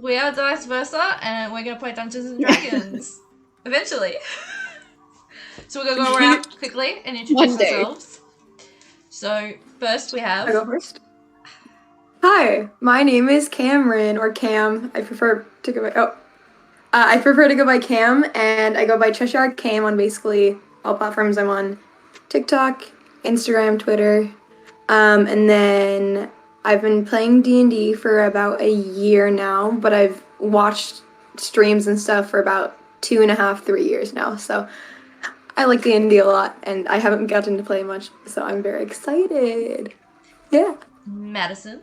We are Dice Versa, and we're going to play Dungeons and Dragons. Eventually. So we're going to go around quickly and introduce ourselves. So, first we have... I go first? Hi, my name is Cameron, or Cam. I prefer to go by Cam, and I go by Cheshire.Cam on basically all platforms. I'm on TikTok, Instagram, Twitter, and then I've been playing D&D for about a year now, but I've watched streams and stuff for about 2.5, 3 years now, so I like D&D a lot, and I haven't gotten to play much, so I'm very excited. Yeah. Madison.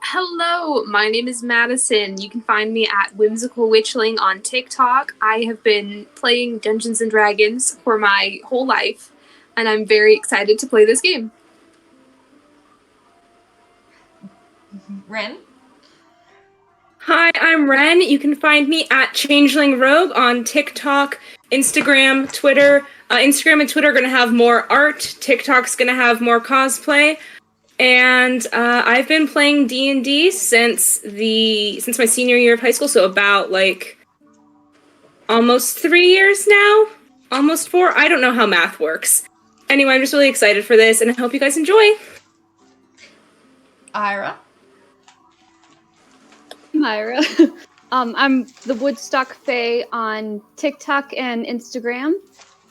Hello, my name is Madison. You can find me at Whimsical Witchling on TikTok. I have been playing Dungeons and Dragons for my whole life, and I'm very excited to play this game. Ren. Hi, I'm Ren. You can find me at Changeling Rogue on TikTok, Instagram, Twitter. Instagram and Twitter are going to have more art. TikTok's going to have more cosplay. And I've been playing D&D since my senior year of high school, so about almost 3 years now, almost 4. I don't know how math works. Anyway, I'm just really excited for this, and I hope you guys enjoy. Eira. I'm Eira. I'm the Woodstock Fae on TikTok and Instagram.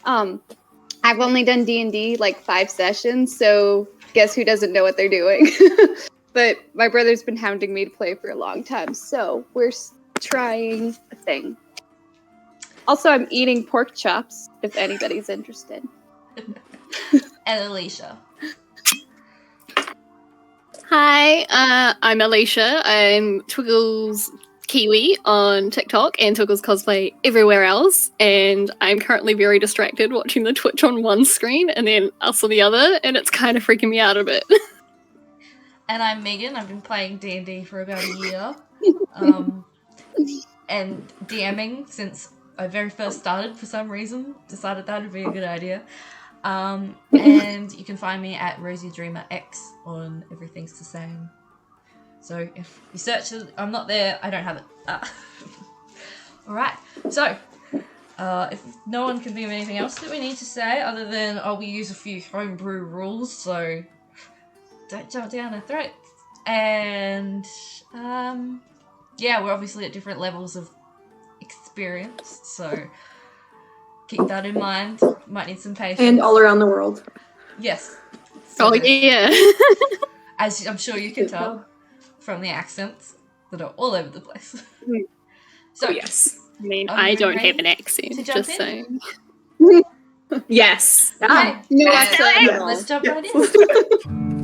I've only done D&D 5 sessions, so guess who doesn't know what they're doing? But my brother's been hounding me to play for a long time, so we're trying a thing. Also, I'm eating pork chops, if anybody's interested. And Elisha. Hi, I'm Elisha. I'm Twiggles Kiwi on TikTok and Twiggles Cosplay everywhere else. And I'm currently very distracted watching the Twitch on one screen and then us on the other, and it's kind of freaking me out a bit. And I'm Megan. I've been playing D&D for about a year. And DMing since I very first started for some reason. Decided that would be a good idea. And you can find me at Rosie Dreamer X on Everything's the Same. So if you search it, I'm not there, I don't have it. Alright, so if no one can think of anything else that we need to say other than we use a few homebrew rules, so don't jump down our throats. And yeah, we're obviously at different levels of experience, so keep that in mind. Might need some patience. And all around the world. Yes. So, yeah. As I'm sure you can tell from the accents that are all over the place. So yes. I mean, I don't have an accent, just saying. Yes. Okay. No accent. Let's jump right in.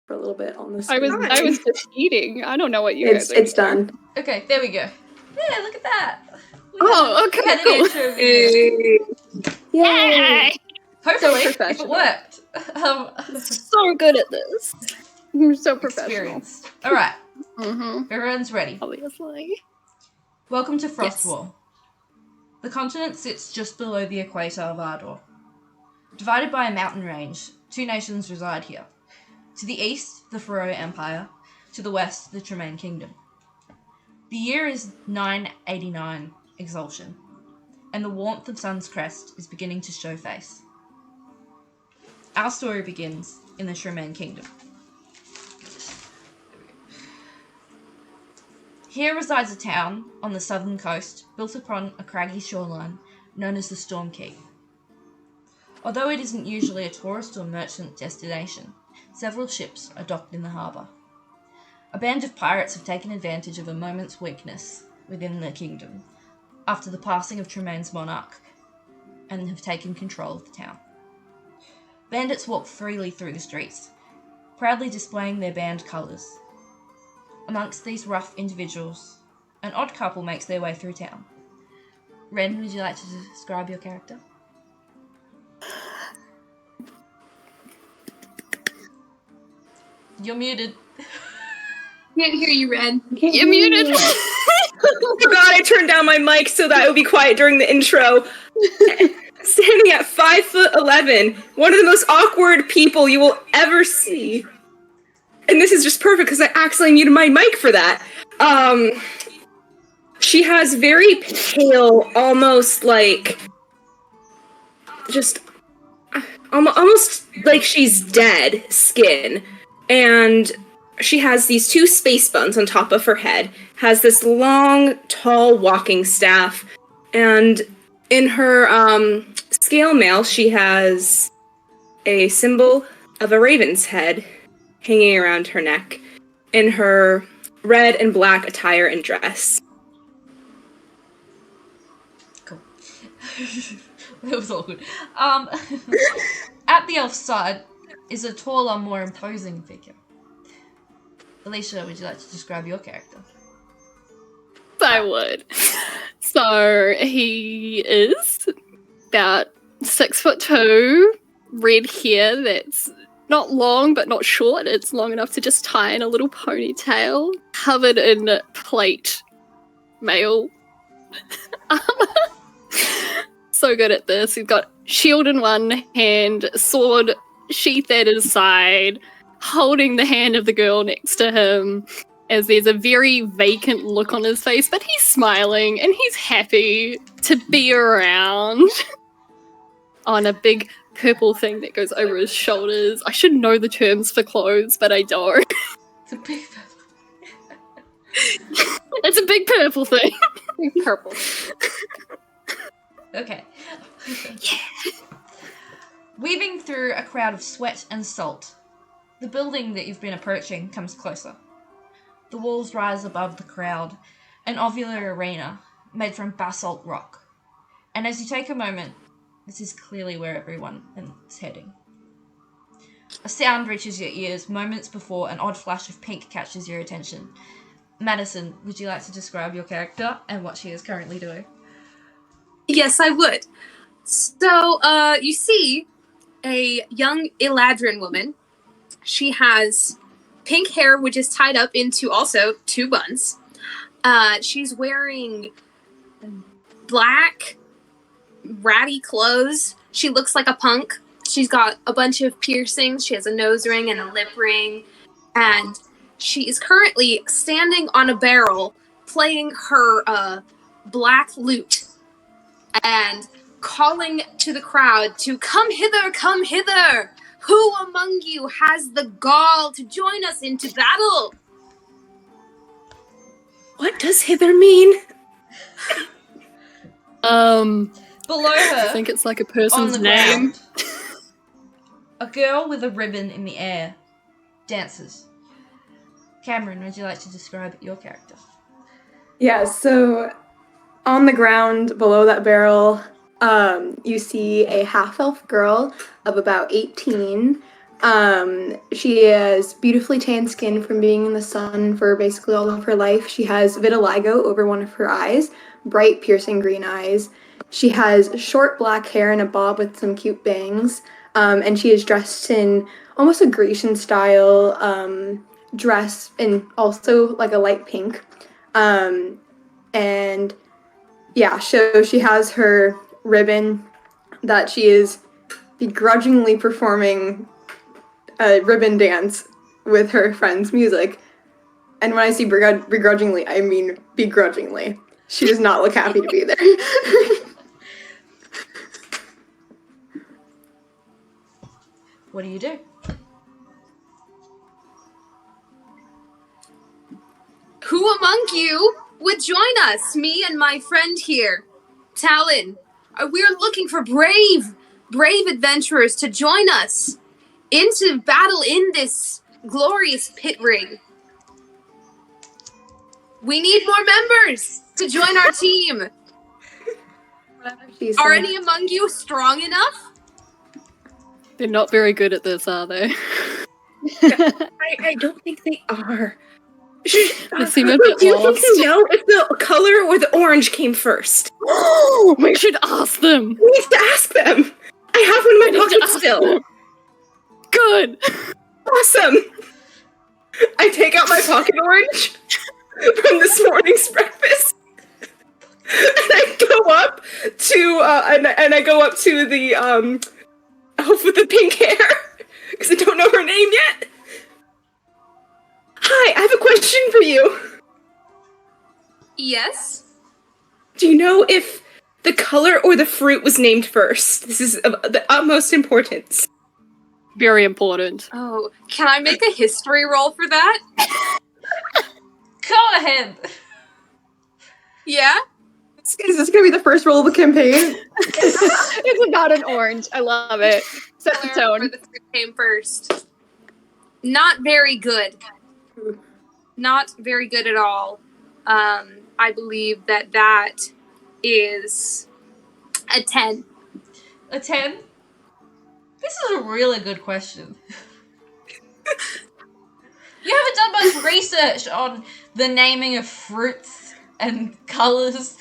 For a little bit on this. I was just eating. I don't know what you guys are It's doing. done. Okay, there we go. Yeah, look at that. Okay, had cool. an intro video. Yay! Hopefully, So if it professional. worked. So good at this. You're so professional. Experienced. Alright, Mm-hmm. everyone's ready. Obviously. Welcome to Yes. Frostwall. The continent sits just below the equator of Ardor. Divided by a mountain range, 2 nations reside here. To the east, the Faroe Empire. To the west, the Tremaine Kingdom. The year is 989 Exaltation, and the warmth of Sun's crest is beginning to show face. Our story begins in the Tremaine Kingdom. Here resides a town on the southern coast built upon a craggy shoreline known as the Storm Keep. Although it isn't usually a tourist or merchant destination, several ships are docked in the harbour. A band of pirates have taken advantage of a moment's weakness within the kingdom after the passing of Tremaine's monarch and have taken control of the town. Bandits walk freely through the streets, proudly displaying their band colours. Amongst these rough individuals, an odd couple makes their way through town. Ren, would you like to describe your character? You're muted. Can't hear you, Ren. You're muted. Forgot I turned down my mic so that it would be quiet during the intro. Standing at 5'11", one of the most awkward people you will ever see. And this is just perfect because I accidentally muted my mic for that. She has very pale, almost like, just almost like she's dead skin. And she has these two space buns on top of her head, has this long, tall walking staff, and in her scale mail, she has a symbol of a raven's head hanging around her neck in her red and black attire and dress. Cool. That was awkward. At the elf's side is a taller, more imposing figure. Elisha, would you like to describe your character? I would. So he is about 6'2", red hair that's not long but not short. It's long enough to just tie in a little ponytail, covered in plate mail. So good at this. He's got shield in one hand, sword sheath at his side, holding the hand of the girl next to him, as there's a very vacant look on his face, but he's smiling and he's happy to be around. On a big purple thing that goes over his shoulders. I should know the terms for clothes, but I don't. It's a big It's a big purple thing. Big purple. Okay. Yeah. Weaving through a crowd of sweat and salt, the building that you've been approaching comes closer. The walls rise above the crowd, an ovular arena made from basalt rock. And as you take a moment, this is clearly where everyone is heading. A sound reaches your ears moments before an odd flash of pink catches your attention. Madison, would you like to describe your character and what she is currently doing? Yes, I would. So, you see a young Eladrin woman. She has pink hair, which is tied up into also 2 buns. She's wearing black, ratty clothes. She looks like a punk. She's got a bunch of piercings. She has a nose ring and a lip ring. And she is currently standing on a barrel playing her black lute and calling to the crowd to come hither, come hither. Who among you has the gall to join us into battle? What does hither mean? Below her, I think it's like a on person's the name. ground, a girl with a ribbon in the air dances. Cameron, would you like to describe your character? Yeah, so on the ground below that barrel, you see a half-elf girl of about 18. She has beautifully tanned skin from being in the sun for basically all of her life. She has vitiligo over one of her eyes, bright piercing green eyes. She has short black hair and a bob with some cute bangs, and she is dressed in almost a Grecian style dress and also like a light pink. And yeah, so she has her ribbon that she is begrudgingly performing a ribbon dance with her friend's music. And when I say begrudgingly, I mean begrudgingly. She does not look happy to be there. What do you do? Who among you would join us, me and my friend here, Talyn? We're looking for brave adventurers to join us into battle in this glorious pit ring. We need more members to join our team. Whatever she Are said. any among you strong enough? They're not very good at this, are they? I don't think they are. They seem a Wait, bit do you think lost. they know if the color or the orange came first? We should ask them. We need to ask them. I have one in my We need to pocket ask still. them. Good. Awesome. I take out my pocket orange from this morning's breakfast, and I go up to and I go up to the elf with the pink hair because I don't know her name yet. Hi, I have a question for you. Yes. Do you know if the color or the fruit was named first? This is of the utmost importance. Very important. Oh, can I make a history roll for that? Go ahead. Yeah? Is this gonna be the first roll of the campaign? It's about an orange. I love it. Set the Where tone. the fruit came first. Not very good. Not very good at all. I believe that is a 10. A 10? This is a really good question. You haven't done much research on the naming of fruits and colours.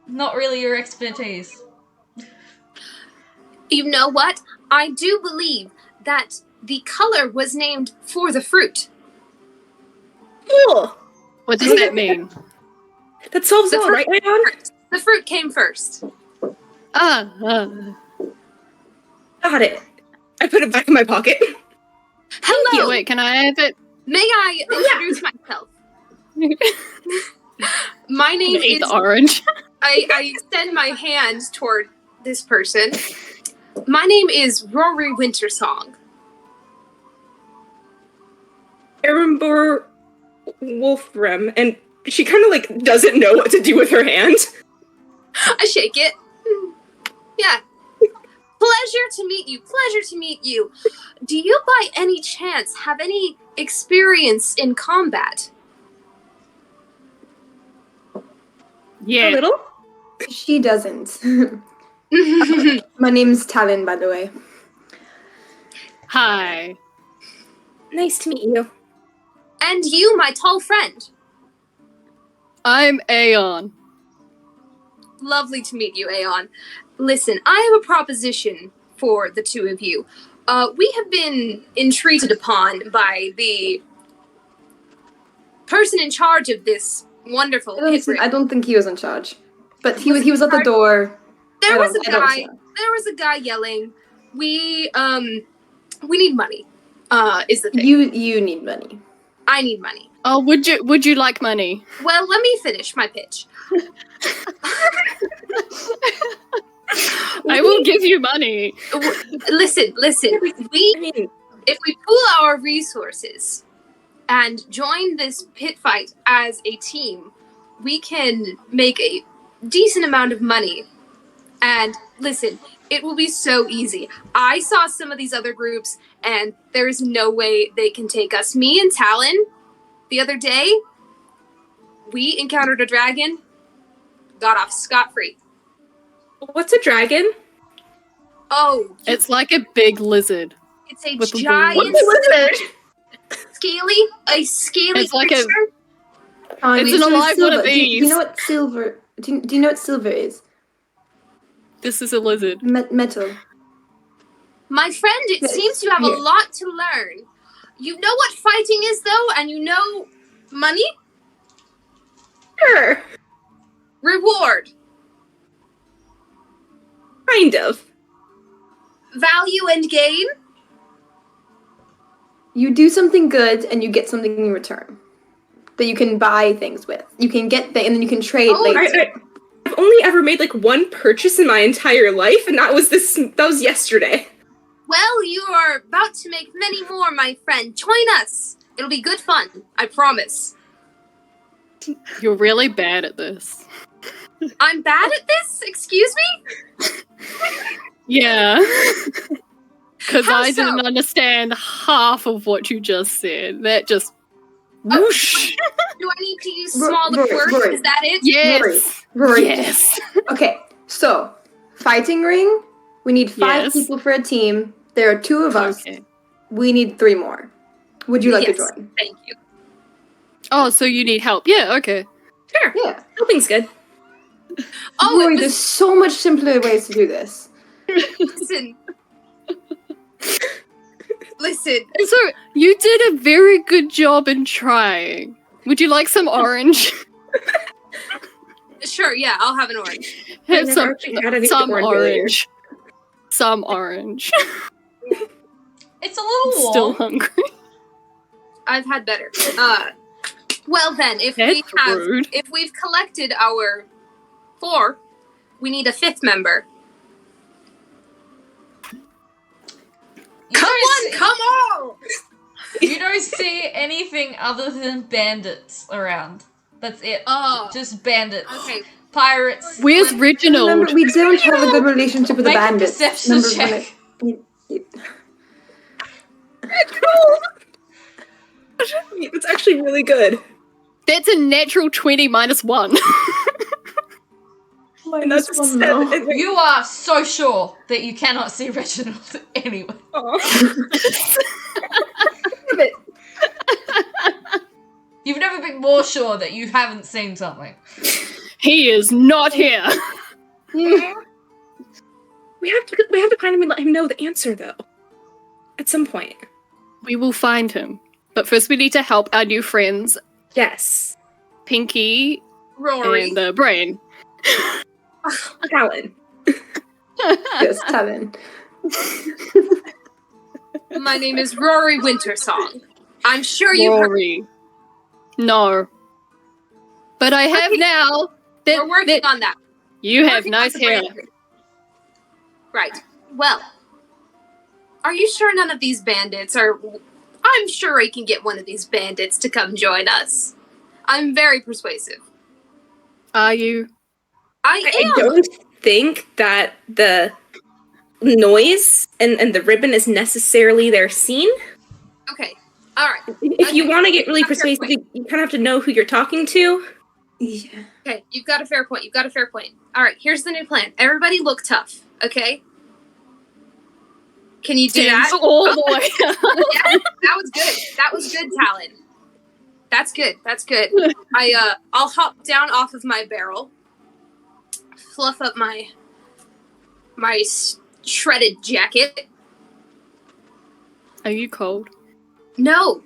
Not really your expertise. You know what? I do believe that the color was named for the fruit. Cool. What does that mean? That solves The all, fruit right, came Leon? first. The fruit came first. Got it. I put it back in my pocket. Hello. Wait, can I have it? May I introduce myself? My name Eat is. the orange. I extend my hand toward this person. My name is Rory Wintersong. Erembour Wolfram, and she kind of like doesn't know what to do with her hand. I shake it. Yeah. Pleasure to meet you. Pleasure to meet you. Do you by any chance have any experience in combat? A Yeah. little. She doesn't. My name's Talyn, by the way. Hi. Nice to meet you. And you, my tall friend. I'm Aeon. Lovely to meet you, Aeon. Listen, I have a proposition for the two of you. We have been entreated upon by the person in charge of this wonderful pit ring. I don't think he was in charge. But he was at the door. There was I don't know. There was a guy yelling. We need money. Is the thing. You need money. I need money. Oh, would you like money? Well, let me finish my pitch. I will give you money. Listen. If we pool our resources and join this pit fight as a team, we can make a decent amount of money. And listen, it will be so easy. I saw some of these other groups, and there is no way they can take us. Me and Talyn, the other day, we encountered a dragon, got off scot-free. What's a dragon? Oh, It's like a big lizard. it's a With the giant, What's a lizard? scaly It's like a- creature. It's an alive one of Do you these. know what silver? Do you know what silver is? This is a lizard. Metal. My friend, it Yes, seems you have here. a lot to learn. You know what fighting is, though, and you know money? Sure. Reward. Kind of. Value and gain. You do something good and you get something in return that you can buy things with. You can get and then you can trade Oh, later. I've only ever made like one purchase in my entire life, and that was yesterday. Well, you are about to make many more, my friend. Join us. It'll be good fun. I promise. You're really bad at this. I'm bad at this? Excuse me? Yeah. Because How I so? didn't understand half of what you just said. That just Whoosh! Do I need to use Ro- smaller Rory, words? Rory. Is that it? Yes. Rory. Yes. Okay, so fighting ring. We need 5 Yes. people for a team. There are 2 of us. Okay. We need 3 more. Would you like to Yes. join? Thank you. Oh, so you need help? Yeah. Okay. Sure. Yeah. Helping's good. Oh, Rory, it there's was, so much simpler ways to do this. listen. Listen. So you did a very good job in trying. Would you like some orange? Sure, yeah, I'll have an orange. Have never some, actually had any some orange earlier. orange. Some orange. It's a little Still warm. hungry. I've had better. Well then, if That's rude. if we've collected our 4, we need a 5th member. You don't see- Come on! You don't see anything other than bandits around. That's it. Oh, Just bandits. okay. Pirates. Where's Reginald? Remember, we don't have a good relationship with the Make a bandits. perception Remember when check. It's actually really good. That's a natural 20 minus 1. And that's Minus 1 though. You are so sure that you cannot see Reginald anywhere. You've never been more sure that you haven't seen something. He is not here. We have to find him and let him know the answer though. At some point. We will find him. But first we need to help our new friends, Yes. Rory. Pinky and the Brain. Talyn. Yes, Talyn. My name is Rory Wintersong. I'm sure you've heard. Rory. No. But I have now. We're working on that. You have Working on nice the hair. brand. Right. Well, are you sure none of these bandits are... I'm sure I can get one of these bandits to come join us. I'm very persuasive. Are you? I I am. don't think that the noise and the ribbon is necessarily their scene. Okay. All right. If you Okay. want to get really That's a fair persuasive, you kind of have to know who you're talking to. Yeah. Okay. You've got a fair point. All right. Here's the new plan. Everybody look tough. Okay. Can you do Stands that? all the way up. Yeah, that was good, Talyn. That's good. I'll hop down off of my barrel, fluff up my shredded jacket. Are you cold? No,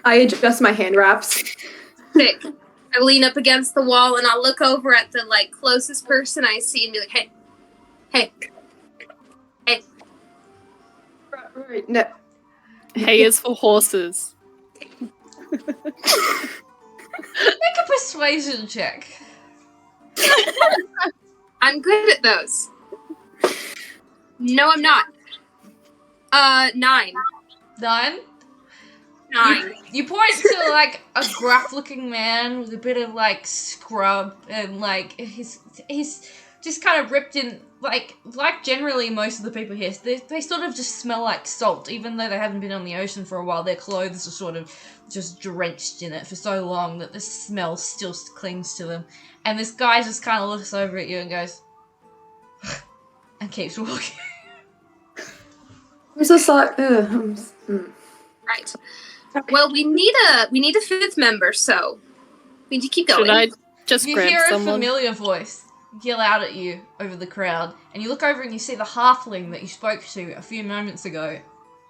I adjust my hand wraps. sick. I lean up against the wall and I'll look over at the closest person I see and be like, hey. Right. No. Hay is for horses. Make a persuasion check. I'm good at those. No, I'm not. 9. 9. 9. You point to a gruff-looking man with a bit of scrub and he's just kind of ripped in like generally most of the people here. They sort of just smell like salt, even though they haven't been on the ocean for a while. Their clothes are sort of just drenched in it for so long that the smell still clings to them. And this guy just kind of looks over at you and goes, and keeps walking. I'm so sorry. Right. Well, we need a 5th member, so we need to keep going. Should I just You grab hear someone? a familiar voice yell out at you over the crowd, and you look over and you see the halfling that you spoke to a few moments ago,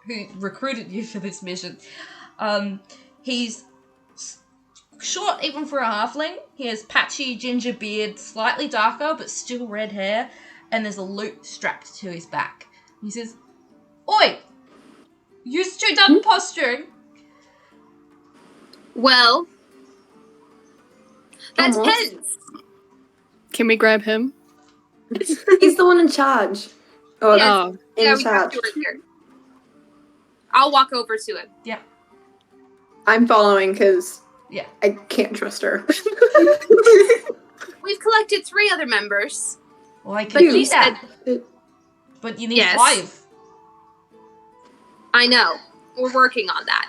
who recruited you for this mission. He's short even for a halfling. He has patchy ginger beard, slightly darker but still red hair, and there's a loop strapped to his back. He says, "Oi! You two done posturing?" Well, that Almost. depends. Can we grab him? He's the one in charge. Oh, Yes. Oh, in Yeah, we have charge. to right here. I'll walk over to him. I'm following because Yeah. I can't trust her. We've collected 3 other members. Well, I But can do you that. said- But you need Yes. 5. I know. We're working on that.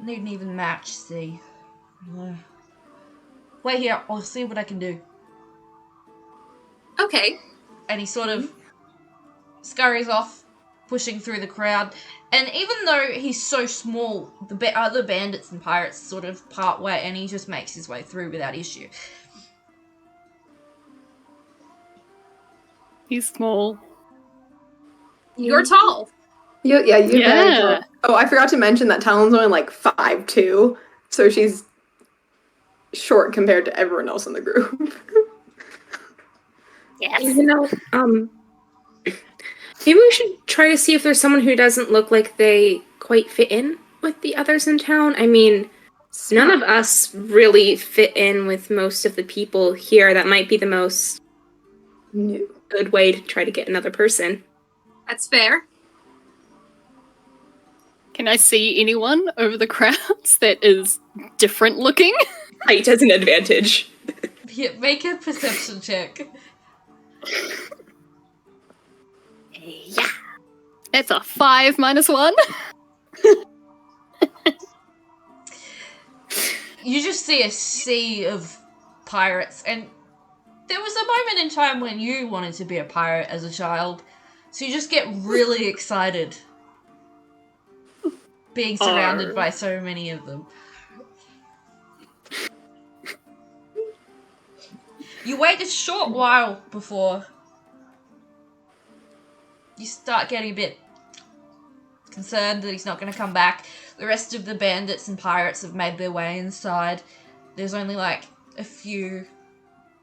Needn't even match, see. Wait here, I'll see what I can do. Okay. And he sort of scurries off, pushing through the crowd. And even though he's so small, the other bandits and pirates sort of part way, and he just makes his way through without issue. He's small. You're tall. You're very Yeah. tall. Oh, I forgot to mention that Talyn's only like 5'2", so she's short compared to everyone else in the group. Yes. You know, maybe we should try to see if there's someone who doesn't look like they quite fit in with the others in town. I mean, none of us really fit in with most of the people here. That might be the most good way to try to get another person. That's fair. Can I see anyone over the crowds that is different looking? Height has an advantage. Yeah, make a perception check. Yeah. It's a 5 minus 1. You just see a sea of pirates, and there was a moment in time when you wanted to be a pirate as a child, so you just get really excited being surrounded by so many of them. You wait a short while before you start getting a bit concerned that he's not going to come back. The rest of the bandits and pirates have made their way inside. There's only like a few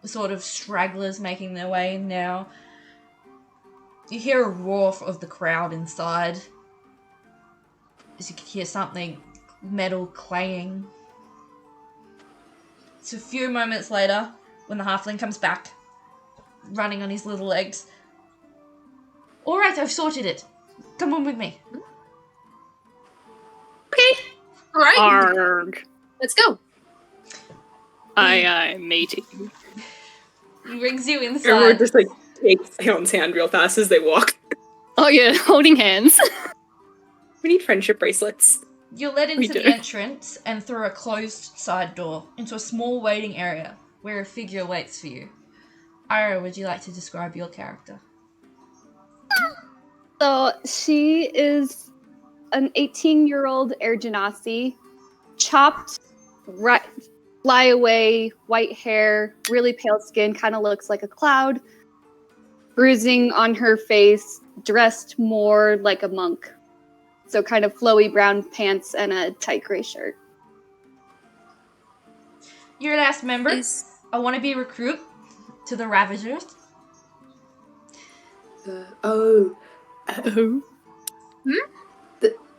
sort of stragglers making their way in now. You hear a roar of the crowd inside, as you can hear something metal clanging. It's a few moments later when the halfling comes back, running on his little legs. Alright, I've sorted it. Come on with me. Okay. All right. Arg. Let's go. Aye, matey. He brings you Everyone inside. just like takes Hound's hand real fast as they walk. Oh yeah, holding hands. We need friendship bracelets. You're led We into the do. entrance and through a closed side door into a small waiting area where a figure waits for you. Eira, would you like to describe your character? So she is an 18-year-old Air Genasi, chopped, fly away, white hair, really pale skin, kind of looks like a cloud, bruising on her face, dressed more like a monk. So kind of flowy brown pants and a tight gray shirt. Your last member. Is- I want to be a recruit to the Ravagers. Who?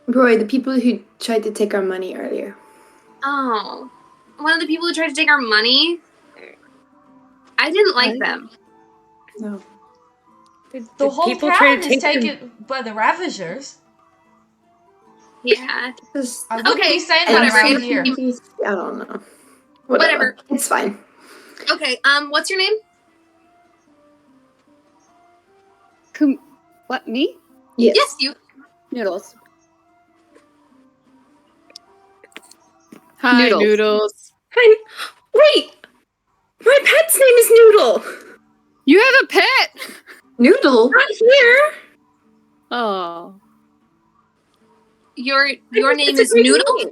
Rory, the people who tried to take our money earlier. Oh, one of the people who tried to take our money. I didn't like them. No. The whole people try to town is take taken by the Ravagers. Yeah. Just, I wouldn't Okay, be saying whatever. that around here. I don't know. Whatever. It's fine. Okay. What's your name? What, me? Yes. Yes, you. Noodles. Hi, Noodles. Noodles. Wait! My pet's name is Noodle! You have a pet! Noodle? Not here! Oh. Your name It's a is great Noodle. name.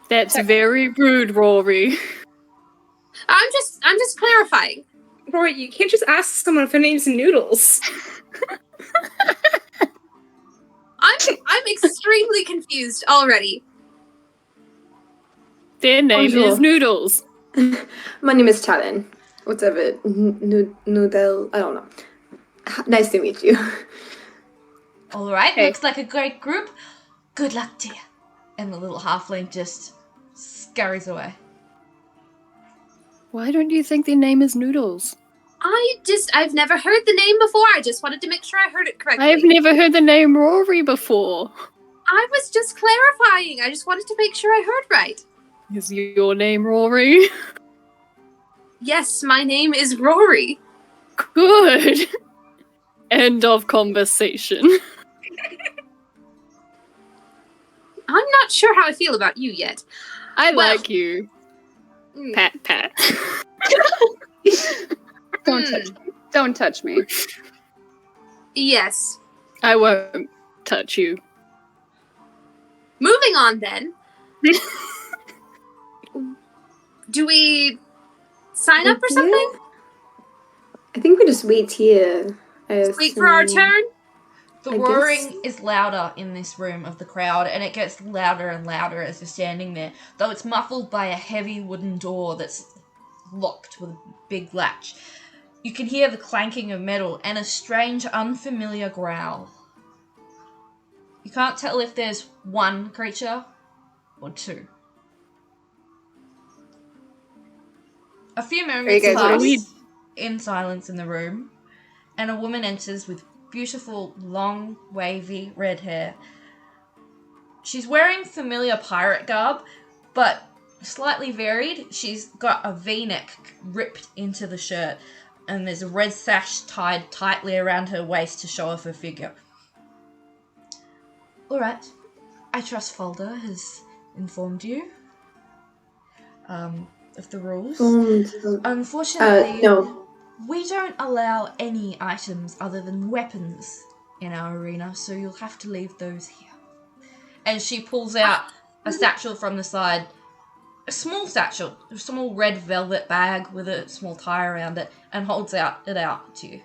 That's very rude, Rory. I'm just clarifying. Rory, you can't just ask someone if their name's Noodles. I'm extremely confused already. Their name Bonjour. is Noodles. My name is Talyn. What's up, it? Noodle? I don't know. Nice to meet you. Alright, Okay. looks like a great group. Good luck to you. And the little halfling just scurries away. Why don't you think their name is Noodles? I've never heard the name before. I just wanted to make sure I heard it correctly. I've never heard the name Rory before. I was just clarifying. I just wanted to make sure I heard right. Is your name Rory? Yes, my name is Rory. Good. End of conversation. I'm not sure how I feel about you yet. I Well- like you. Pat, pat. Don't touch me. Don't touch me. Yes. I won't touch you. Moving on then. Do we sign up or something? I think we just wait here. Wait for our turn? The I roaring guess- is louder in this room of the crowd, and it gets louder and louder as you're standing there, though it's muffled by a heavy wooden door that's locked with a big latch. You can hear the clanking of metal and a strange, unfamiliar growl. You can't tell if there's one creature or two. A few moments guys pass ready? in silence in the room, and a woman enters with beautiful, long, wavy red hair. She's wearing familiar pirate garb, but slightly varied. She's got a V-neck ripped into the shirt, and there's a red sash tied tightly around her waist to show off her figure. Alright, I trust Folder has informed you of the rules. Unfortunately, No. we don't allow any items other than weapons in our arena, so you'll have to leave those here. And she pulls out a satchel from the side, a small satchel, a small red velvet bag with a small tie around it, and holds it out to you.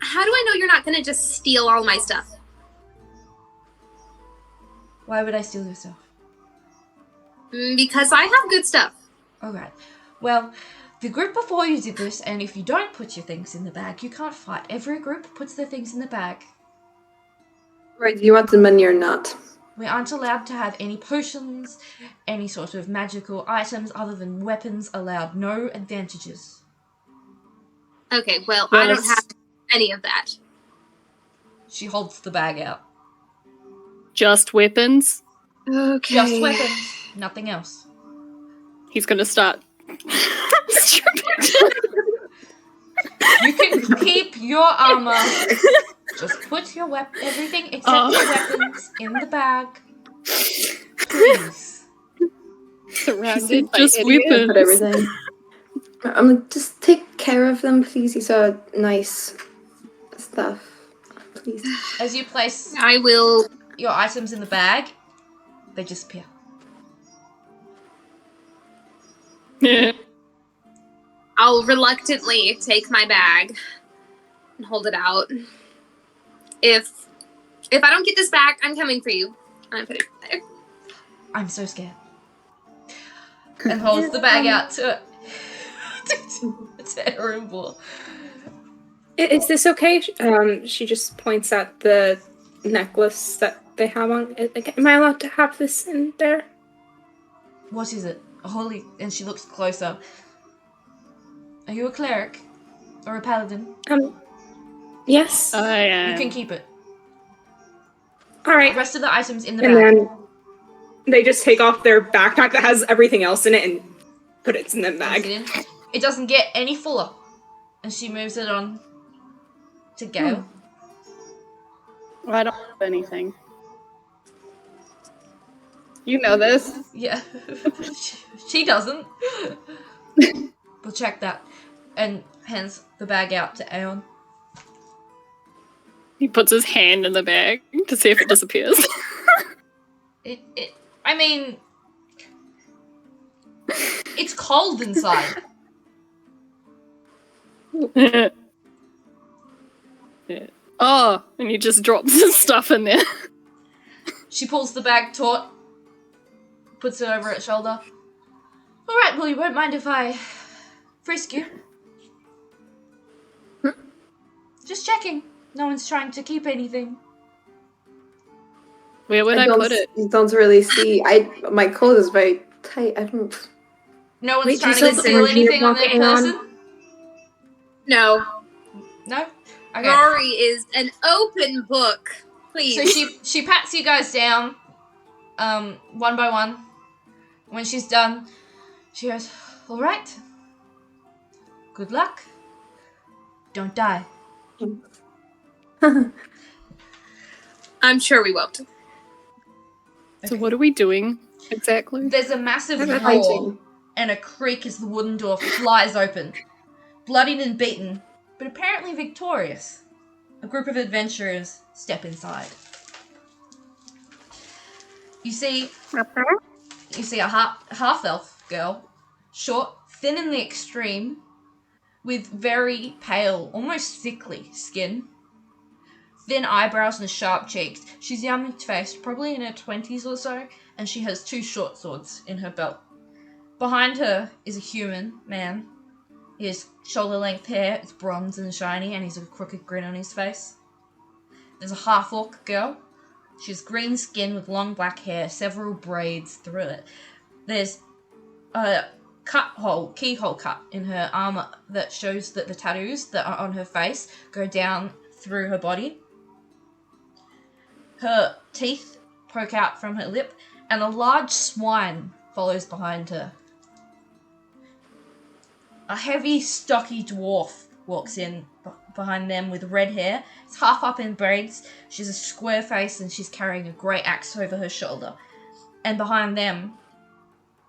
How do I know you're not going to just steal all my stuff? Why would I steal your stuff? Because I have good stuff. Alright. Well, the group before you did this, and if you don't put your things in the bag, you can't fight. Every group puts their things in the bag. Right, do you want the money or not? We aren't allowed to have any potions, any sort of magical items other than weapons allowed. No advantages. Okay, well, I don't Yes. have any of that. She holds the bag out. Just weapons. Okay. Just weapons, nothing else. He's gonna start stripping. You can keep your armor. Just put your everything except your weapons in the bag. Please. Surrounded by just idiots. weapons. Put everything. I'm like, just take care of them, please. These are nice stuff. Please. As you place I will. your items in the bag, they disappear. I'll reluctantly take my bag and hold it out. If I don't get this back, I'm coming for you. And I put it there. I'm so scared. And holds the bag out to Erembour. Is this okay? She just points at the necklace that they have on. Am I allowed to have this in there? What is it? Holy, and she looks closer. Are you a cleric? Or a paladin? Yes. I am. You can keep it. All The right. rest of the items in the And bag. then they just take off their backpack that has everything else in it and put it in the Puts bag. it in. It doesn't get any fuller. And she moves it on to Gale. I don't have anything. You know this. Yeah. She doesn't. We'll check that. And hands the bag out to Aeon. He puts his hand in the bag to see if it disappears. I mean, it's cold inside. Yeah. Oh, and he just drops his stuff in there. She pulls the bag taut, puts it over its shoulder. Alright, well, you won't mind if I frisk you. Just checking. No one's trying to keep anything. Where would I don't, put it? don't really see. My coat is very tight. I don't. No one's Wait, trying do to you still steal have the anything on their pocket on? person? No. No? Okay. Rory is an open book. Please. So she pats you guys down, one by one. When she's done, she goes, "All right. Good luck. Don't die." I'm sure we won't. So what are we doing exactly? There's a massive roar Fighting. and a creak as the wooden door flies open. Bloodied and beaten, but apparently victorious. A group of adventurers step inside. You see a half-elf girl, short, thin in the extreme, with very pale, almost sickly skin, thin eyebrows and sharp cheeks. She's young-faced, probably in her 20s or so, and she has 2 short swords in her belt. Behind her is a human man. He has shoulder-length hair, it's bronze and shiny, and he's a crooked grin on his face. There's a half-orc girl. She has green skin with long black hair, several braids through it. There's a keyhole cut in her armor that shows that the tattoos that are on her face go down through her body. Her teeth poke out from her lip, and a large swine follows behind her. A heavy, stocky dwarf walks in behind them with red hair. It's half up in braids. She has a square face and she's carrying a great axe over her shoulder. And behind them,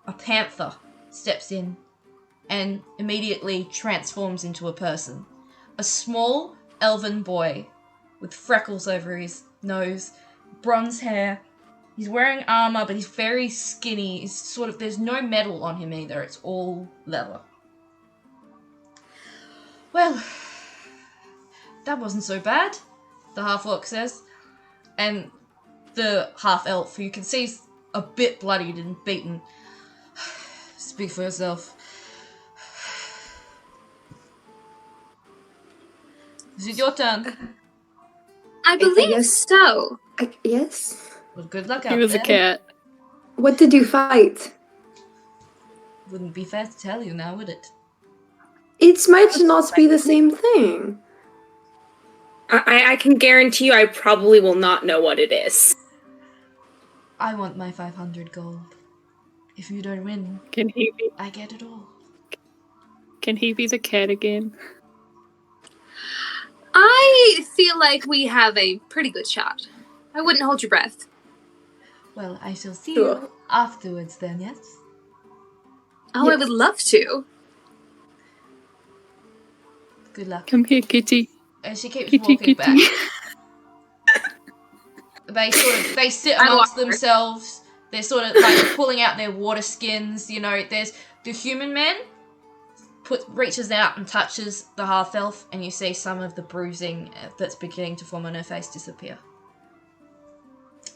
a panther steps in and immediately transforms into a person. A small elven boy with freckles over his nose, bronze hair. He's wearing armor, but he's very skinny. It's there's no metal on him either. It's all leather. Well, that wasn't so bad, the half-orc says. And the half-elf, who you can see is a bit bloodied and beaten. Speak for yourself. Is it your turn? I believe guess- so. Yes? Well, good luck out He was there. a cat. What did you fight? Wouldn't be fair to tell you now, would it? It might not be the same thing. I can guarantee you I probably will not know what it is. I want my 500 gold. If you don't win, Can he be? I get it all. Can he be the cat again? I feel like we have a pretty good shot. I wouldn't hold your breath. Well, I shall see Sure. you afterwards then, yes? Oh, I Yes. would love to. Good luck. Come here, kitty. And she keeps Kitty, walking kitty. back. They sit I amongst walk her. themselves. They're sort of like pulling out their water skins. You know, there's the human man reaches out and touches the half elf, and you see some of the bruising that's beginning to form on her face disappear.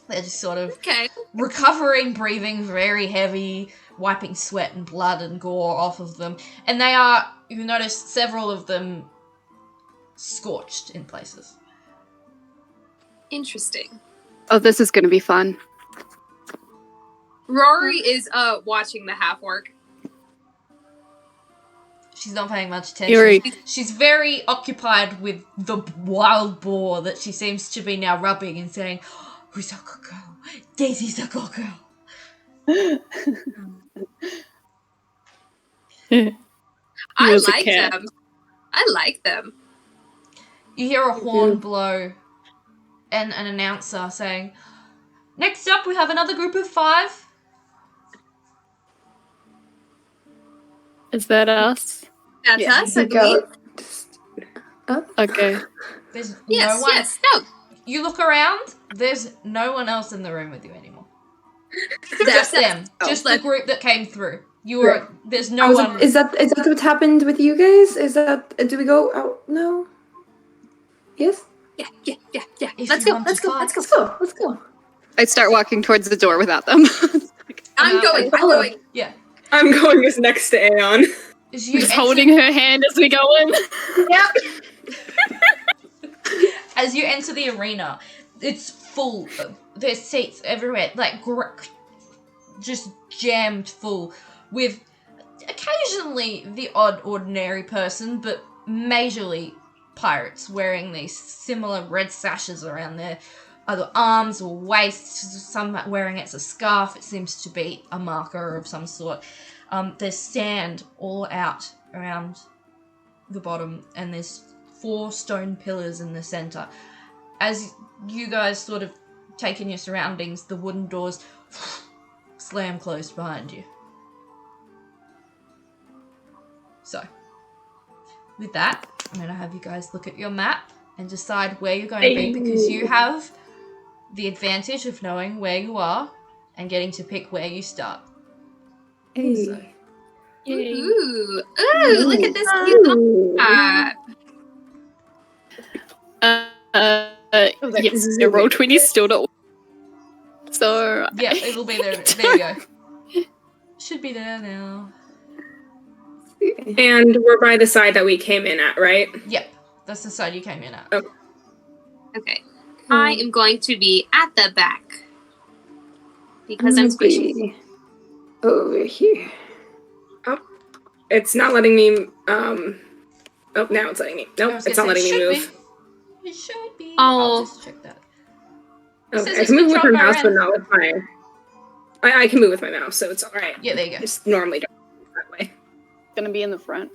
They're just sort of Okay. recovering, breathing very heavy, wiping sweat and blood and gore off of them. And they are, you notice several of them scorched in places. Interesting. Oh, this is going to be fun. Rory is watching the half orc. She's not paying much attention. Eira. She's very occupied with the wild boar that she seems to be now rubbing and saying, "Who's a good girl? Daisy's a good girl." I was a like cat. them. I like them. You hear a horn blow and an announcer saying, "Next up, we have another group of 5. Is that us? That's Yeah, us, I Go. believe. Okay. There's Yes, no one. yes. No. You look around, there's no one else in the room with you anymore. That's Just them. Oh, Just the like- group that came through. You were, there's no one. Is that what happened with you guys? Is that do we go out? No. Yes. Yeah. If Let's you go. want Let's to go. fight. Let's go. Let's go. Let's go. I start walking towards the door without them. I'm going. I'm follow. going. Yeah. I'm going as next to Aeon. As you Just enter- holding her hand as we go in. As you enter the arena, it's full. There's seats everywhere, like just jammed full, with occasionally the odd ordinary person, but majorly pirates wearing these similar red sashes around their either arms or waists. Some wearing it as a scarf. It seems to be a marker of some sort. There's sand all out around the bottom, and there's 4 stone pillars in the center. As you guys sort of take in your surroundings, the wooden doors slam closed behind you. So, with that, I'm going to have you guys look at your map and decide where you're going to be, because you have the advantage of knowing where you are and getting to pick where you start. Hey. So, Ooh, look at this cute map. Yes, roll 20 still not. So yeah, it'll be there. There you go. Should be there now. And we're by the side that we came in at, right? Yep, that's the side you came in at. Oh. Okay. I am going to be at the back. Because I'm squishy. be over here. It's not letting me. Oh, now it's letting me. Nope, it's not letting me move. It should be. Oh. I'll just check that. Okay, Says I it's can move with my controlled by mouse, but Ren. not with my. I can move with my mouse, so it's all right. Yeah, there you go. Just normally don't move that way. Gonna be in the front.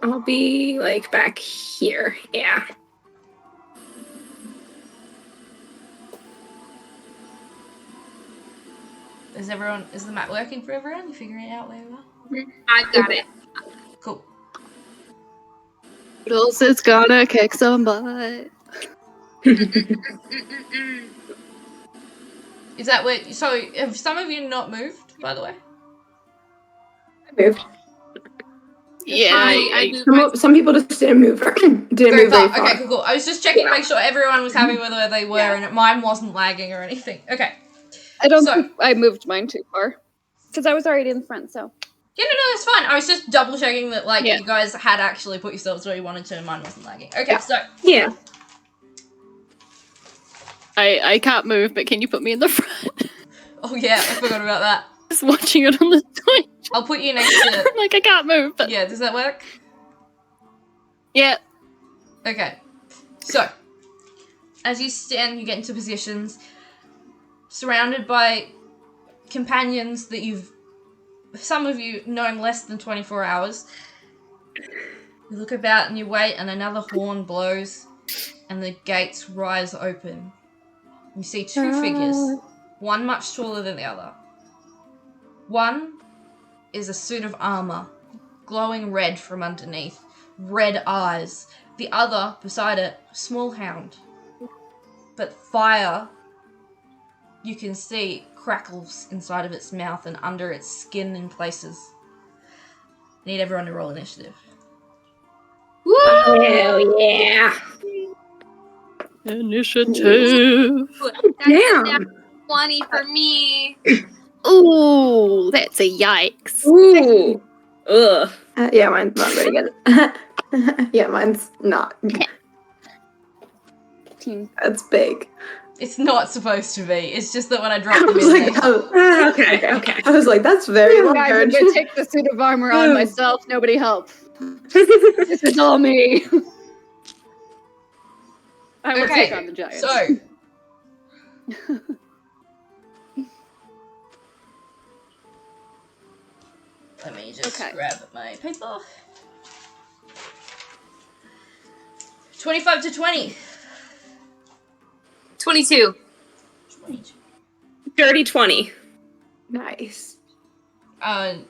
I'll be like back here. Yeah. Is the map working for everyone? You figuring it out where you are? I've got it. Cool. Dulce's gonna kick some butt. Is that where? So, have some of you not moved, by the way? I moved. Yeah, I moved Some people just didn't move. Didn't Very move far. very far. Okay, cool. I was just checking to make sure everyone was happy with where they were, and mine wasn't lagging or anything. Okay. I don't So- think I moved mine too far. Because I was already in the front, so. Yeah, no, that's fine. I was just double checking that, like, Yeah. you guys had actually put yourselves where you wanted to, and mine wasn't lagging. Okay, so Yeah. I can't move, but can you put me in the front? oh yeah, I forgot about that. Just watching it on the Twitch. I'll put you next to. I'm like, I can't move, but Yeah, does that work? yeah. Okay. So, as you stand, you get into positions, surrounded by companions that some of you known less than 24 hours. You look about and you wait, and another horn blows, and the gates rise open. You see 2 figures, one much taller than the other. One is a suit of armor, glowing red from underneath, red eyes. The other, beside it, small hound. But fire, you can see, crackles inside of its mouth and under its skin in places. I need everyone to roll initiative. Hell yeah. Initiative. Damn. 20 for me. Ooh, that's a yikes. Ooh. Ugh. Yeah, mine's not very good. Yeah, mine's not. 15. That's big. It's not supposed to be. It's just that when I dropped I them was in like, there. Okay. I was like, that's very Guys, I'm large. gonna take the suit of armor on myself. Nobody help. This is all me. I will take on the giants. So, let me just grab my paper. 25 to 20. 22. 22. Dirty 20. Nice. I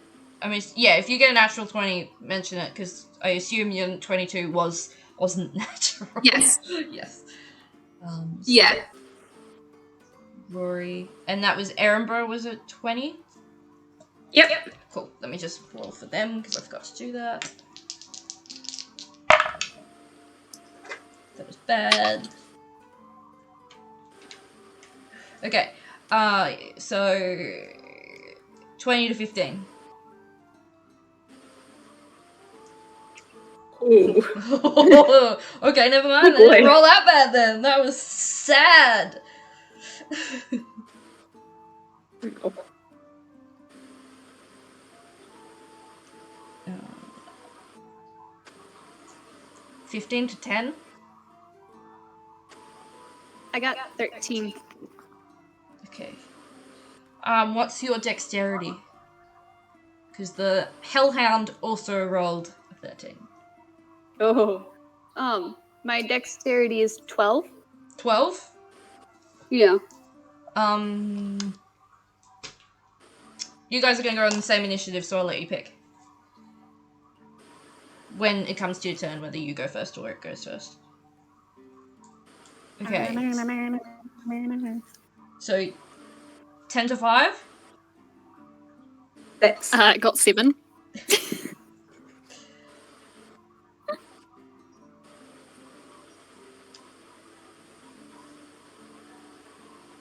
mean, yeah, if you get a natural 20, mention it, because I assume your 22 wasn't natural. Yes. Yes. Yeah. Rory. And that was Erembour, was it 20? Yep. Cool. Let me just roll for them, because I forgot to do that. That was bad. Okay. So 20 to 15. Ooh. Okay, never mind. Oh, I didn't boy. roll that bad then. That was sad. Oh. 15 to 10. I got 13. Okay. What's your dexterity? because the Hellhound also rolled a 13. Oh. My dexterity is 12. 12? Yeah. You guys are going to go on the same initiative, so I'll let you pick. When it comes to your turn, whether you go first or it goes first. Okay. So, 10 to 5? 6. Got 7.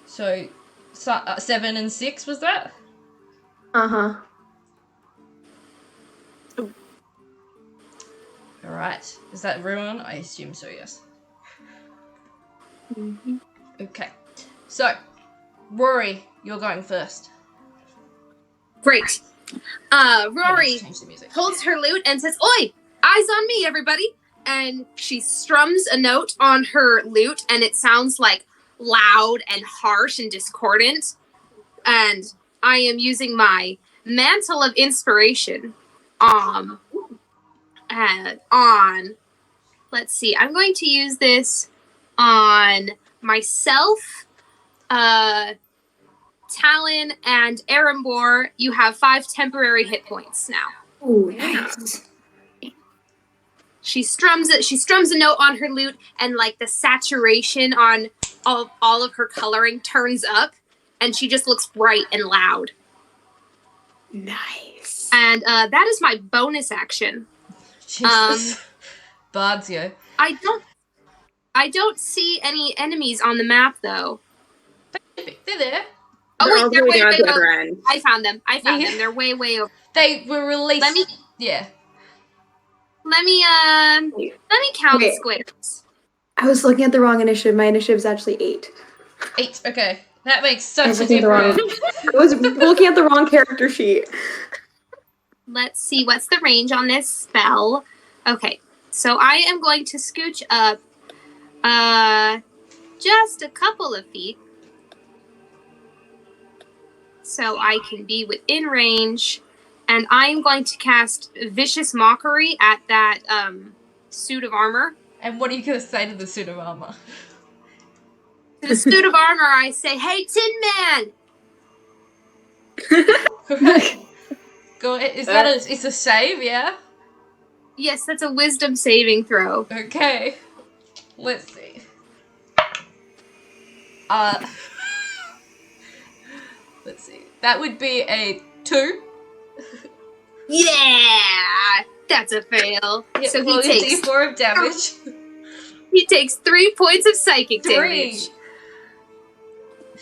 So 7 and 6, was that? Uh-huh. Alright. Is that everyone? I assume so, yes. Mm-hmm. Okay. So, Rory, you're going first. Great. Let's Rory change the music. holds her lute and says, "Oi, eyes on me, everybody." And she strums a note on her lute, and it sounds like loud and harsh and discordant. And I am using my mantle of inspiration on, let's see, I'm going to use this on myself, Talyn, and Erembour. You have 5 temporary hit points now. Ooh, nice. She strums a note on her lute, and like the saturation on all of her coloring turns up, and she just looks bright and loud. Nice. And that is my bonus action. Jesus. Bardzio. I don't see any enemies on the map though. They're there. Oh They're wait, all they're the way way down at the other over. end. I found them. Yeah. They're way over. They were released. Let me count Wait. squares. I was looking at the wrong initiative. My initiative is actually 8. 8. Okay. That makes I was such a looking at the wrong. difference. I was looking at the wrong character sheet. Let's see, what's the range on this spell? Okay, so I am going to scooch up just a couple of feet so I can be within range, and I'm going to cast Vicious Mockery at that suit of armor. And what are you going to say to the suit of armor? To the suit of armor, I say, "Hey, Tin Man!" Go. Is that it's a save? Yeah. Yes, that's a wisdom saving throw. Okay. Let's see. Let's see. That would be a 2. Yeah, that's a fail. Yeah, So well, he takes D4 of damage. He takes 3 points of psychic 3. damage.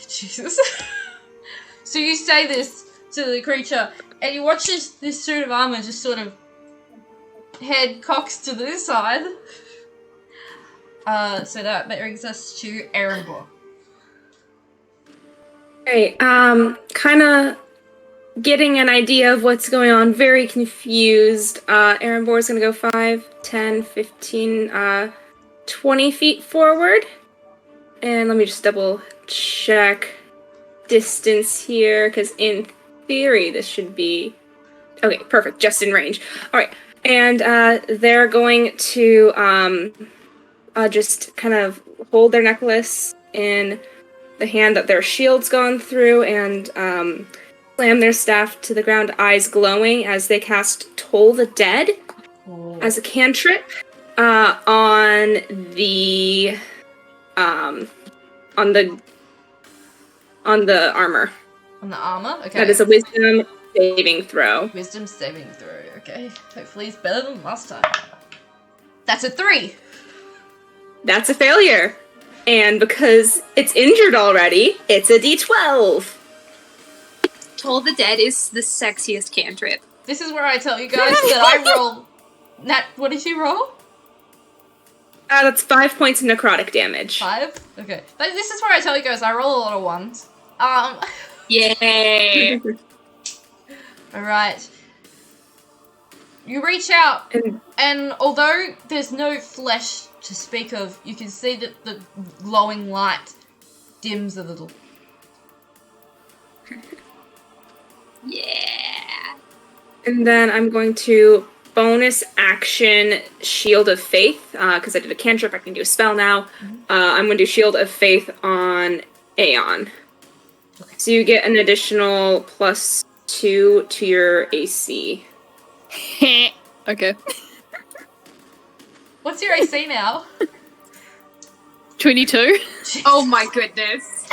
Jesus. So you say this to the creature, and you watch this suit of armor just sort of head cocks to this side. So that brings us to Erembour. Alright, kind of getting an idea of what's going on, very confused. Erembour is going to go 5, 10, 15, 20 feet forward. And let me just double check distance here, because in theory this should be... Okay, perfect, just in range. Alright, and they're going to just kind of hold their necklace in the hand that their shield's gone through and slam their staff to the ground, eyes glowing, as they cast Toll the Dead as a cantrip on the armor. On the armor? Okay. That is a wisdom saving throw. Wisdom saving throw. Okay. Hopefully it's better than last time. That's a 3. That's a failure. And because it's injured already, it's a D12. Toll the Dead is the sexiest cantrip. This is where I tell you guys that I roll... what did you roll? That's 5 points of necrotic damage. 5? Okay. This is where I tell you guys I roll a lot of 1s. Yeah. Alright. You reach out, and although there's no flesh to speak of, you can see that the glowing light dims a little. Yeah. And then I'm going to bonus action Shield of Faith, because I did a cantrip, I can do a spell now. I'm going to do Shield of Faith on Aeon. Okay. So you get an additional +2 to your AC. Okay. What's your AC now? 22. Oh my goodness.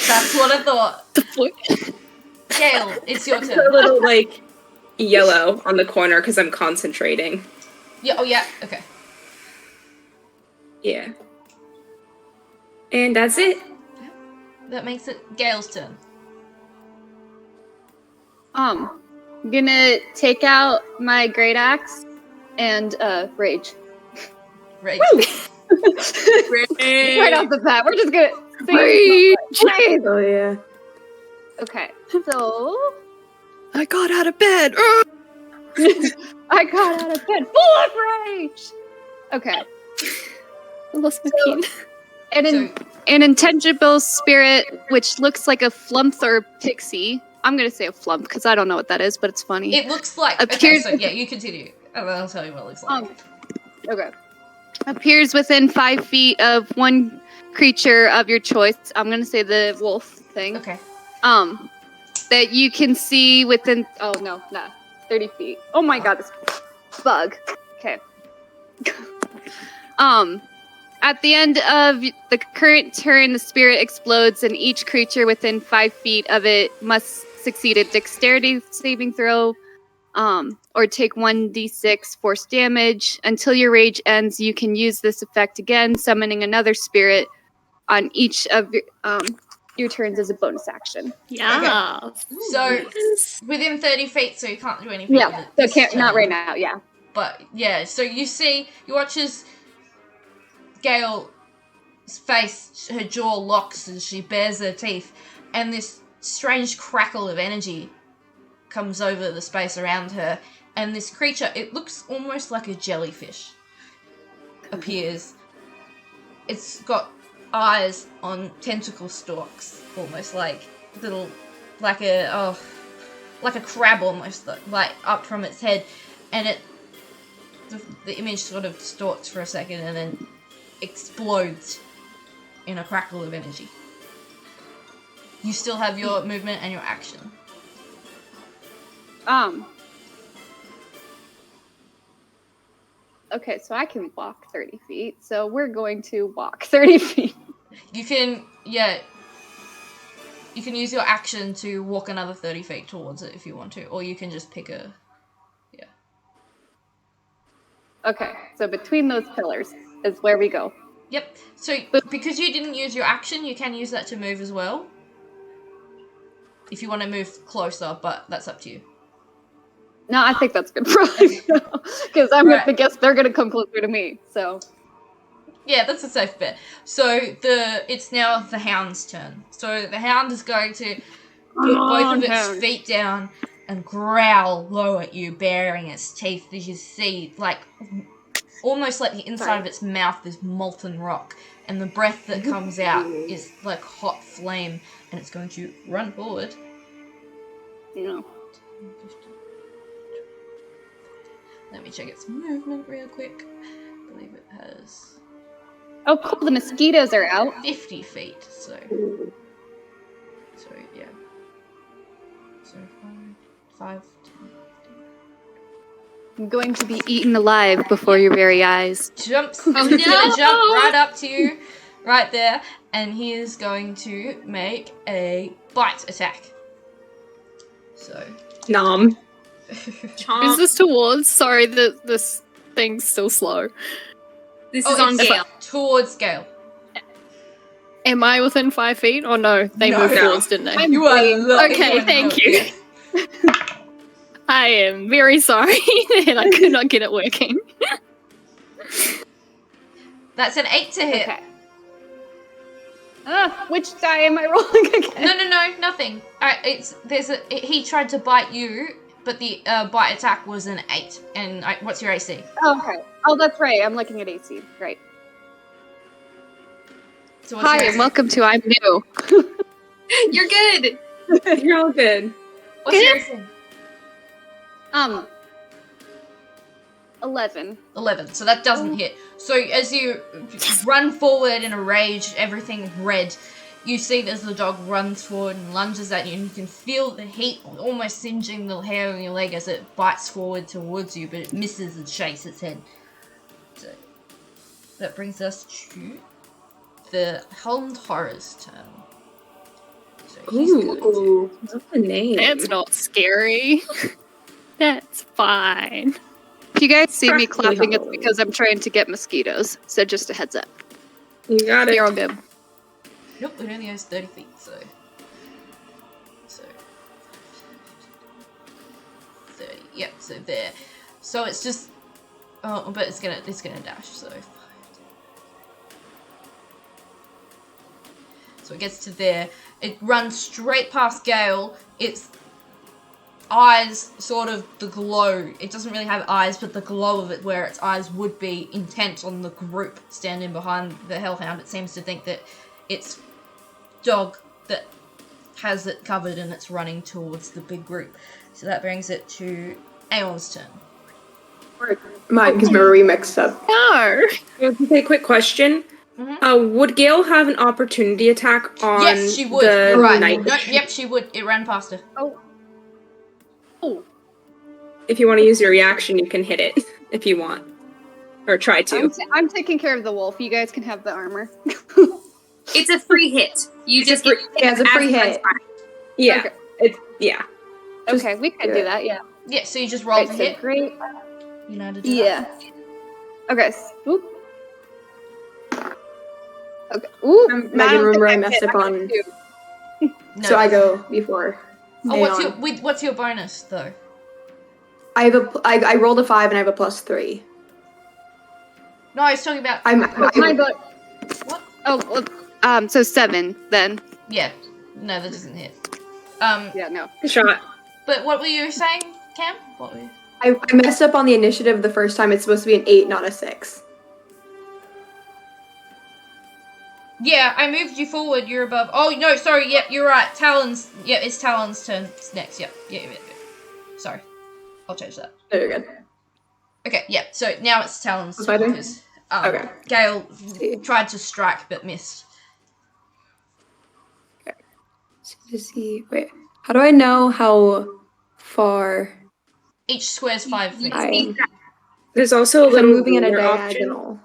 That's what I thought. The foot. Gale, it's your A turn. little, like, yellow on the corner because I'm concentrating. Yeah. Oh yeah. Okay. Yeah. And that's it. That makes it Gale's turn. I'm gonna take out my great axe and rage. Rage. Right off the bat, we're just gonna Rage. Rage. Oh yeah. Okay, so I got out of bed. I got out of bed full of rage. Okay, I lost my pen. an intangible spirit which looks like a flump or pixie. I'm gonna say a flump because I don't know what that is, but it's funny. It looks like. Okay, Appears- so yeah, you continue. And then I'll tell you what it looks like. Okay. Appears within 5 feet of one creature of your choice. I'm gonna say the wolf thing. Okay. That you can see within 30 feet. Oh my god, this bug. Okay. At the end of the current turn, the spirit explodes, and each creature within 5 feet of it must succeed a dexterity saving throw, or take 1d6 force damage. Until your rage ends, you can use this effect again, summoning another spirit on each of your turns as a bonus action. Yeah. So within 30 feet, so you can't do anything. Yeah, so can't, not right now, yeah. But yeah, so you watch as Gale's face, her jaw locks as she bares her teeth, and this strange crackle of energy comes over the space around her, and this creature, it looks almost like a jellyfish, appears. It's got eyes on tentacle stalks, almost like little, like a crab almost, like up from its head, and the image sort of distorts for a second and then explodes in a crackle of energy. You still have your movement and your action. Okay, so I can walk 30 feet, so we're going to walk 30 feet. You can use your action to walk another 30 feet towards it if you want to, or you can just pick a... Yeah. Okay, so between those pillars is where we go. Yep. So, because you didn't use your action, you can use that to move as well. If you want to move closer, but that's up to you. No, I think that's good for us, because I'm going to guess they're going to come closer to me, so... Yeah, that's a safe bet. So it's now the Hound's turn. So the Hound is going to put both of its feet down and growl low at you, baring its teeth. As you see, like almost like the inside of its mouth is molten rock, and the breath that comes out is like hot flame, and it's going to run forward. No. Let me check its movement real quick. I believe it has... Oh, cool, the mosquitoes are out. 50 feet, so yeah. So 5, 10, 15. I'm going to be eaten alive before your very eyes. Jumps. He's gonna jump right up to you, right there, and he is going to make a bite attack. So. Nom. Is this towards? Sorry, this thing's still slow. This is on it's Gale. Towards Gale. Am I within 5 feet? Or no? They moved forwards, didn't they? You are Okay, thank you. I am very sorry that I could not get it working. That's an 8 to hit. Okay. Which die am I rolling again? No, nothing. He tried to bite you, but the bite attack was an 8. And what's your AC? Oh, okay. Oh, that's right. I'm looking at AC. Right. So what's Hi, your and AC? welcome to I'm New. You're good. You're all good. What's your AC? 11. 11. So that doesn't hit. So as you run forward in a rage, everything red, you see as the dog runs forward and lunges at you, and you can feel the heat almost singeing the hair on your leg as it bites forward towards you, but it misses and shakes its head. So that brings us to the Hound Horror's turn. So he's Ooh, that's a name. That's not scary. That's fine. If you guys see me Practically clapping, it's hollow. because I'm trying to get mosquitoes. So just a heads up. You got it. You're all good. Nope, it only goes 30 feet, so 30, yep, so there. So it's just, oh, but it's gonna dash, so 5. So it gets to there. It runs straight past Gale. Its eyes, sort of the glow. It doesn't really have eyes, but the glow of it, where its eyes would be intent on the group standing behind the Hellhound. It seems to think that it's dog that has it covered, and it's running towards the big group. So that brings it to Aeon's turn. Mine, because remember we mixed up. No. Okay, quick question. Would Gale have an opportunity attack on Yes, she would. the You're right. knight? No, yep, she would. It ran past her. Oh. If you want to use your reaction, you can hit it if you want. Or try to. I'm taking care of the wolf. You guys can have the armor. It's a free hit. You just get Yeah, it's a free hit. Yeah. Okay. It's yeah. Okay, we could do that, yeah. Yeah, so you just roll the Right, so hit. great. You know how to do Yeah. Okay. Swoop. Okay. Ooh. I remember I messed up on, that. No. so I go before. Oh, what's your bonus though? I rolled a 5 and I have a +3. No, I was talking about. What? Oh, well, so 7 then. Yeah. No, that doesn't hit. Yeah, no. Good shot. But what were you saying, Cam? What were you... I messed up on the initiative the first time. It's supposed to be an 8, not a 6. Yeah, I moved you forward. You're above. Oh no, sorry. Yep, you're right. Talon's. Yeah, it's Talon's turn. It's next. Yep. Yeah. Sorry, I'll change that. No, you're good. Okay. Yeah. So now it's Talon's Was my turn turn? because Okay. Gale tried to strike but missed. To see, wait, how do I know how far Each square's 5 feet. I am? There's also a If I'm little moving in a ruler option. diagonal.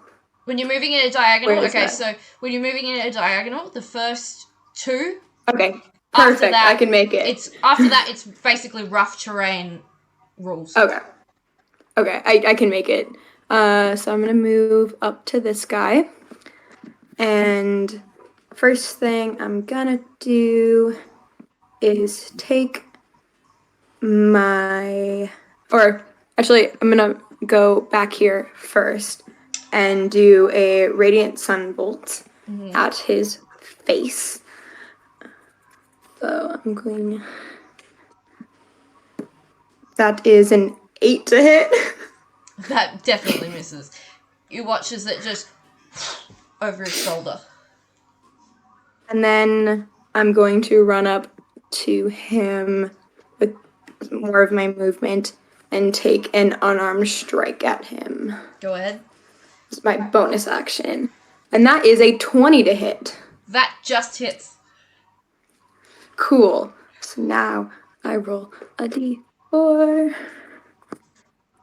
When you're moving in a diagonal, Where is okay, that? so when you're moving in a diagonal, the first 2, Okay, After perfect. that, I can make it. it's after that it's basically rough terrain rules. Okay, I can make it. So I'm gonna move up to this guy, and first thing I'm gonna do is take my, or actually I'm gonna go back here first and do a radiant sunbolt at his face. So I'm going. That is an 8 to hit. That definitely misses. You watch as it just over his shoulder. And then I'm going to run up to him with more of my movement and take an unarmed strike at him. Go ahead. It's my bonus action. And that is a 20 to hit. That just hits. Cool. So now I roll a d4.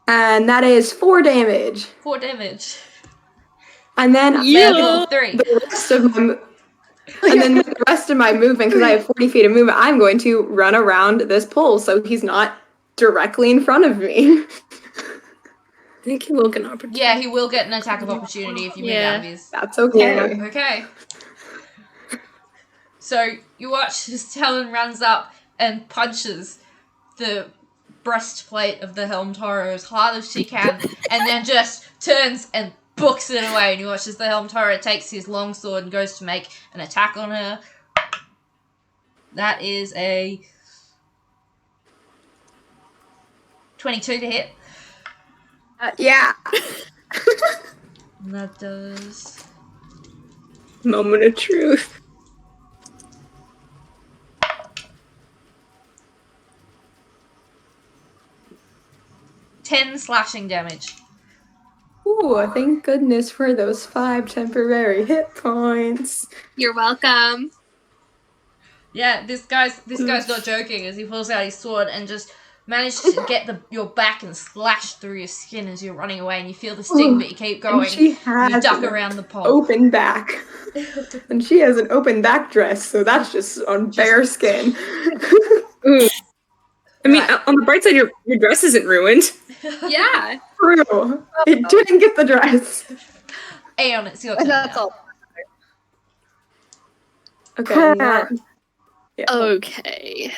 And that is 4 damage. 4 damage. And then Level 3. the rest of my and then with the rest of my movement, because I have 40 feet of movement, I'm going to run around this pole so he's not directly in front of me. I think he will get an opportunity. Yeah, he will get an attack of opportunity if you move out of his. That's okay. Yeah, okay. So you watch as Talyn runs up and punches the breastplate of the Helmed Horror as hard as she can, and then just turns and books it away. And you watch as the Helmed Horror takes his longsword and goes to make an attack on her. That is a 22 to hit. Yeah. And that does... Moment of truth. slashing damage. Ooh, thank goodness for those 5 temporary hit points. You're welcome. Yeah, this guy's not joking as he pulls out his sword and just manages to get your back and slash through your skin as you're running away, and you feel the sting, but you keep going. And she has you duck an around the pole. open back. And she has an open back dress, so that's just on bare skin. Ooh. I mean, Right. on the bright side, your dress isn't ruined. Yeah. True. It didn't get the dress. Aeon, it's your turn. That's now. all. Okay. Now, yeah. Okay.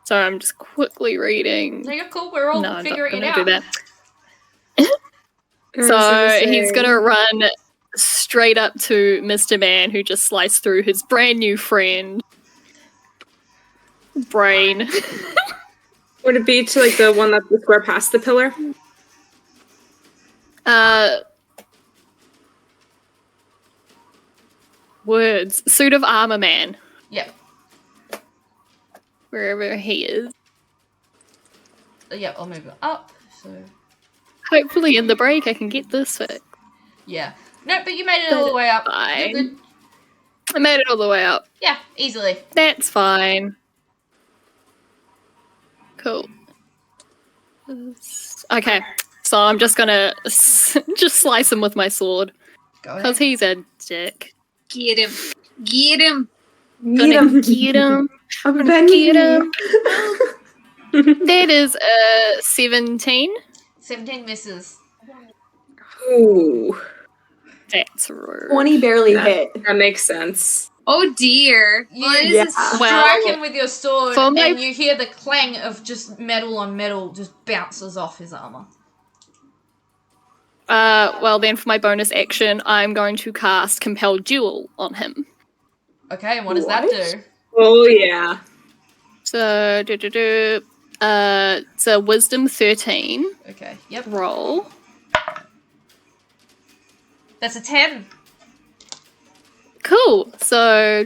So I'm just quickly reading. No, you're cool. We're all No, I'm not figuring it gonna out. do that. I was So gonna he's say- gonna run straight up to Mr. Man, who just sliced through his brand new friend. Brain. Would it be to like the one that's the square past the pillar? Words. Suit of armor man. Yep. Wherever he is. Yep, I'll move it up. So, Hopefully in the break I can get this fixed. yeah. No, but you made it all the way up. You're Fine. good. I made it all the way up. Yeah, easily. That's fine. Cool. Okay, so I'm just gonna just slice him with my sword. Go Because ahead. he's a dick. Get him. Get him. Need Gonna him. get him. Avenge Get me. him. That is 17. 17 misses. Ooh, That's rude. 20 barely Yeah. hit. that makes sense. Oh dear. You What is Yeah. this? strike Well, him with your sword, for my- and you hear the clang of just metal on metal just bounces off his armor. Well then for my bonus action, I'm going to cast Compel Duel on him. Okay, and what does that What? do? Oh yeah. So, it's a Wisdom 13 Okay, yep. roll. That's a 10. Cool. So,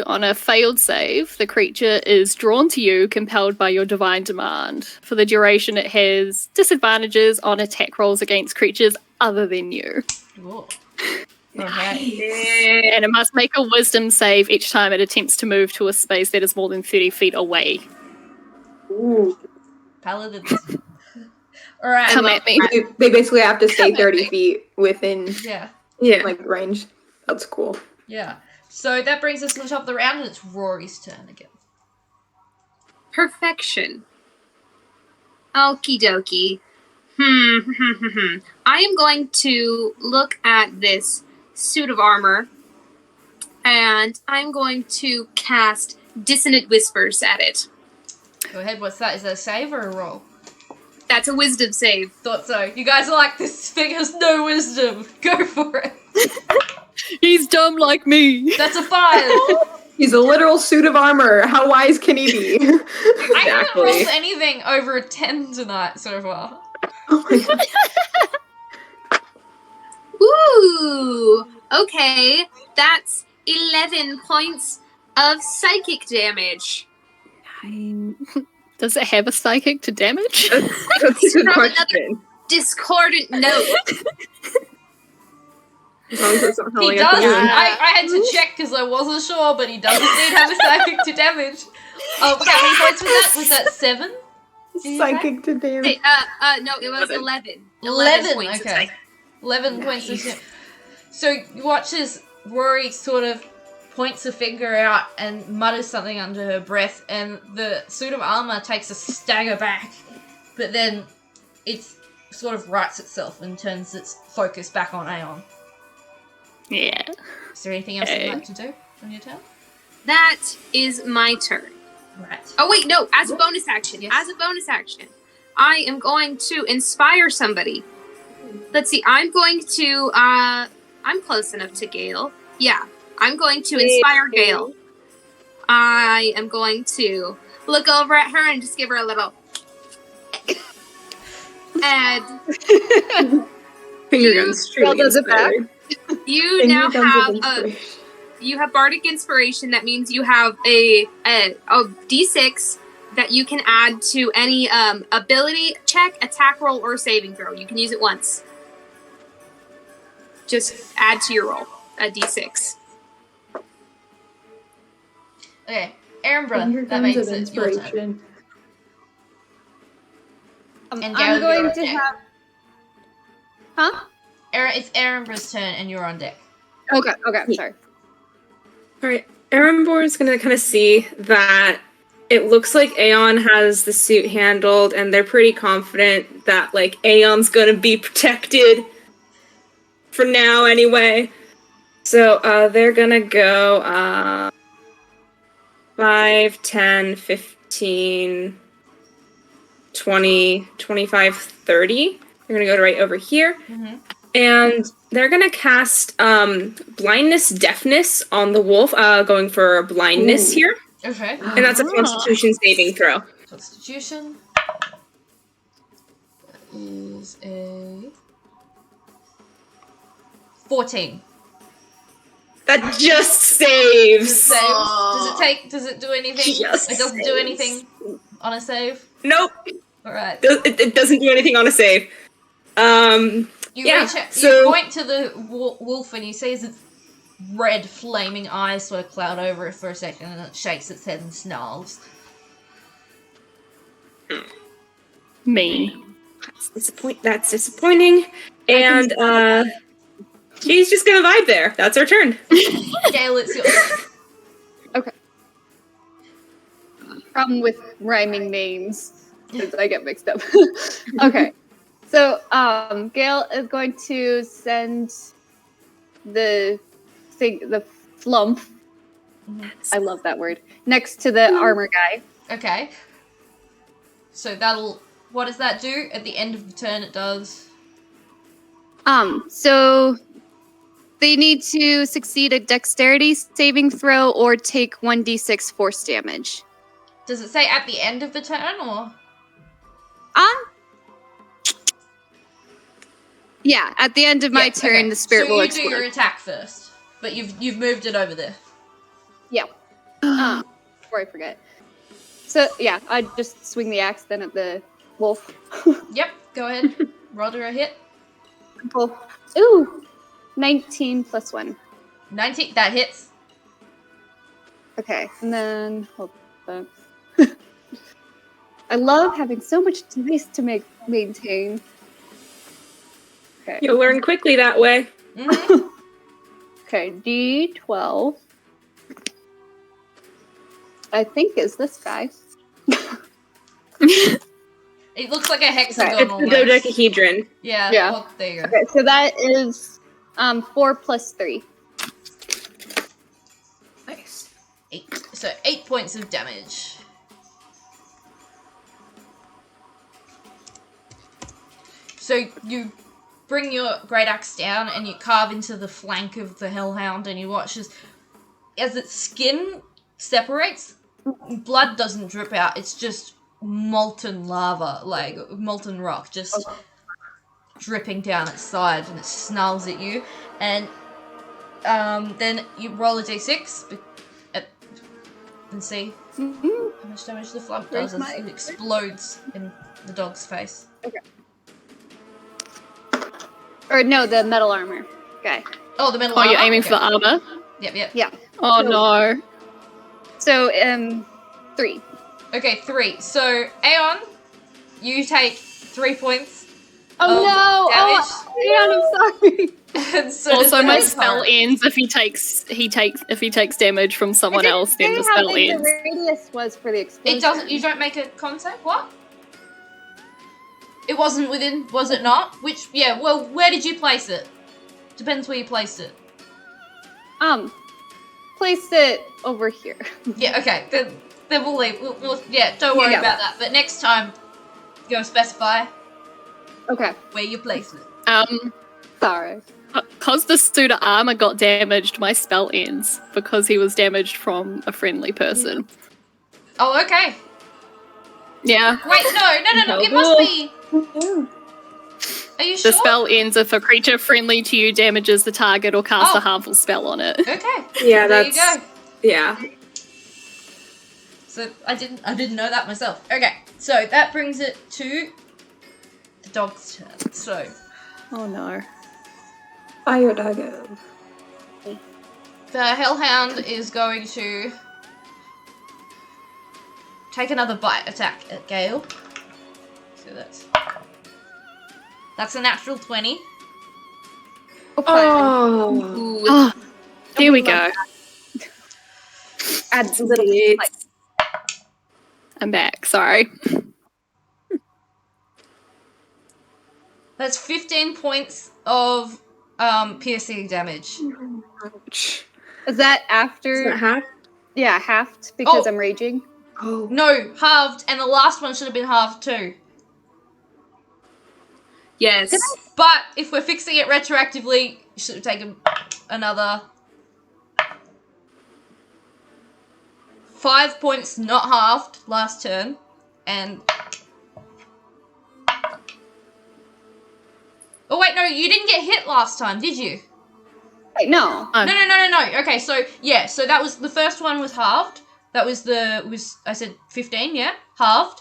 on a failed save, the creature is drawn to you, compelled by your divine demand. For the duration, it has disadvantages on attack rolls against creatures other than you. Ooh. Okay. And it must make a wisdom save each time it attempts to move to a space that is more than 30 feet away. Ooh. Paladins. Alright. Come well, at me. They basically have to stay Come at 30 me. feet within Yeah. like range. That's cool. Yeah. So that brings us to the top of the round, and it's Rory's turn again. Perfection. Okie dokie. I am going to look at this suit of armor, and I'm going to cast Dissonant Whispers at it. Go ahead, what's that? Is that a save or a roll? That's a wisdom save. Thought so. You guys are like, this thing has no wisdom. Go for it. He's dumb like me. That's a 5. He's a literal suit of armor. How wise can he be? I haven't Exactly. rolled anything over a 10 tonight so far. Oh my God. Ooh! Okay, that's 11 points of psychic damage. Does it have a psychic to damage? That's a good From question. Discordant note. As long as it's not He howling does. at the moon. I had to check because I wasn't sure, but he does indeed have a psychic to damage. Oh, how many points was that? Was that 7? Psychic to damage. No, it was 11. 11, points of okay. psychic. 11 points of damage. So you watch as Rory sort of points a finger out and mutters something under her breath, and the suit of armor takes a stagger back, but then it sort of rights itself and turns its focus back on Aeon. Yeah. Is there anything else you'd like to do on your turn? That is my turn. Right. Oh wait, no, as a bonus action. Yes. As a bonus action. I am going to inspire somebody. Let's see, I'm going to I'm close enough to Gale. Yeah. I'm going to inspire Gale. I am going to look over at her and just give her a little and Finger guns. Well, does it back? you And now he comes with have inspiration. you have bardic inspiration. That means you have a d6 that you can add to any ability check, attack roll, or saving throw. You can use it once. Just add to your roll a d6. Okay, Here Erembour, that comes makes an it your turn. inspiration. And I'm Gale, going you're to on deck. have. Huh? It's Erembour's turn, and you're on deck. Okay. Sorry. All right, Erembour is gonna kind of see that it looks like Aeon has the suit handled, and they're pretty confident that like Aeon's gonna be protected for now, anyway. So they're gonna go 5, 10, 15, 20, 25, 30. They're gonna go to right over here. Mm-hmm. And they're gonna cast blindness, deafness on the wolf, going for blindness here, Okay. and that's a Constitution saving throw. Constitution is a 14. That just saves. Does it do anything? Just It doesn't do anything on a save. Nope, Alright. it doesn't do anything on a save. You Yeah, reach out, so- you point to the wolf and you see its red flaming eyes sort of cloud over it for a second and it shakes its head and snarls. Mean. That's disappointing. And she's just gonna vibe there. That's her turn. Gale, it's yours. Okay. Problem with rhyming names is I get mixed up. Okay. So, Gale is going to send the flump. I love that word. Next to the armor guy. Okay. So what does that do? At the end of the turn it does. So they need to succeed a dexterity saving throw or take 1d6 force damage. Does it say at the end of the turn or? Yeah, at the end of my turn, okay. the spirit will So you explode. do your attack first, but you've moved it over there. Yeah. Before I forget. So yeah, I just swing the axe then at the wolf. Yep, go ahead. Roll her a hit. Cool. Ooh, 19 plus 1. 19, that hits. Okay, and then hold on. I love having so much dice to maintain. Okay. You'll learn quickly that way. Mm-hmm. Okay, D12. I think is this guy. It looks like a hexagon It's the almost. dodecahedron. Yeah, Yeah. well, there you go. Okay, so that is 4 plus 3. Nice. 8. So 8 points of damage. So you bring your great axe down and you carve into the flank of the hellhound and you watch as its skin separates, blood doesn't drip out, it's just molten lava, like molten rock, just dripping down its side, and it snarls at you. And then you roll a d6 and see how much damage the flump does as it explodes in the dog's face. Okay. Or no, the metal armor guy. Oh, the metal Oh, armor? you're aiming for the armor? Yep. Yeah. Oh no. So 3. Okay, 3. So, Aeon, you take 3 points. Oh no! damage. Oh, I'm sorry. And so Also, does my the spell hellhound. ends if he takes damage from someone else. Then the spell How big ends. the radius was for the explosion. It doesn't. You don't make a con save. What? It wasn't within. Was it not? Which? Yeah. Well, where did you place it? Depends where you placed it. Place it over here. Yeah. Okay. Then we'll leave. Yeah. Don't worry Yeah. about that. But next time, you're gonna specify Okay. where you place it. Sorry. Because the suit of armor got damaged, my spell ends because he was damaged from a friendly person. Oh, okay. Yeah. Wait. No. It must be. Are you The sure? spell ends if a creature friendly to you damages the target or casts Oh. a harmful spell on it. Okay. Yeah, there you that's go. yeah. So I didn't know that myself. Okay, so that brings it to the dog's turn. So Oh no. Fire doggo. the Hellhound is going to take another bite attack at Gale. So that's a natural 20. Oh, Ooh. Oh, here we go. Adds a little it's like I'm back. Sorry. That's 15 points of piercing damage. ouch. is that Is after that half? yeah, halved because Oh. I'm raging? Oh, No, halved, and the last one should have been halved too. Yes. But if we're fixing it retroactively, you should have taken another 5 points, not halved, last turn, and... Oh wait, no, you didn't get hit last time, did you? Wait, no. No. Okay, so yeah, so that was the first one was halved. That was I said 15, yeah, halved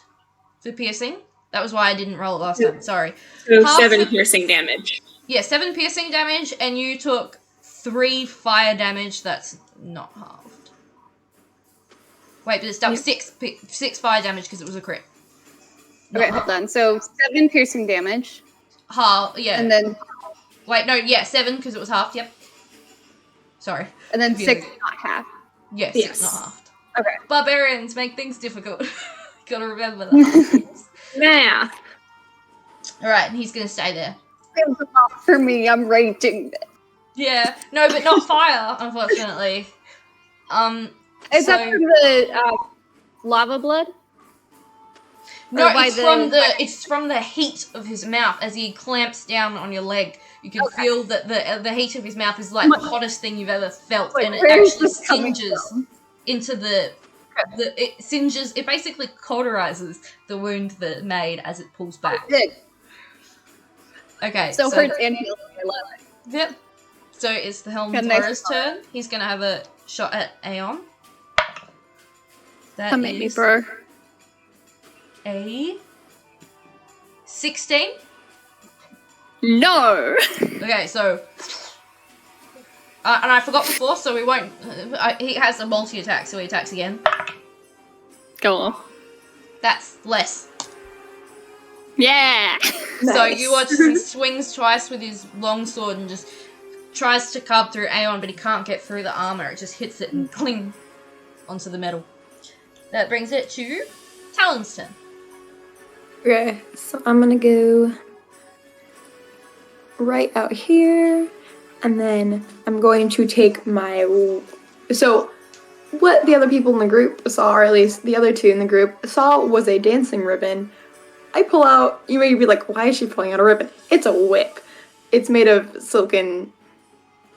for piercing. That was why I didn't roll it last time. Sorry. so Half 7 the- piercing damage. Yeah, 7 piercing damage, and you took 3 fire damage. That's not halved. Wait, but it's done 6 fire damage because it was a crit. Not Okay, hold on. So 7 piercing damage, half, yeah. and then Wait, no, yeah, 7 because it was halved. Yep. Sorry. 6 Confusing. not half. Yes, Yes. not halved. Okay. Barbarians make things difficult. Gotta remember that. Math. Alright, and he's gonna stay there. For me, I'm raging. Yeah, no, but not fire, unfortunately. Is so, that from the lava blood? no, or by it's from the heat of his mouth as he clamps down on your leg. You can feel that the heat of his mouth is like the hottest thing you've ever felt, Wait, and it where is actually this coming singes from? into it singes. It basically cauterizes the wound that it made as it pulls back. Good. Okay, So hurts and heals my life. Yep. So it's the Helm Okay, next Taurus turn. He's gonna have a shot at Aeon. That Come at me, is bro. a 16. No. Okay, so and I forgot before, so we won't. He has a multi-attack, so he attacks again. Go on. That's less. Yeah. So you watch as he swings twice with his longsword and just tries to carve through Aeon, but he can't get through the armor. It just hits it and cling onto the metal. That brings it to Talyn's turn. Okay, so I'm gonna go right out here, and then I'm going to take my. So, what the other people in the group saw, or at least the other two in the group saw, was a dancing ribbon. I pull out. You may be like, "Why is she pulling out a ribbon?" It's a whip. It's made of silken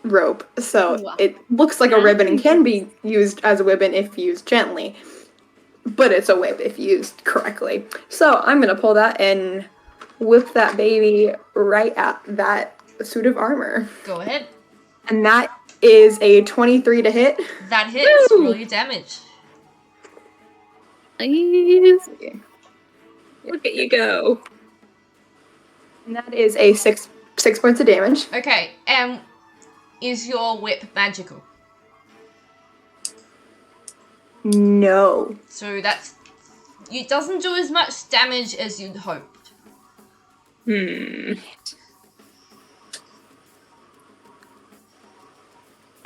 rope, so Wow. it looks like a ribbon and can be used as a ribbon if used gently. But it's a whip if used correctly. So I'm gonna pull that and whip that baby right at that suit of armor. Go ahead. And that is a 23 to hit. That hits. Woo! Roll your damage. Please. Look at you go. And that is a six points of damage. Okay, and is your whip magical? No. So it doesn't do as much damage as you'd hoped.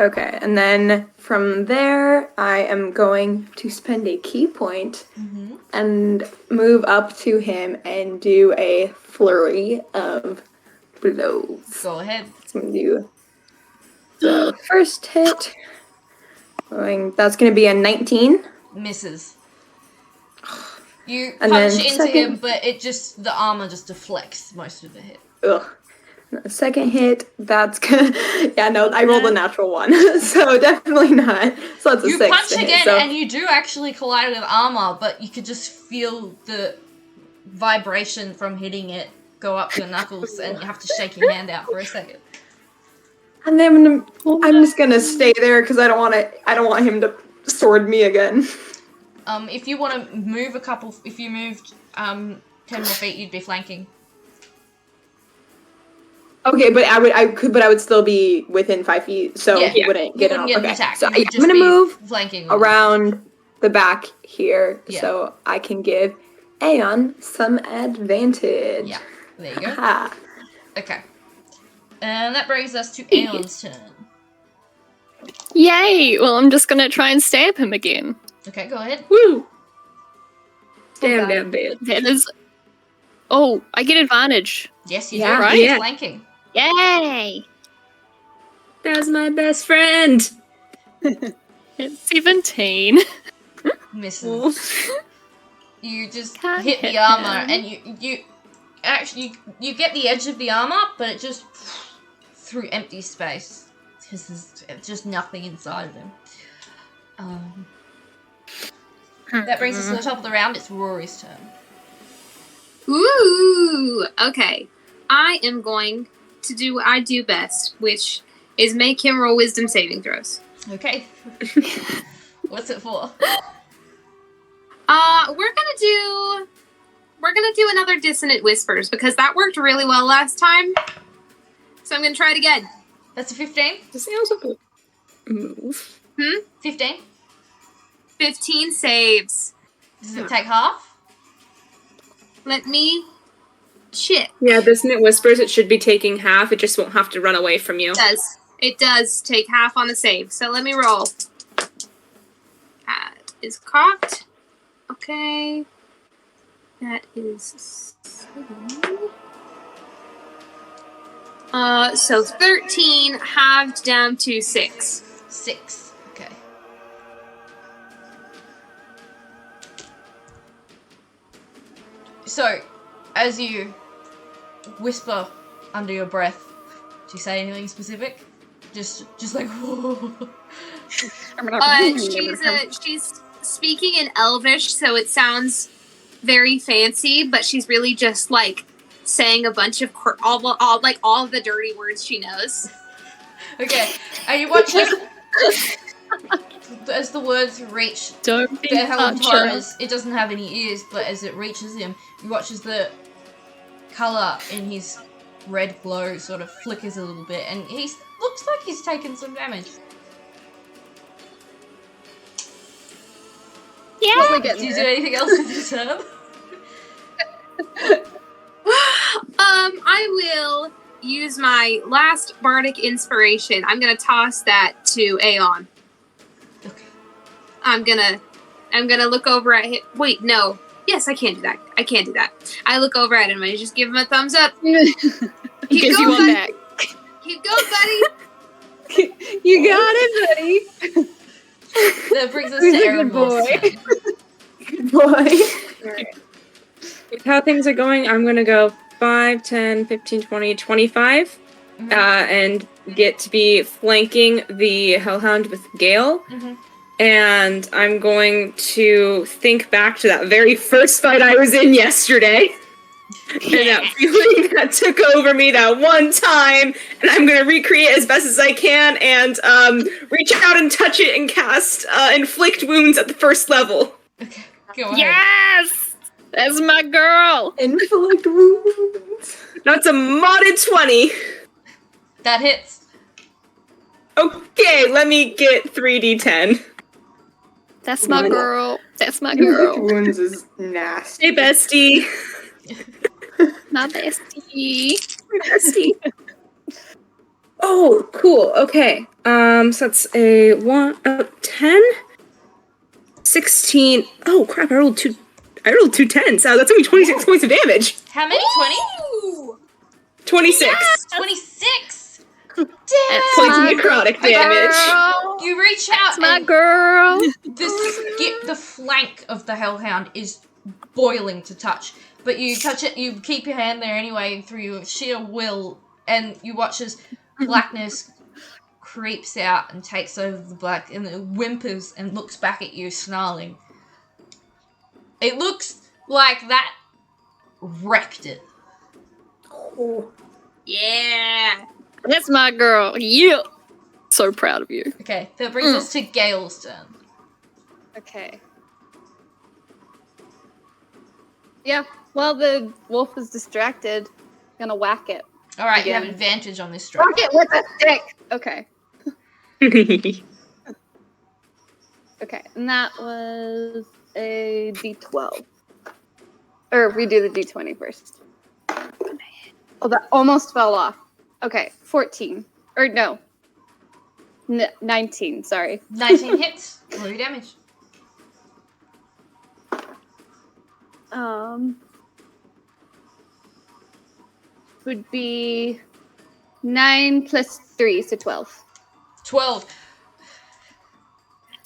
Okay, and then from there, I am going to spend a key point and move up to him and do a flurry of blows. Go ahead. So I'm gonna do the first hit. That's gonna be a 19. Misses. You And punch then into second- him, but the armor just deflects most of the hit. Ugh. The second hit, that's gonna. Yeah, no, I rolled a natural one, so definitely not. So that's a You 6 punch to hit, again, so- and you do actually collide with armor, but you could just feel the vibration from hitting it go up your knuckles and you have to shake your hand out for a second. And then I'm just gonna stay there because I don't want him to sword me again. If you want to move if you moved 10 more feet, you'd be flanking. Okay, but I would still be within 5 feet, so he wouldn't get an attack. So I'm gonna move flanking around the back here, Yeah. so I can give Aeon some advantage. Yeah, there you go. Haha. Okay. And that brings us to Aeon's turn. Yay! Well, I'm just gonna try and stab him again. Okay, go ahead. Woo! Damn bad. That is. Oh, I get advantage. Yes, you Yeah, do. right? You're flanking. Yay! That's my best friend. It's 17. Misses. You just Can't hit the hit armor, him. and you get the edge of the armor, but it just through empty space because there's just nothing inside of him. That brings us to the top of the round. It's Rory's turn. Ooh, okay. I am going to do what I do best, which is make him roll wisdom saving throws. Okay. What's it for? We're gonna do another dissonant whispers because that worked really well last time. So I'm gonna try it again. That's a 15. Does he also move? 15. 15 saves. Does it take half? Let me check. Yeah, Dissonant Whispers, it should be taking half. It just won't have to run away from you. It does take half on the save. So let me roll. That is cocked. Okay. That is 7. So 13 halved down to 6. 6. Okay. So, as you whisper under your breath, do you say anything specific? Just like, whoa. She's speaking in Elvish, so it sounds very fancy, but she's really just like saying a bunch of all of the dirty words she knows. Okay, and you watch as the words reach Don't be the Helen such Torres. It doesn't have any ears, but as it reaches him, you watch as the colour in his red glow sort of flickers a little bit, and he looks like he's taken some damage. Yeah. Do you do anything else with your turn? I will use my last bardic inspiration. I'm gonna toss that to Aeon. Okay. I'm gonna look over at him. Wait, no. Yes, I can't do that. I look over at him and I just give him a thumbs up. Gives you one back. Keep going, buddy. You got it, buddy. That brings us He's to a good Erembour's boy. turn. Good boy. Alright. With how things are going, I'm going to go 5, 10, 15, 20, 25. Mhm. And get to be flanking the Hellhound with Gale. Mhm. And I'm going to think back to that very first fight I was in yesterday. And that feeling that took over me that one time. And I'm going to recreate as best as I can and reach out and touch it and cast Inflict Wounds at the first level. Okay, go ahead. Yes! That's my girl! Inflict wounds. That's a modded 20. That hits. Okay, let me get 3d10. That's my girl. That's my Inflict girl. wounds is nasty. Hey, bestie. My bestie. Bestie. Oh, cool. Okay. So that's a 10, 16. Oh crap! I rolled two 10s. So that's only 26 points of damage. How many? 20? Ooh. 26 26! That's points of my necrotic damage. girl. You reach out That's my and girl. the flank of the Hellhound is boiling to touch. But you touch it, you keep your hand there anyway through your sheer will, and you watch as blackness creeps out and takes over the black, and it whimpers and looks back at you, snarling. It looks like that wrecked it. Oh. Yeah. That's my girl. Yeah. So proud of you. Okay, that brings us to Gale's turn. Okay. Yeah, well, the wolf is distracted. Gonna whack it. Alright, you have Again. advantage on this strike. Whack it with a stick! Okay. Okay, and that was a d12. Or we do the d20 first. Oh, that almost fell off. Okay, 14. Or no. 19, sorry. 19 hits. Roll your damage. Would be 9 plus 3, so 12. 12.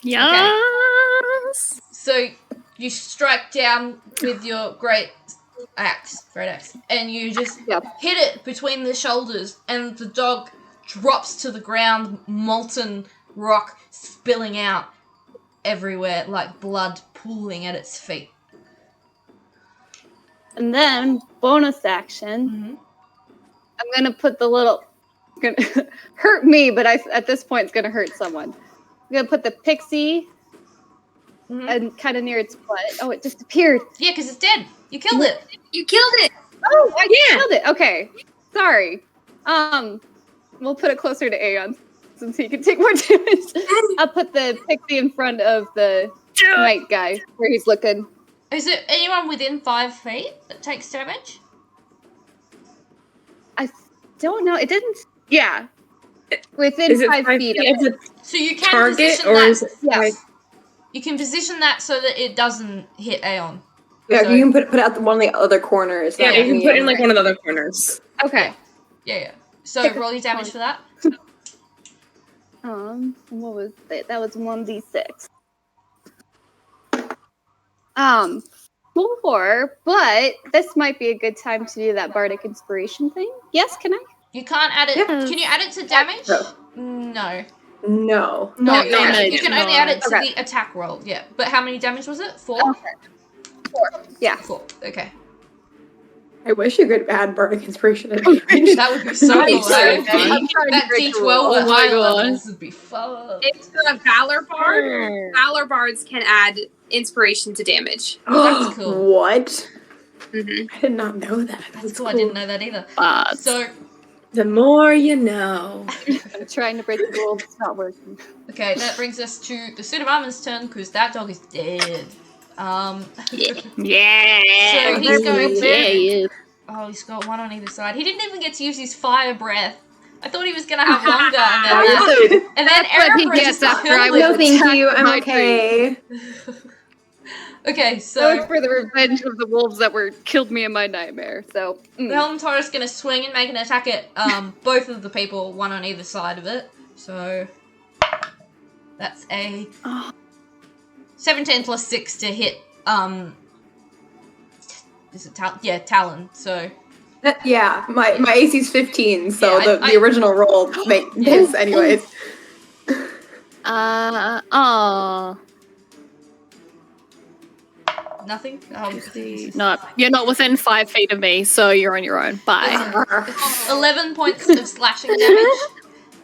Yes. So you strike down with your great axe, and you just Yep. hit it between the shoulders, and the dog drops to the ground, molten rock spilling out everywhere, like blood pooling at its feet. And then, bonus action, Mm-hmm. I'm gonna put the little... Gonna hurt me, but at this point it's gonna hurt someone. I'm gonna put the pixie and kind of near its butt. Oh, it just appeared. Yeah, because it's dead. You killed it. You killed it. Oh, I killed it. Okay, sorry. We'll put it closer to Aeon since he can take more damage. I'll put the pixie in front of the knight guy where he's looking. Is it anyone within 5 feet that takes damage? I don't know. It didn't. Yeah, within Is it 5 feet. of the So you can target, position or that. is it Yes. You can position that so that it doesn't hit Aeon. Yeah, So- you can put out one of the other corners. Yeah, not you can me put in on like there. one of the other corners. Okay. Yeah. So roll your damage for that. What was that? That was 1d6. 4, but this might be a good time to do that bardic inspiration thing. Yes, can I? You can't add it. Yes. Can you add it to damage? No. No. No. No, damage, you can only add it to Okay. the attack roll. Yeah. But how many damage was it? 4? Okay. 4. Yeah. 4. Okay. I wish you could add bardic inspiration at any range. That would be so That'd be cool. so though. fun. I'm trying to That break the D12 rule. at Oh my high God. levels would be fun. It's for a Valor Bard. Valor Bards can add inspiration to damage. That's cool. What? Mm-hmm. I did not know that. That's cool. I didn't know that either. But So, The more you know. I'm trying to break the rule, but it's not working. okay, that brings us to the suit of armor's turn because that dog is dead. yeah. So he's going to. Yeah. Oh, he's got one on either side. He didn't even get to use his fire breath. I thought he was gonna have longer than that. Good. And then what he Erembour gets just after killed I him. was No, thank attacked you. by I'm my okay. Okay, That was so for the revenge of the wolves that killed me in my nightmare. So, the Helm Taurus is gonna swing and make an attack at both of the people, one on either side of it. So that's a 17 plus 6 to hit. Is it Talyn? So Yeah, my AC's 15, so Yeah, the original roll is anyways. nothing. No, you're not within 5 feet of me, so you're on your own. Bye. 11 points of slashing damage,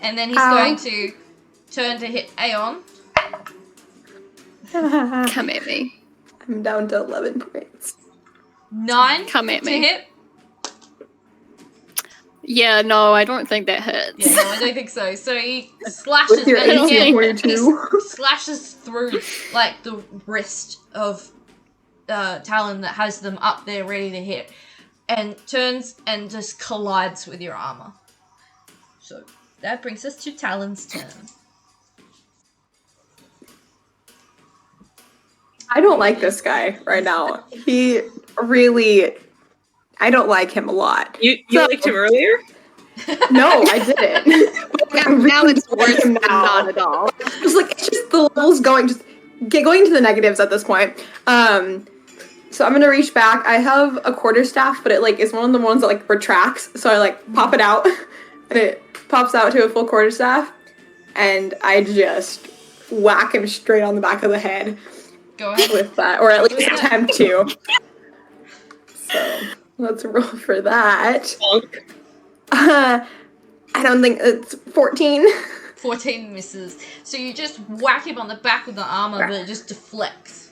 and then he's Ow. going to turn to hit Aeon. Come at me. I'm down to 11 points. 9 Come at to me. hit. Yeah, no, I don't think that hits. Yeah, no, I don't think so. So he slashes With your and AC again, 42. he slashes through like the wrist of Talyn that has them up there ready to hit, and turns and just collides with your armor. So that brings us to Talyn's turn. I don't like this guy right now. He really... I don't like him a lot. You So- liked him earlier? No, I didn't. now it's worse him than now. not at all. It's just the levels going to the negatives at this point. So I'm gonna reach back. I have a quarterstaff, but it is one of the ones that retracts. So I pop it out, and it pops out to a full quarterstaff, and I just whack him straight on the back of the head Go ahead. with that, or at least attempt to. So Let's roll for that. Bonk. I don't think it's 14. 14 misses. So you just whack him on the back with the armor, but it just deflects.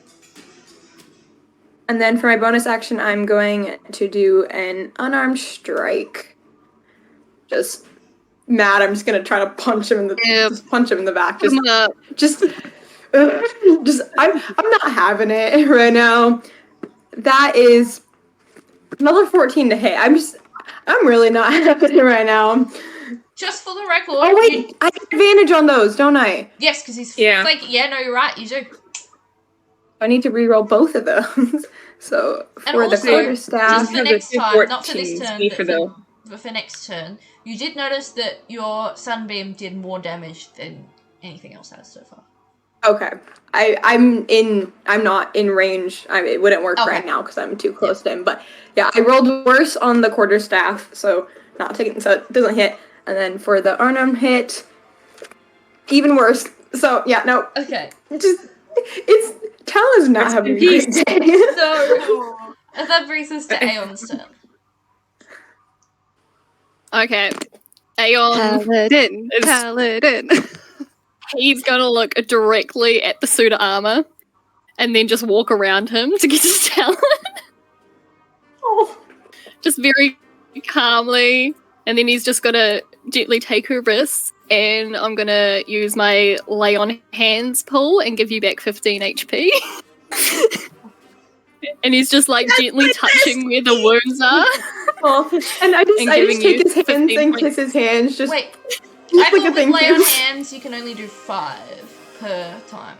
And then for my bonus action, I'm going to do an unarmed strike. Just mad. I'm just gonna try to punch him in the just punch him in the back. I'm not having it right now. That is another 14 to hit. I'm really not having it right now. Just for the record. Oh wait, I get advantage on those, don't I? Yes, because he's like, no, you're right, you do. I need to reroll both of those. So for the quarterstaff, just for next time, not for this turn, but for next turn, you did notice that your sunbeam did more damage than anything else has so far. Okay, I'm not in range. It wouldn't work right now because I'm too close to him. But yeah, I rolled worse on the quarterstaff, so not taking, so it doesn't hit. And then for the unarmed hit, even worse. So yeah, no. Okay. Talyn's not having a great day. So that brings us to Aeon's turn. Okay. Aeon. Paladin. He's gonna look directly at the suit of armor and then just walk around him to get his Talyn. Just very calmly. And then he's just gonna gently take her wrists, and I'm gonna use my lay on hands pull and give you back 15 HP. And he's just like gently touching where the wounds are. And I just take his hands and kiss his hands. Just wait. I thought with lay on hands you can only do 5 per time.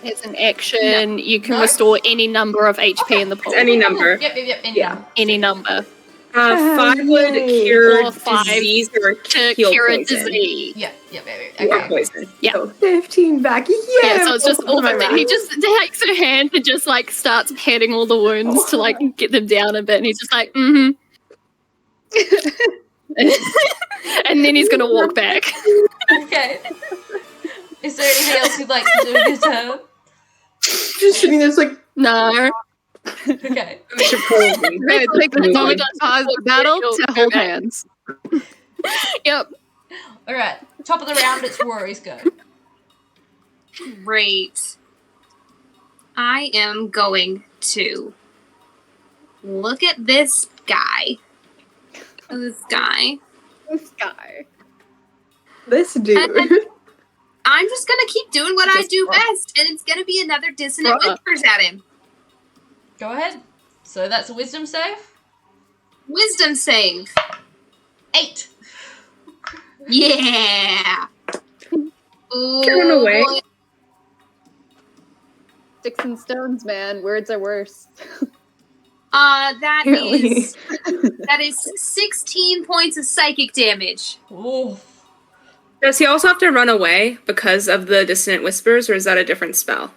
As an action, you can restore any number of HP in the pool. Any number. Yep, any number. 5 would cure disease or to heal cure a poison. disease. Yep. Or poison. Yeah. So 15 back. Yeah, so it's just all of it. He just takes her hand and just like starts patting all the wounds to like get them down a bit, and he's just like, and then he's gonna walk back. Okay. Is there anything else you'd like to do with your turn? Just sitting there, like, no. Okay. Take the moment to pause the battle to hold hands. Yep. Alright. Top of the round, it's Rory's go. Great. I am going to look at this guy. This dude. And I'm just gonna keep doing what I do best, and it's gonna be another dissonant whispers at him. Go ahead. So that's a wisdom save? Wisdom save. 8. Yeah. Run away. Boy. Sticks and stones, man. Words are worse. That Apparently. is 16 points of psychic damage. Ooh. Does he also have to run away because of the dissonant whispers, or is that a different spell?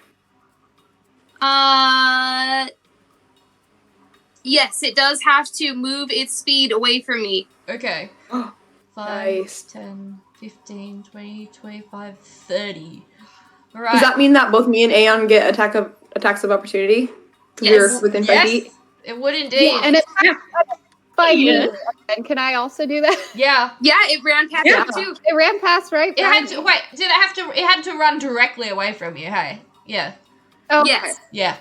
Yes, it does have to move its speed away from me. Okay. 5, Nice. 10, 15, 20, 25, 30. Right. Does that mean that both me and Aeon get attacks of opportunity? Yes. We're within 5 feet? It would indeed. Yeah, and it's by you. And can I also do that? Yeah. Yeah, it ran past Yeah. me too. It ran past right. It had to it had to run directly away from you, hey. Yeah. Oh, Yes. Yeah.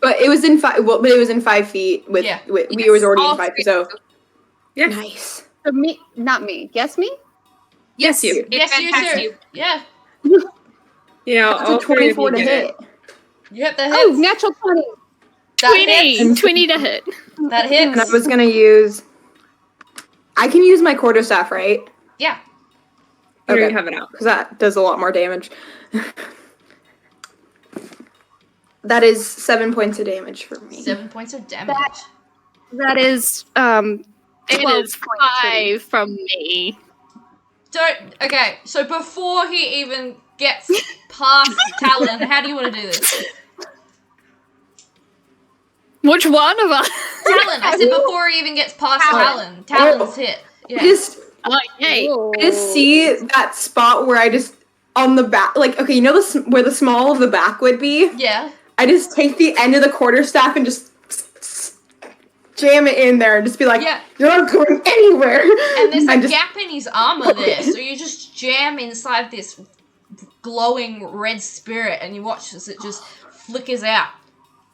But it was in 5. Well, but it was in 5 feet. We Yes, was already all in 5 three. feet. So Yeah. nice. So me, not me. Yes, me. Yes, you. It Yes, ran you past too. you. Yeah. Yeah, That's all a 3 of 24 you to get hit. it. You hit the hits. Oh, natural 20. That hits. 20 to hit. That And I hits. was gonna use. I can use my quarterstaff, right? Yeah. You Okay. already have it out. Because that does a lot more damage. That is 7 points of damage for me. 7 points of damage. That is It 12 is points. 5 from me. Okay, so before he even gets past Talyn, how do you want to do this? Which one of us? Talyn, I said before he even gets past Talyn. Talyn's hit. Yeah. Oh, yay. I just see that spot where I just on the back, like, okay, you know where the small of the back would be? Yeah. I just take the end of the quarterstaff and just jam it in there and just be like, Yeah. you're not going anywhere. And there's a just- gap in his armor there, so you just jam inside this glowing red spirit, and you watch as it just flickers out,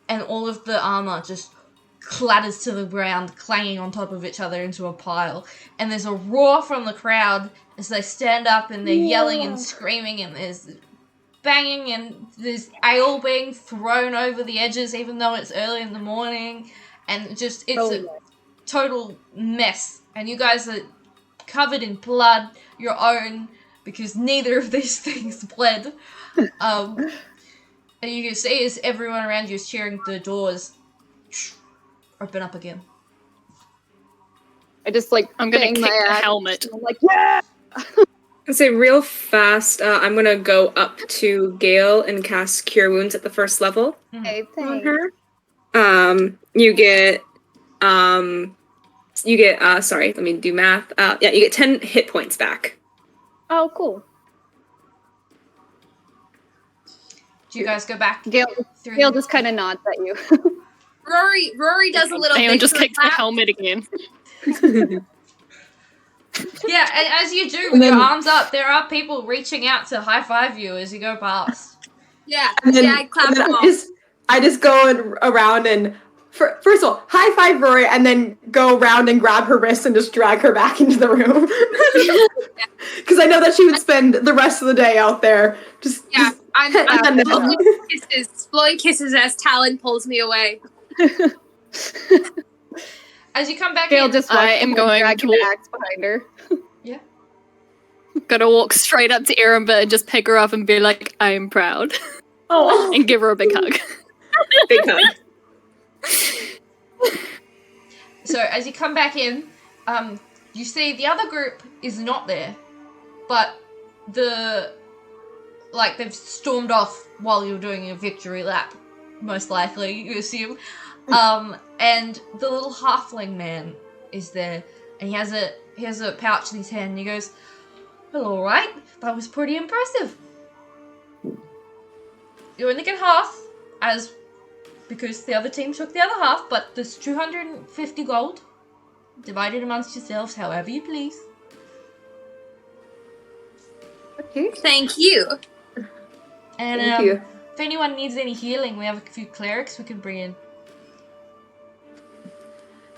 and all of the armor just clatters to the ground, clanging on top of each other into a pile. And there's a roar from the crowd as they stand up, and they're yelling and screaming, and there's banging, and there's ale being thrown over the edges, even though it's early in the morning, and just it's a total mess. And you guys are covered in blood, your own, because neither of these things bled. And you can see as everyone around you is cheering, the doors open up again. I just like I'm gonna bang kick my the axe. helmet. I'm like, yeah. I'll say real fast, I'm gonna go up to Gale and cast Cure Wounds at the first level Hey, on thanks. her. You get, sorry, let me do math. You get 10 hit points back. Oh, cool. Do you guys go back Gail through Gail the- just kind of nods at you. Rory does a little Aeon just victory kicks the lap. helmet again. Yeah, and as you do with And then- your arms up, there are people reaching out to high-five you as you go past. Yeah, And then, I clap and then them I off. just go around and first of all, high five Rory, and then go around and grab her wrist and just drag her back into the room. Because I know that she would spend the rest of the day out there. Yeah, I'm And blowing kisses as Talyn pulls me away. As you come back Gail in, just I walks am in, going dragging to- the axe behind her. Gotta walk straight up to Erembour and just pick her up and be like, I am proud. Oh, And give her a big hug. Big hug. so as you come back in, you see the other group is not there, but they've stormed off while you're doing a victory lap, most likely, you assume. And the little halfling man is there, and he has a pouch in his hand, and he goes, "Well, all right, that was pretty impressive. You only get half, because the other team took the other half, but there's 250 gold. Divide it amongst yourselves however you please." okay. Thank you. And Thank you. if anyone needs any healing, we have a few clerics we can bring in.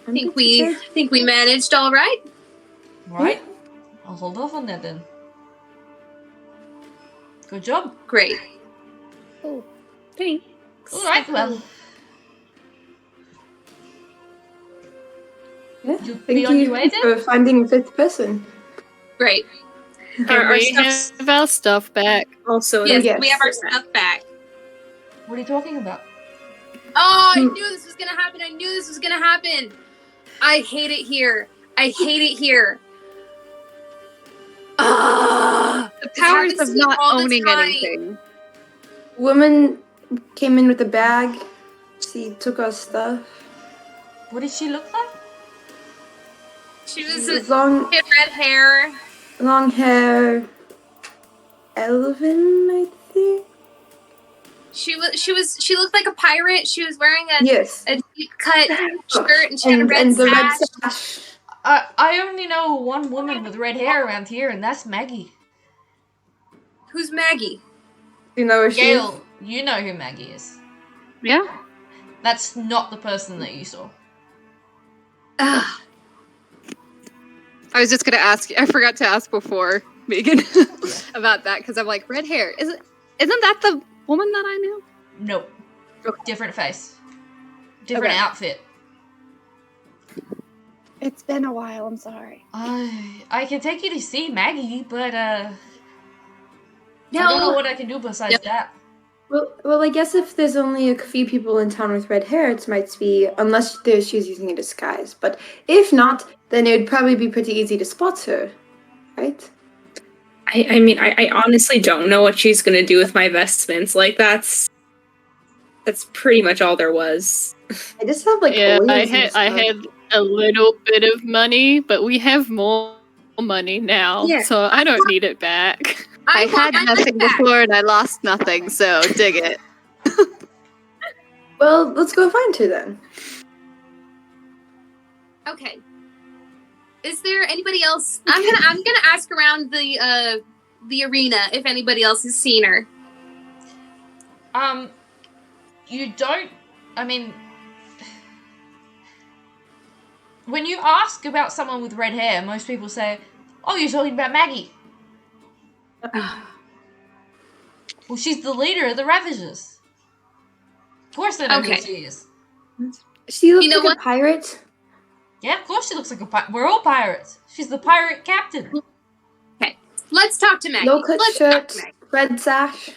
I think we managed all right. Right? I'll hold off on that then. Good job. Great. Thanks. Alright, well. Yeah. You'll Thank be on you your way then? for finding the fifth person. Great. Can Our we stuff's have our stuff back? also Yes, yes. we have our stuff back. What are you talking about? Oh, I knew this was gonna happen. I knew this was gonna happen. I hate it here. I hate it here. Ugh. The powers happens of to me not all the owning time. anything. Woman came in with a bag. She took our stuff. What did she look like? She was With long, red hair. long hair. Elven, I think. She looked like a pirate. She was wearing Yes. a deep cut shirt and she had a red and the red sash. sash. I only know one woman with red hair around here, and that's Maggie. Who's Maggie? Do you know where she is? Gale, you know who Maggie is. Yeah. That's not the person that you saw. Ugh. I was just gonna ask. I forgot to ask before, Megan, about that because I'm like, red hair. Isn't that the woman that I knew? Nope. Different face. Different Okay. outfit. It's been a while. I'm sorry. I can take you to see Maggie, but I don't know what I can do besides that. Well, I guess if there's only a few people in town with red hair, it might be, unless she's using a disguise. But if not, then it would probably be pretty easy to spot her, right? I mean, I honestly don't know what she's gonna do with my vestments. Like, that's pretty much all there was. I just have like Yeah, oils I and had stuff. a little bit of money, but we have more money now, Yeah. so I don't need it back. I want had my nothing back. before and I lost nothing, so dig it. Well, let's go find her then. Okay. Is there anybody else? I'm gonna ask around the arena if anybody else has seen her. You don't. I mean, when you ask about someone with red hair, most people say, "Oh, you're talking about Maggie." Well, she's the leader of the Ravagers. Of course I know who she is. She looks know like what? a pirate. Yeah, of course she looks like a pirate. We're all pirates. She's the pirate captain. Okay, let's talk to Maggie. Low-cut Let's shirt, talk to Maggie. red sash.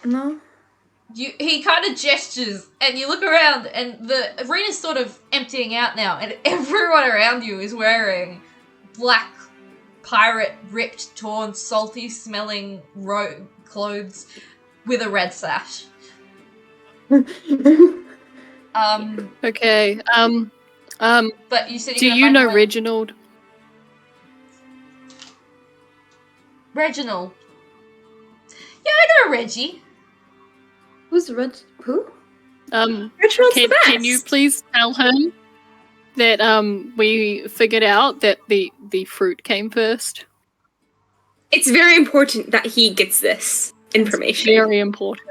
No? He kind of gestures, and you look around, and the arena's sort of emptying out now, and everyone around you is wearing black, pirate, ripped, torn, salty-smelling clothes with a red sash. Okay. But you said Do you know Reginald? Reginald? Yeah, I know Reggie. Who's Reg? Who? Reginald's the best. Can you please tell him that we figured out that the fruit came first? It's very important that he gets this information. Very important.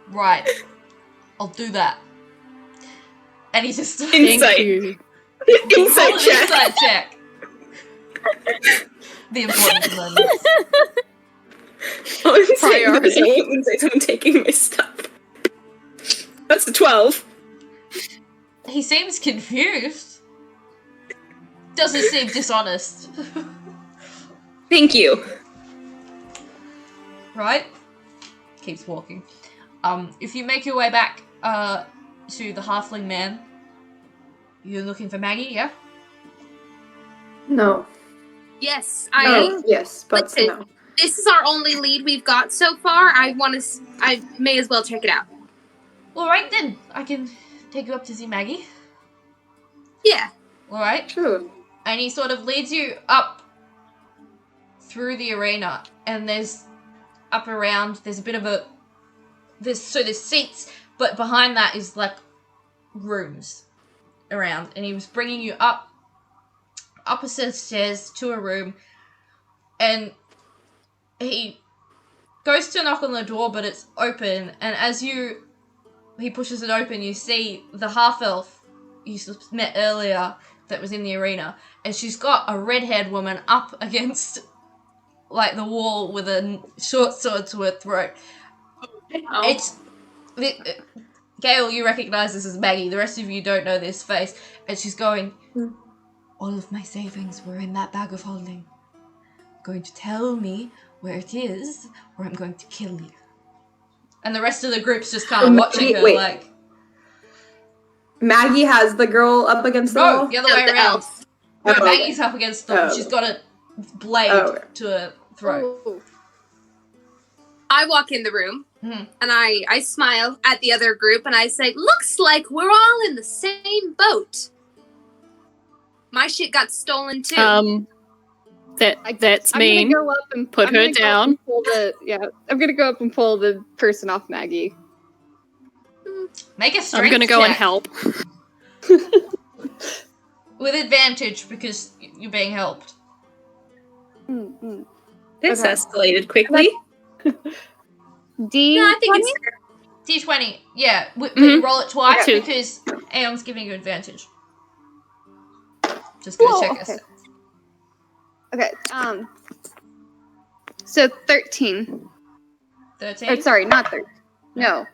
Right. I'll do that. And he just... Insight. Thank you. Insight Roll an check. insight check. The important moments. Someone taking my stuff. That's a 12. He seems confused. Doesn't seem dishonest. Thank you. Right? Keeps walking. If you make your way back to the halfling man, you're looking for Maggie, yeah? No. Yes, Yes, but Listen. no. This is our only lead we've got so far. I may as well check it out. Alright then, I can take you up to see Maggie. Yeah. Alright? Sure. And he sort of leads you up through the arena, and there's up around, there's a bit of a, there's seats, but behind that is like rooms around, and he was bringing you up a set of stairs to a room, and he goes to knock on the door, but it's open, and as he pushes it open, you see the half-elf you met earlier that was in the arena, and she's got a red-haired woman up against like the wall with a short sword to her throat. It's Gale, you recognize this as Maggie. The rest of you don't know this face, and she's going, all of my savings were in that bag of holding. You're going to tell me where it is, or I'm going to kill you. And the rest of the group's just kind of watching her like... Maggie has the girl up against the wall? No, the other way around. Elf. No, Oh, Maggie's up against them. Oh. She's got a blade to her throat. Oh. I walk in the room Mhm. and I smile at the other group and I say, looks like we're all in the same boat. My shit got stolen too. That's I'm mean. gonna go up and Put I'm her gonna go up down. and pull I'm gonna go up and pull the person off Maggie. Make a strength I'm gonna go and check help. with advantage because you're being helped. This Okay. escalated quickly. D. No, I think it's fair. D20, yeah. But you roll it twice Okay. because Aeon's giving you advantage. Just gonna Whoa, check okay. us. Okay. So 13. 13. Or sorry, not 13. No.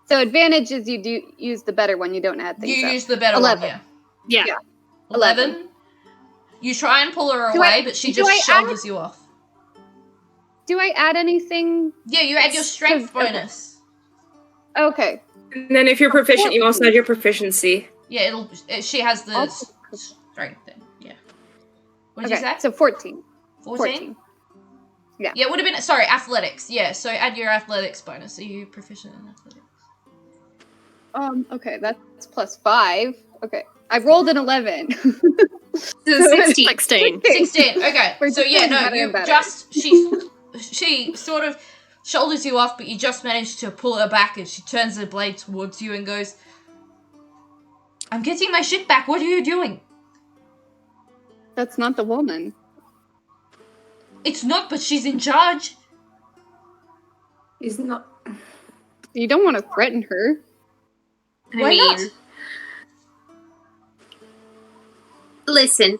So advantage is you do use the better one. You don't add things You up. use the better 11. one, yeah. Yeah. Yeah. 11. You try and pull her Do away, I- but she do just I shoulders you off. Do I add anything? Yeah, you add your strength Okay. bonus. Okay. And then if you're proficient, you also add your proficiency. Yeah, she has the I'll- strength thing. Yeah. What did you Okay. say? So 14. 14? Yeah. Yeah, it would have been, sorry, athletics. Yeah, so add your athletics bonus. Are you proficient in athletics? Okay, that's plus 5. Okay. I rolled an 11. So 16. 16. 16. Okay. We're So just yeah, getting no, better you and better. just she sort of shoulders you off, but you just manage to pull her back and she turns her blade towards you and goes, I'm getting my shit back, what are you doing? That's not the woman. It's not, but she's in charge. He's not. You don't want to threaten her. Why not? Listen.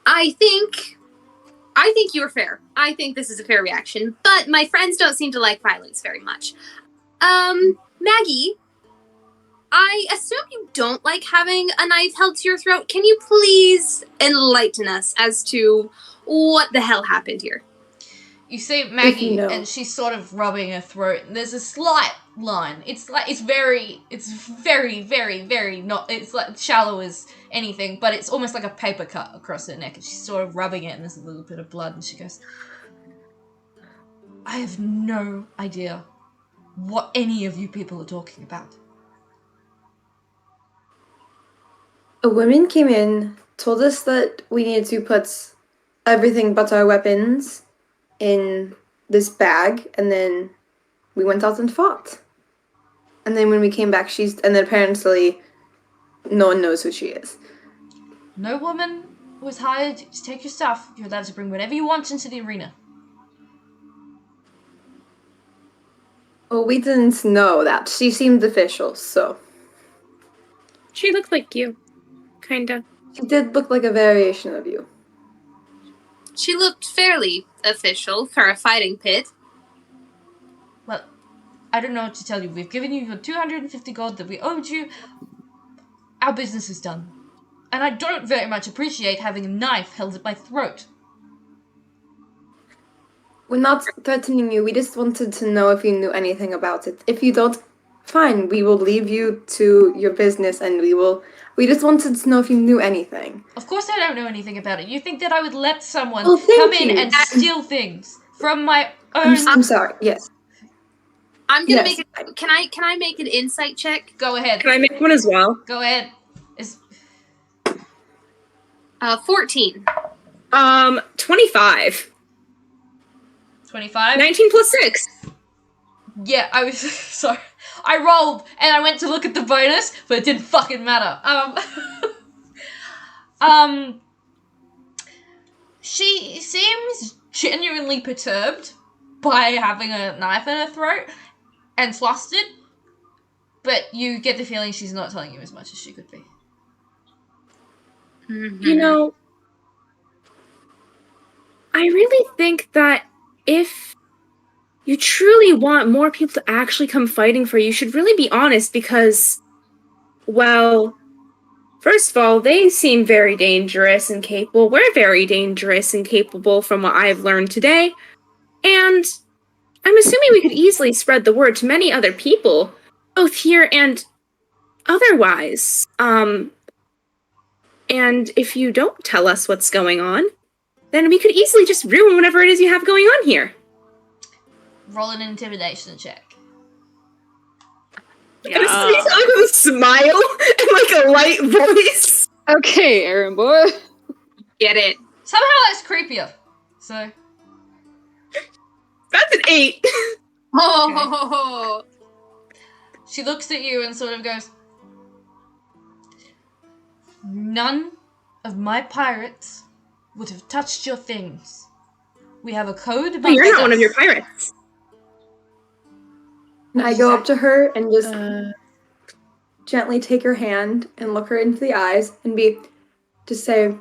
I think you're fair. I think this is a fair reaction, but my friends don't seem to like violence very much. Maggie, I assume you don't like having a knife held to your throat. Can you please enlighten us as to what the hell happened here? You see Maggie, know. and she's sort of rubbing her throat, and there's a slight line. It's very, very not, it's like shallow as anything, but it's almost like a paper cut across her neck, and she's sort of rubbing it, and there's a little bit of blood, and she goes, I have no idea what any of you people are talking about. A woman came in, told us that we needed to put everything but our weapons in this bag, and then we went out and fought. And then when we came back, and then apparently no one knows who she is. No woman was hired to take your stuff. You're allowed to bring whatever you want into the arena. Well, we didn't know that. She seemed official, so. She looked like you. Kinda. She did look like a variation of you. She looked fairly official for a fighting pit. Well, I don't know what to tell you. We've given you your 250 gold that we owed you. Our business is done. And I don't very much appreciate having a knife held at my throat. We're not threatening you. We just wanted to know if you knew anything about it. If you don't, fine. We will leave you to your business, and we just wanted to know if you knew anything. Of course I don't know anything about it. You think that I would let someone Well, come thank in you. and steal things from my own... I'm sorry. Yes. I'm gonna Yes. make it. Can I make an insight check? Go ahead. Can I make one as well? Go ahead. 14. 25. 25? 19 plus 6. Yeah, I was... Sorry. I rolled, and I went to look at the bonus, but it didn't fucking matter. She seems genuinely perturbed by having a knife in her throat and flustered, but you get the feeling she's not telling you as much as she could be. Mm-hmm. You know, I really think that if you truly want more people to actually come fighting for you, you should really be honest because, well, first of all, they seem very dangerous and capable. We're very dangerous and capable from what I've learned today. And I'm assuming we could easily spread the word to many other people, both here and otherwise. And if you don't tell us what's going on, then we could easily just ruin whatever it is you have going on here. Roll an intimidation check. And it speaks out with a smile and like a light voice. Okay, Erembour. Get it? Somehow that's creepier. So, That's an 8. Oh. she looks at you and sort of goes, none of my pirates would have touched your things. We have a code But about you're not this. one of your pirates. And I go up to her and just gently take her hand and look her into the eyes and just say,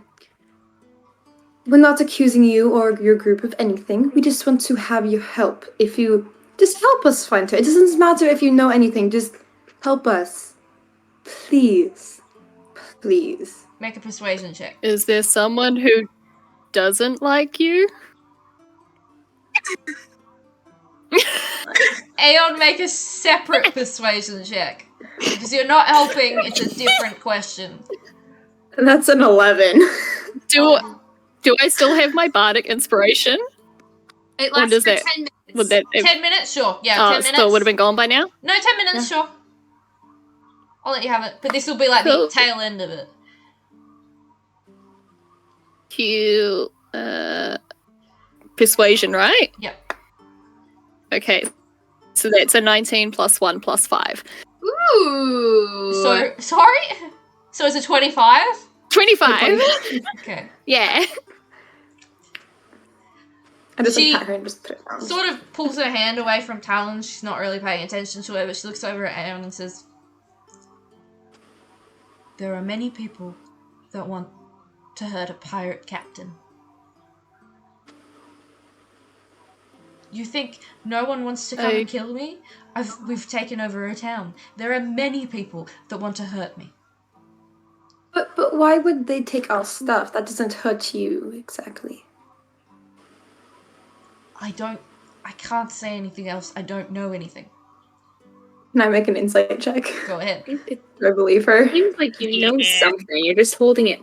we're not accusing you or your group of anything. We just want to have your help. If you just help us find her. It doesn't matter if you know anything. Just help us. Please. Please. Make a persuasion check. Is there someone who doesn't like you? Aeon, make a separate persuasion check. Because you're not helping, it's a different question. And that's an 11. Do I still have my bardic inspiration? It Or lasts does for that- 10 minutes. Would that 10 minutes? Sure. Yeah, 10 minutes. still would have been gone by now? No, 10 minutes, sure. I'll let you have it. But this will be like Cool. the tail end of it. Cute. Persuasion, right? Yep. Okay. So that's a 19 plus 1 plus 5. Ooh. So, sorry? So it's a 25? 25. Okay. Yeah. I just She- like pat her and just put it down. Sort of pulls her hand away from Talyn. She's not really paying attention to it, but she looks over at Aeon and says, "There are many people that want to hurt a pirate captain. You think no one wants to come and kill me? We've taken over a town. There are many people that want to hurt me." But why would they take our stuff? That doesn't hurt you exactly. I can't say anything else. I don't know anything. Can I make an insight check? Go ahead. It I believe her. seems like you know something. You're just holding it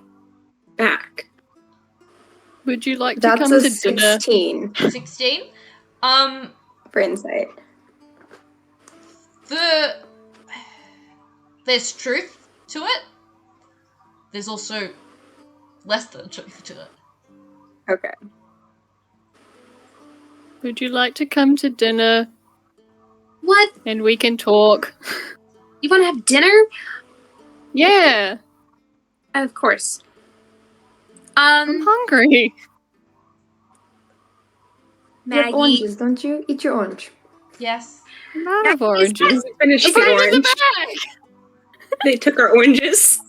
back. Would you like to That's come a to dinner? 16 16? for insight. There's truth to it. There's also less than truth to it. Okay. Would you like to come to dinner What? and we can talk? You want to have dinner? Yeah. Of course. I'm hungry. You have Maggie. oranges, don't you? Eat your orange. Yes. I'm out of oranges. Finish It's the not even orange. the bag. They took our oranges.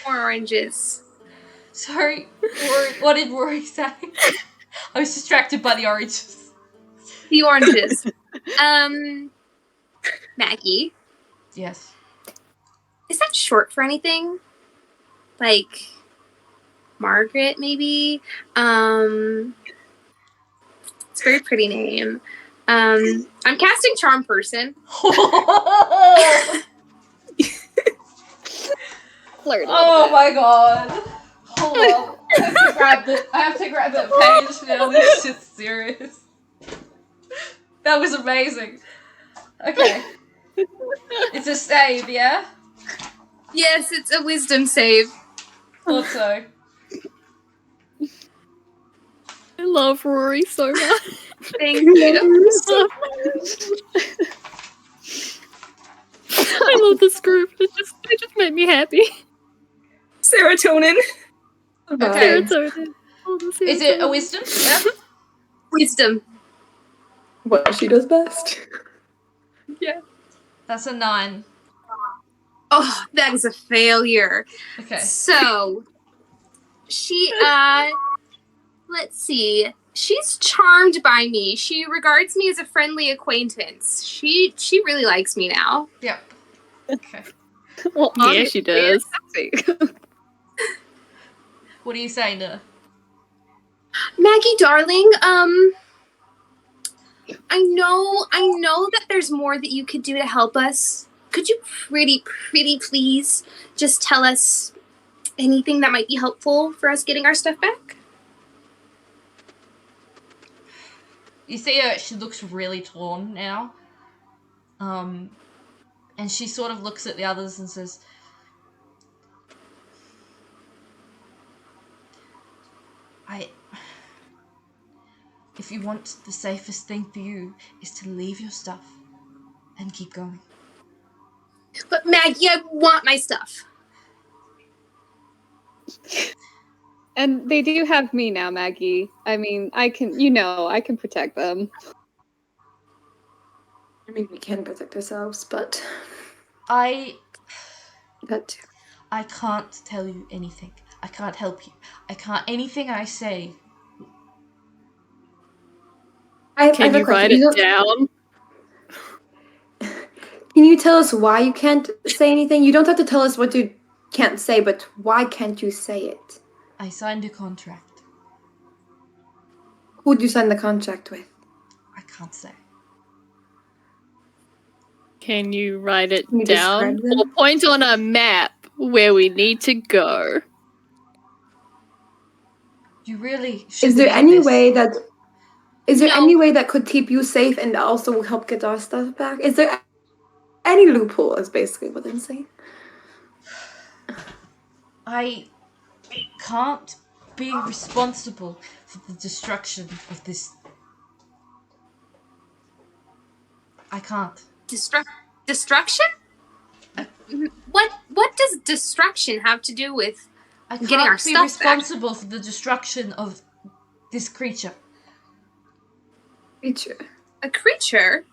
More oranges. Sorry, Rory, what did Rory say? I was distracted by the oranges. The oranges. Maggie, Yes. is that short for anything? Like Margaret, maybe? It's a very pretty name. I'm casting Charm Person. Flirt. Oh my god. Hold on. I have to grab that page now. This shit's serious. That was amazing. Okay. It's a save, yeah? Yes, it's a wisdom save. Thought so. I love Rory so much. Thank you. I love this group. It just made me happy. Serotonin. Okay. Serotonin. Oh, the Is it a serotonin. wisdom? Yeah. Wisdom. What she does best. That's a 9. Oh, that is a failure. Okay. So, she, let's see. She's charmed by me. She regards me as a friendly acquaintance. She really likes me now. Yep. Okay. Well, yeah, she does. What do you say to her? Maggie, darling, I know that there's more that you could do to help us. Could you pretty please just tell us anything that might be helpful for us getting our stuff back? You see her, she looks really torn now. And she sort of looks at the others and says, if you want, the safest thing for you is to leave your stuff and keep going. But Maggie, I want my stuff. And they do have me now, Maggie. I mean, I can protect them. I mean, we can protect ourselves, but I that too. can't tell you anything. I can't help you. Anything I say. Can you write it down? Can you tell us why you can't say anything? You don't have to tell us what you can't say, but why can't you say it? I signed a contract. Who'd you sign the contract with? I can't say. Can you write it Can you down? describe them? Or point on a map where we need to go? You really should. Is there leave any this. way that No. any way that could keep you safe and also help get our stuff back? Is there any loophole? Is basically what I'm saying. I can't be responsible for the destruction of this I can't. Destruction? What does destruction have to do with I getting our can't be stuff responsible for the destruction of this creature. Creature. a creature?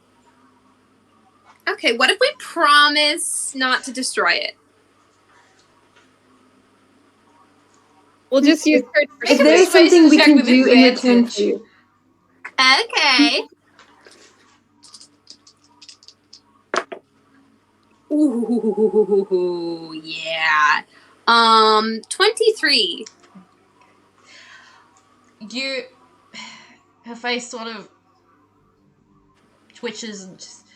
Okay, what if we promise not to destroy it? We'll just use her. Is there something we check can with do in return advantage. for you? Okay. Ooh, yeah. 23. Her face sort of twitches and just...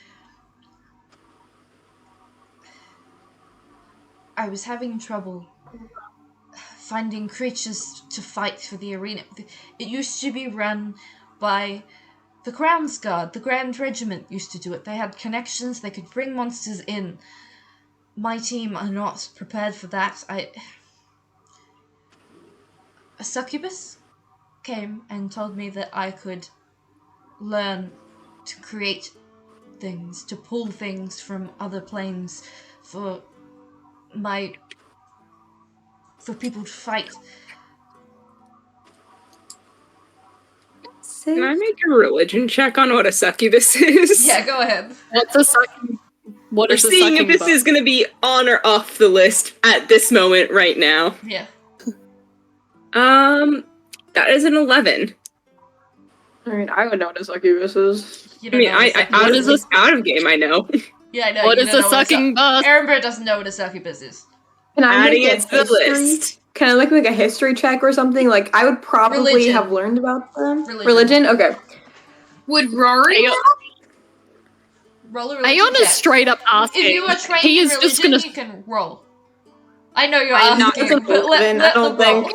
I was having trouble finding creatures to fight for the arena. It used to be run by the Crown's Guard. The Grand Regiment used to do it. They had connections. They could bring monsters in. My team are not prepared for that. A succubus came and told me that I could learn to create things, to pull things from other planes for people to fight. Can I make a religion check on what a succubus is? Yeah, go ahead. What's a sucking? What We're is a seeing if sucking this bug? is going to be on or off the list at this moment right now. Yeah. That is an 11. I mean, I would know what a succubus is. You I don't mean, know what a succubus What is. is this? out of game, I know. Yeah, I know. What you is don't a know what sucking bug? Erembour doesn't know what a succubus is. Can I Adding make it to the list. Can I like make a history check or something? Like I would probably Religion. have learned about them. Religion. Okay. Would Rory know? Roll a religion Ayana's check. straight up asking. If you are trained He in is just religion, gonna. you can roll. I know you're I'm not asking, but let I them don't roll.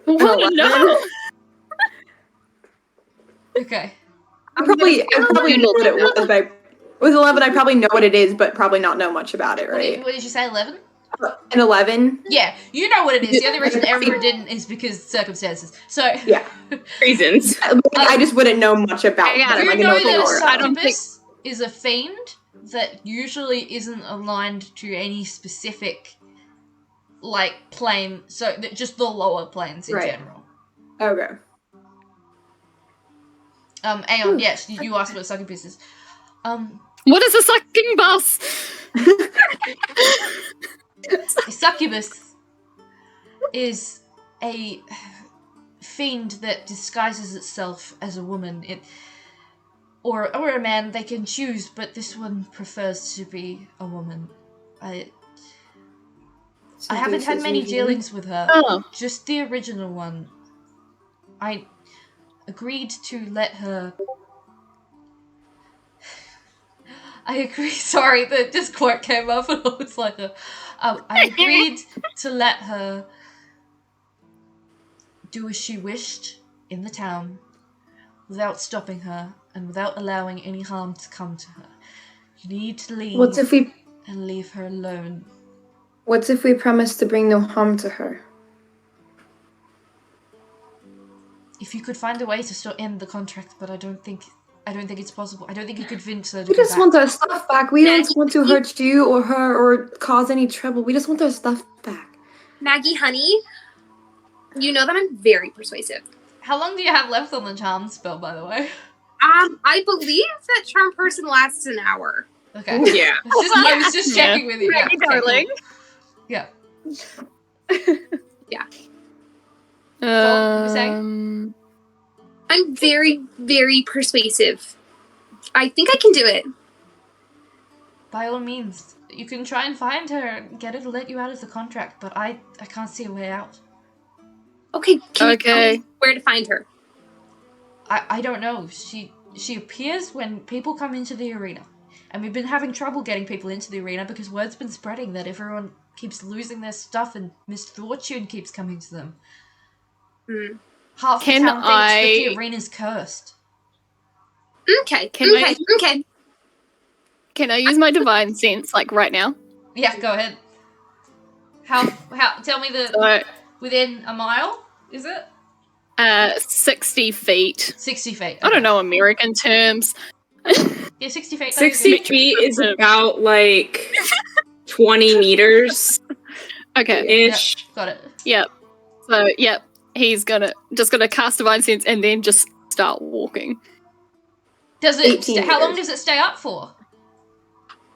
What? No. Okay. I probably know what it was. But with 11, I probably know what it is, but probably not know much about it, right? What did you say, 11? An 11. Yeah, you know what it is. The only reason Erembour didn't is because circumstances. So, Yeah. Reasons. I just wouldn't know much about Yeah, them. you I can know know that a what they are. I don't think- succubus is a fiend that usually isn't aligned to any specific, like, plane. So, just the lower planes in Right. general. Okay. Aeon, yes, you asked what a succubus is. What is a sucking bus? A succubus is a fiend that disguises itself as a woman. Or a man. They can choose, but this one prefers to be a woman. I haven't had many dealings with her. Oh. Just the original one. I agreed to let her... Sorry, this quote came up and I was like, I agreed to let her do as she wished in the town without stopping her and without allowing any harm to come to her. You need to leave What if we and leave her alone. promise to bring no harm to her? If you could find a way to still end the contract, but I don't think it's possible. I don't think you could convince her to We go just back. want our stuff back. We don't want to hurt you or her or cause any trouble. We just want our stuff back. Maggie, honey, you know that I'm very persuasive. How long do you have left on the charm spell, by the way? I believe that charm person lasts an hour. Okay. Yeah. I was just Yeah. checking with you. Right, Yeah, okay, darling. cool. Yeah. What were you saying? I'm very, very persuasive. I think I can do it. By all means, you can try and find her and get her to let you out of the contract, but I can't see a way out. Okay, can you tell Okay. me where to find her? I don't know. She appears when people come into the arena. And we've been having trouble getting people into the arena because word's been spreading that everyone keeps losing their stuff and misfortune keeps coming to them. Hmm. Half the Can town thinks that the I- arena's cursed. Okay, Can okay, I- okay. Can I use my divine sense, like, right now? Yeah, go ahead. How tell me So, within a mile, is it? 60 feet. 60 feet. I don't know American terms. Yeah, 60 feet. 60 feet is about like 20 meters Okay. ish. Yep, got it. Yep. So, yep. He's just gonna cast Divine Sense and then just start walking. Does it? 18 How long meters. does it stay up for?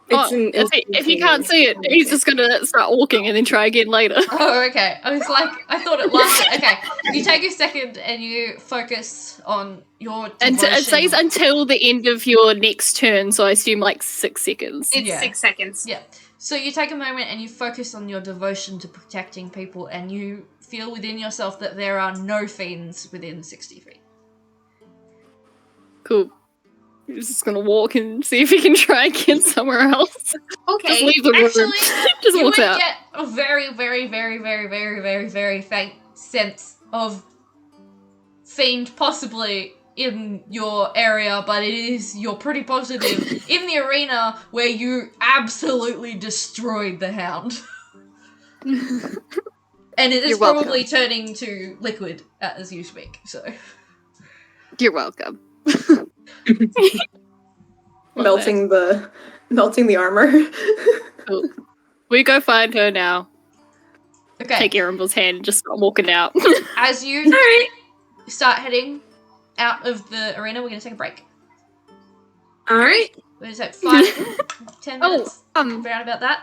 If you can't see it, he's just gonna start walking and then try again later. Oh, okay. I was like, I thought it lasted. Okay, you take a second and you focus on your And devotion. it says until the end of your next turn, so I assume like 6 seconds. It's Yeah. 6 seconds. Yeah. So you take a moment and you focus on your devotion to protecting people, and you feel within yourself that there are no fiends within 60 feet. Cool. He's just gonna walk and see if he can try again somewhere else. Okay. Just leave the room. Actually, Just you walks would out. get a very, very, very, very, very, very, very faint sense of fiend possibly in your area, but you're pretty positive in the arena where you absolutely destroyed the hound. And it is You're welcome. probably turning to liquid as you speak, so. You're welcome. melting the armor. Cool. We go find her now. Okay. Take Erembour's hand and just start walking out. As you Alright. start heading out of the arena, we're going to take a break. Alright. We're going to take 5-10 minutes. Oh, Around about that.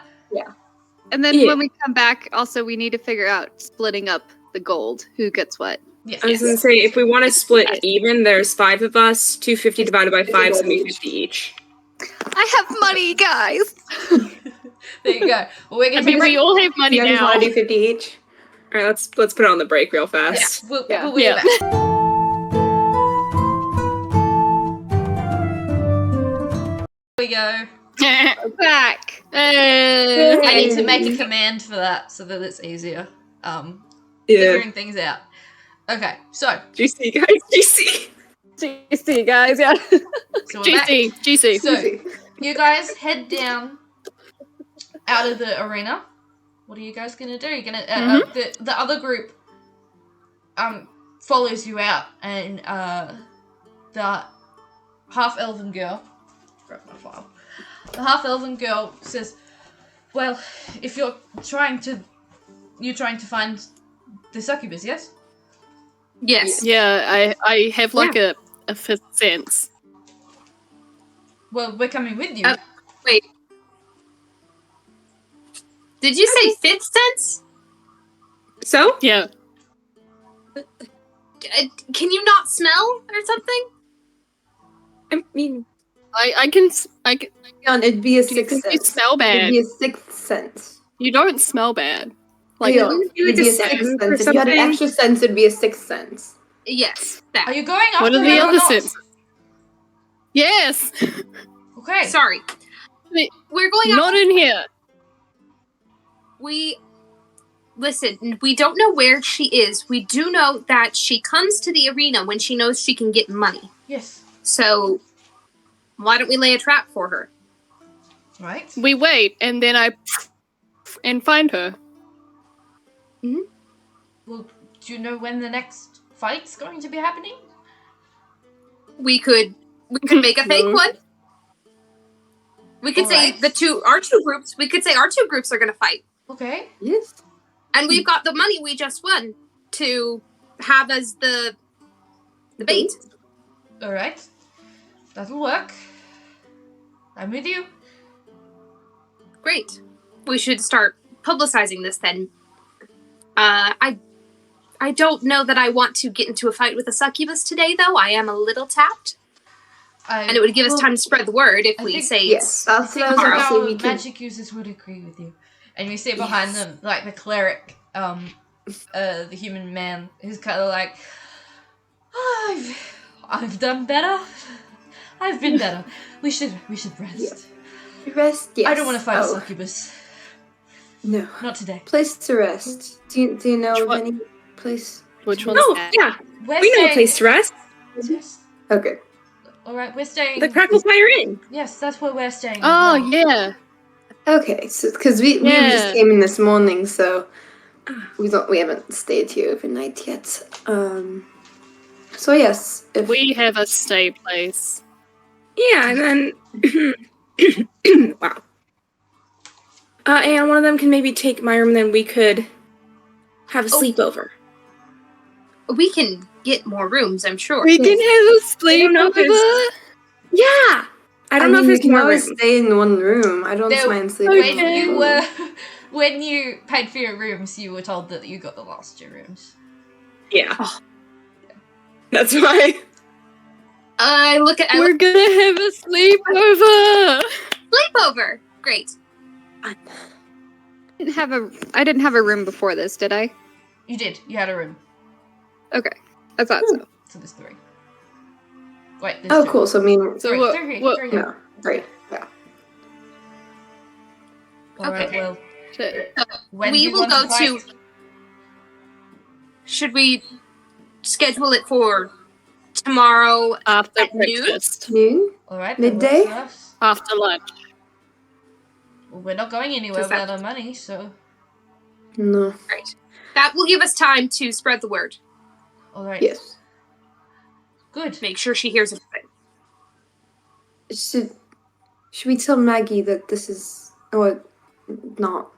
and then Yeah. when we come back, also we need to figure out splitting up the gold. Who gets what? Yes. I was gonna say, if we want to split even, there's 5 of us. 250 divided by 5 is gonna be 50 each. I have money, guys. There you go. Well, we're I going to mean, take a we break. all have money You guys now. want to do 50 each? Alright, let's put it on the break real fast. We'll Yeah. be Yeah. back. Here we go. Back. Hey. I need to make a command for that so that it's easier. Yeah. Figuring things out. Okay, so GC, guys, GC. GC, guys. Yeah. we're back. GC. So you guys head down out of the arena. What are you guys gonna do? You're gonna the other group follows you out, and the half-elven girl. Grab my file. The half-elven girl says, "Well, if you're trying to find the succubus, yes? Yes. Yeah, I have like a fifth sense. Well, we're coming with you." Wait. Did you say fifth sense? So? Yeah. Can you not smell or something? I mean, I can It'd be a do you sixth think you sense. smell It'd bad? be a sixth sense. You don't smell bad. Like Leon, wouldn't it be it'd like be a a sixth seven sense. or If you had an something? extra sense, it'd be a sixth sense. Yes. That. Are you going after what are her the or other not? senses? Yes. Okay. Sorry. Wait, We're going Not in here. Listen, we don't know where she is. We do know that she comes to the arena when she knows she can get money. Yes. So, why don't we lay a trap for her? Right. We wait, and then I find her. Well, do you know when the next fight's going to be happening? We could make a fake No. one. We could say Alright. our two groups. We could say our two groups are going to fight, Okay. Yes. and we've got the money we just won to have as the bait. All right. That'll work. I'm with you. Great. We should start publicizing this then. I don't know that I want to get into a fight with a succubus today, though. I am a little tapped, and it would give us time to spread the word if I we think- say Yes, that's what I was Our about to say. We can. magic users would agree with you. And you see behind them, like the cleric, the human man, who's kind of like, I've done better. I've been better. We should rest. Yes. Rest. Yes. I don't want to fight a Oh, succubus. no. Not today. Place to rest. Do you know Which of one? any place? Which one's oh, that? yeah. We're We know a staying. place to rest. Yes. Okay. All right, we're staying. The Crackle Fire Inn. Yes, that's where we're staying. as Oh well. yeah. Okay. So because we Yeah. just came in this morning, so we haven't stayed here overnight yet. So yes, if We have a stay place. Yeah, and then wow. And one of them can maybe take my room, and then we could have a sleepover. We can get more rooms, I'm sure. We can have a I don't know if sleepover. Yeah. I don't know if you there's can more always rooms. stay in one room. I don't mind sleeping. When in one you room. were, when you paid for your rooms, you were told that you got the last 2 rooms. Yeah. That's why. We're gonna have a sleepover. Sleepover. Great. I didn't have a room before this, did I? You did. You had a room. Okay. I thought so. So there's 3. Wait, there's Oh, 2. cool. So I mean, So Three, what? three, what three. yeah, right. Yeah. Alright, Okay. well, shit. when do We you will want go to fight? Should we schedule it for tomorrow After at noon? breakfast. Noon? Alright, Midday? that works for us. After lunch. Well, we're not going anywhere Does that- without our money, so... No. Great. That will give us time to spread the word. Alright, Yes. good. Make sure she hears about it. Should we tell Maggie that this is not?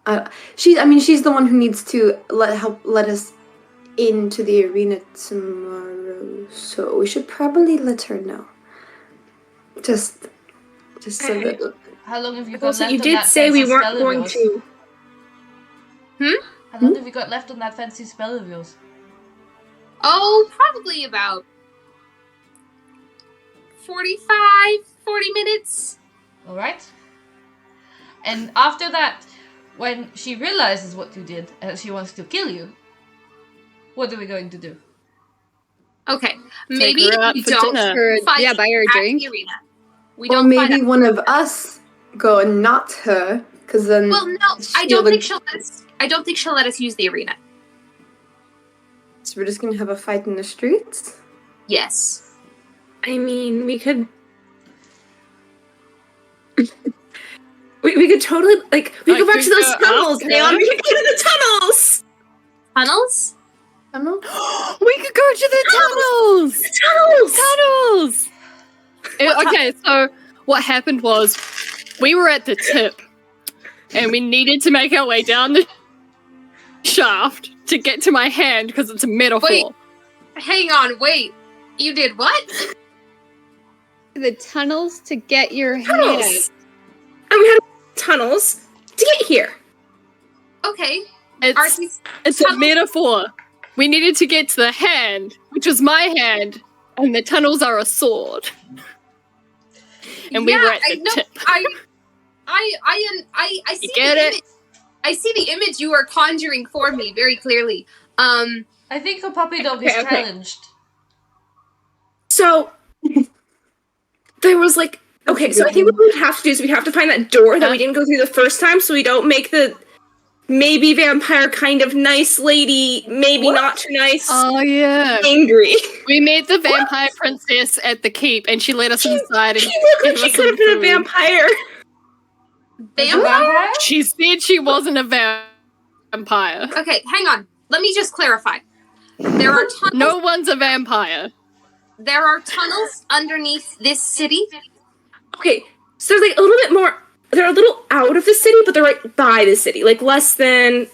She's the one who needs to let us into the arena tomorrow. So we should probably let her know. Just so that. How long have you got Also, left you on did that say we fancy weren't spell of going yours? to. How long have you got left on that fancy spell of yours? Oh, probably about 40 minutes. Alright. And after that, when she realizes what you did and she wants to kill you, what are we going to do? Okay. Maybe her out we for don't dinner. fight buy her a at drink. the arena. We Or don't fight maybe at- one of us go and not her, because then. Well, no, I don't think she'll let us. I don't think she'll let us use the arena. So we're just gonna have a fight in the streets. Yes. I mean, we could. we could totally we go back to those tunnels, Leon. We could go to the tunnels. Tunnels? Tunnel? We could go to the tunnels. Tunnels. Okay, so what happened was we were at the tip and we needed to make our way down the shaft to get to my hand because it's a metaphor. Wait. Hang on, wait. You did what? The tunnels to get your hand. Tunnels. And we had tunnels to get here. Okay. It's a metaphor. We needed to get to the hand, which was my hand, and the tunnels are a sword. And we were at the tip. I see get the it? image. I see the image you are conjuring for me very clearly. I think her puppy dog is Okay. challenged. So there was okay, so I think what we would have to do is we'd have to find that door that we didn't go through the first time, so we don't make the maybe vampire kind of nice lady, maybe not too nice, Oh, yeah. angry. We met the vampire princess at the keep, and she let us inside. And She looked like gave she us could have some been a food. vampire. Vampire? She said she wasn't a vampire. Okay, hang on. Let me just clarify. There are tunnels. No one's a vampire. There are tunnels underneath this city. Okay, so there's a little bit more. They're a little out of the city, but they're right by the city. Less than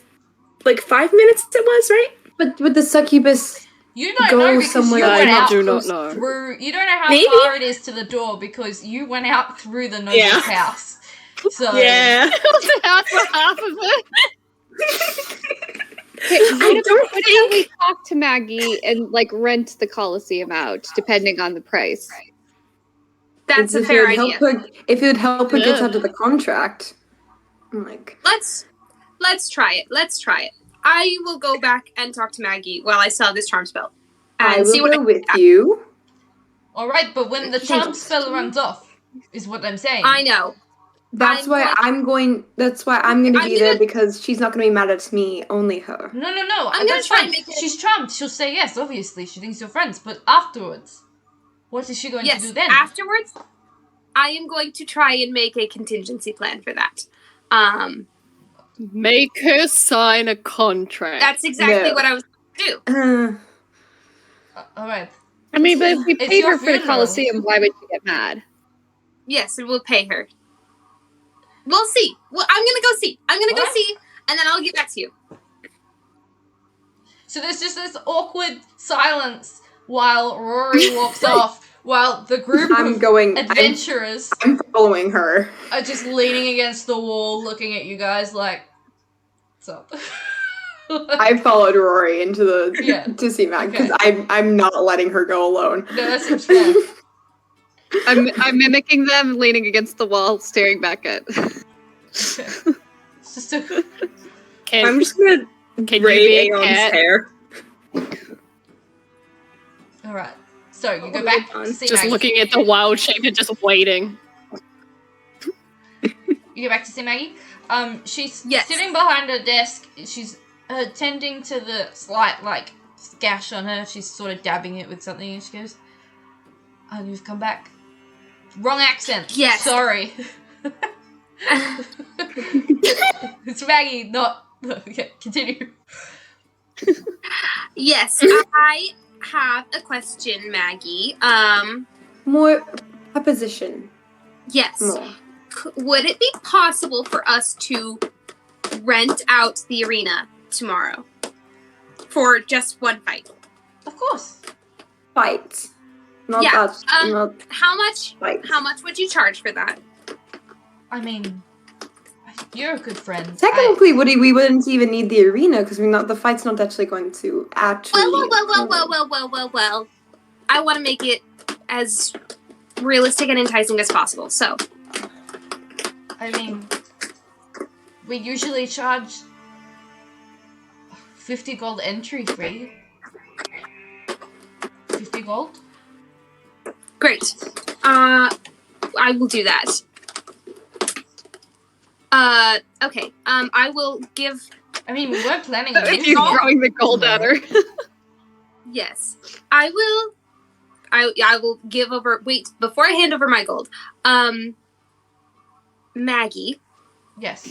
5 minutes it was, right? But with the succubus, You don't Go know because somewhere you else. went I out do not know. through. You don't know how Maybe. far it is to the door because you went out through the noble's Yeah. house. So Yeah. Half for half of it. What if we talk to Maggie and rent the Coliseum out, depending on the price? That's a if it fair would idea. if it would help her get Yeah. out of the contract, Let's try it. Let's try it. I will go back and talk to Maggie while I sell this charm spell. I And will see what go with you. all right, but when the charm Thanks. spell runs off, is what I'm saying. I know. That's I'm why going- I'm going. That's why I'm going to I'm be there gonna- because she's not going to be mad at me. Only her. No. I'm gonna That's try fine. and make it- She's charmed. She'll say yes. Obviously, she thinks you're friends. But afterwards, what is she going to Yes, do then? afterwards, I am going to try and make a contingency plan for that. Make her sign a contract. That's exactly No. what I was going to do. All right. I mean, but if we It's paid your her for the funeral. Coliseum, why would she get mad? Yes, and we'll pay her. We'll see. Well, I'm gonna go see. What? See, and then I'll get back to you. So there's just this awkward silence while Rory walks off, while the group of adventurers I'm following her. are just leaning against the wall, looking at you guys like, what's up? I followed Rory into to see Mag because I'm not letting her go alone. No, that seems fair. I'm mimicking them, leaning against the wall, staring back at. Okay. It's just a... I'm just gonna braid Aeon's hair. Alright. So you go back to see Just Maggie. looking at the wild shape and just waiting. You go back to see Maggie. She's Yes. sitting behind her desk. She's tending to the slight, like, gash on her. She's sort of dabbing it with something, and she goes, "Oh, you've come back. Wrong accent. Yes. Sorry." It's Maggie, not... Okay, continue. Yes, I have a question, Maggie. More preposition. Yes. More. Would it be possible for us to rent out the arena tomorrow for just one fight? Of course. Fight. Not Yeah, that. Not How much? fight. How much would you charge for that? I mean, you're a good friend. Technically, we wouldn't even need the arena because the fight's not actually going to actually. Well. I want to make it as realistic and enticing as possible. So, I mean, we usually charge 50 gold entry fee. 50 gold? great. I will do that. Okay. I will give. I mean, we weren't planning on He's getting throwing the gold at her. Yes, I will. I will give over. Wait, before I hand over my gold, Maggie. Yes.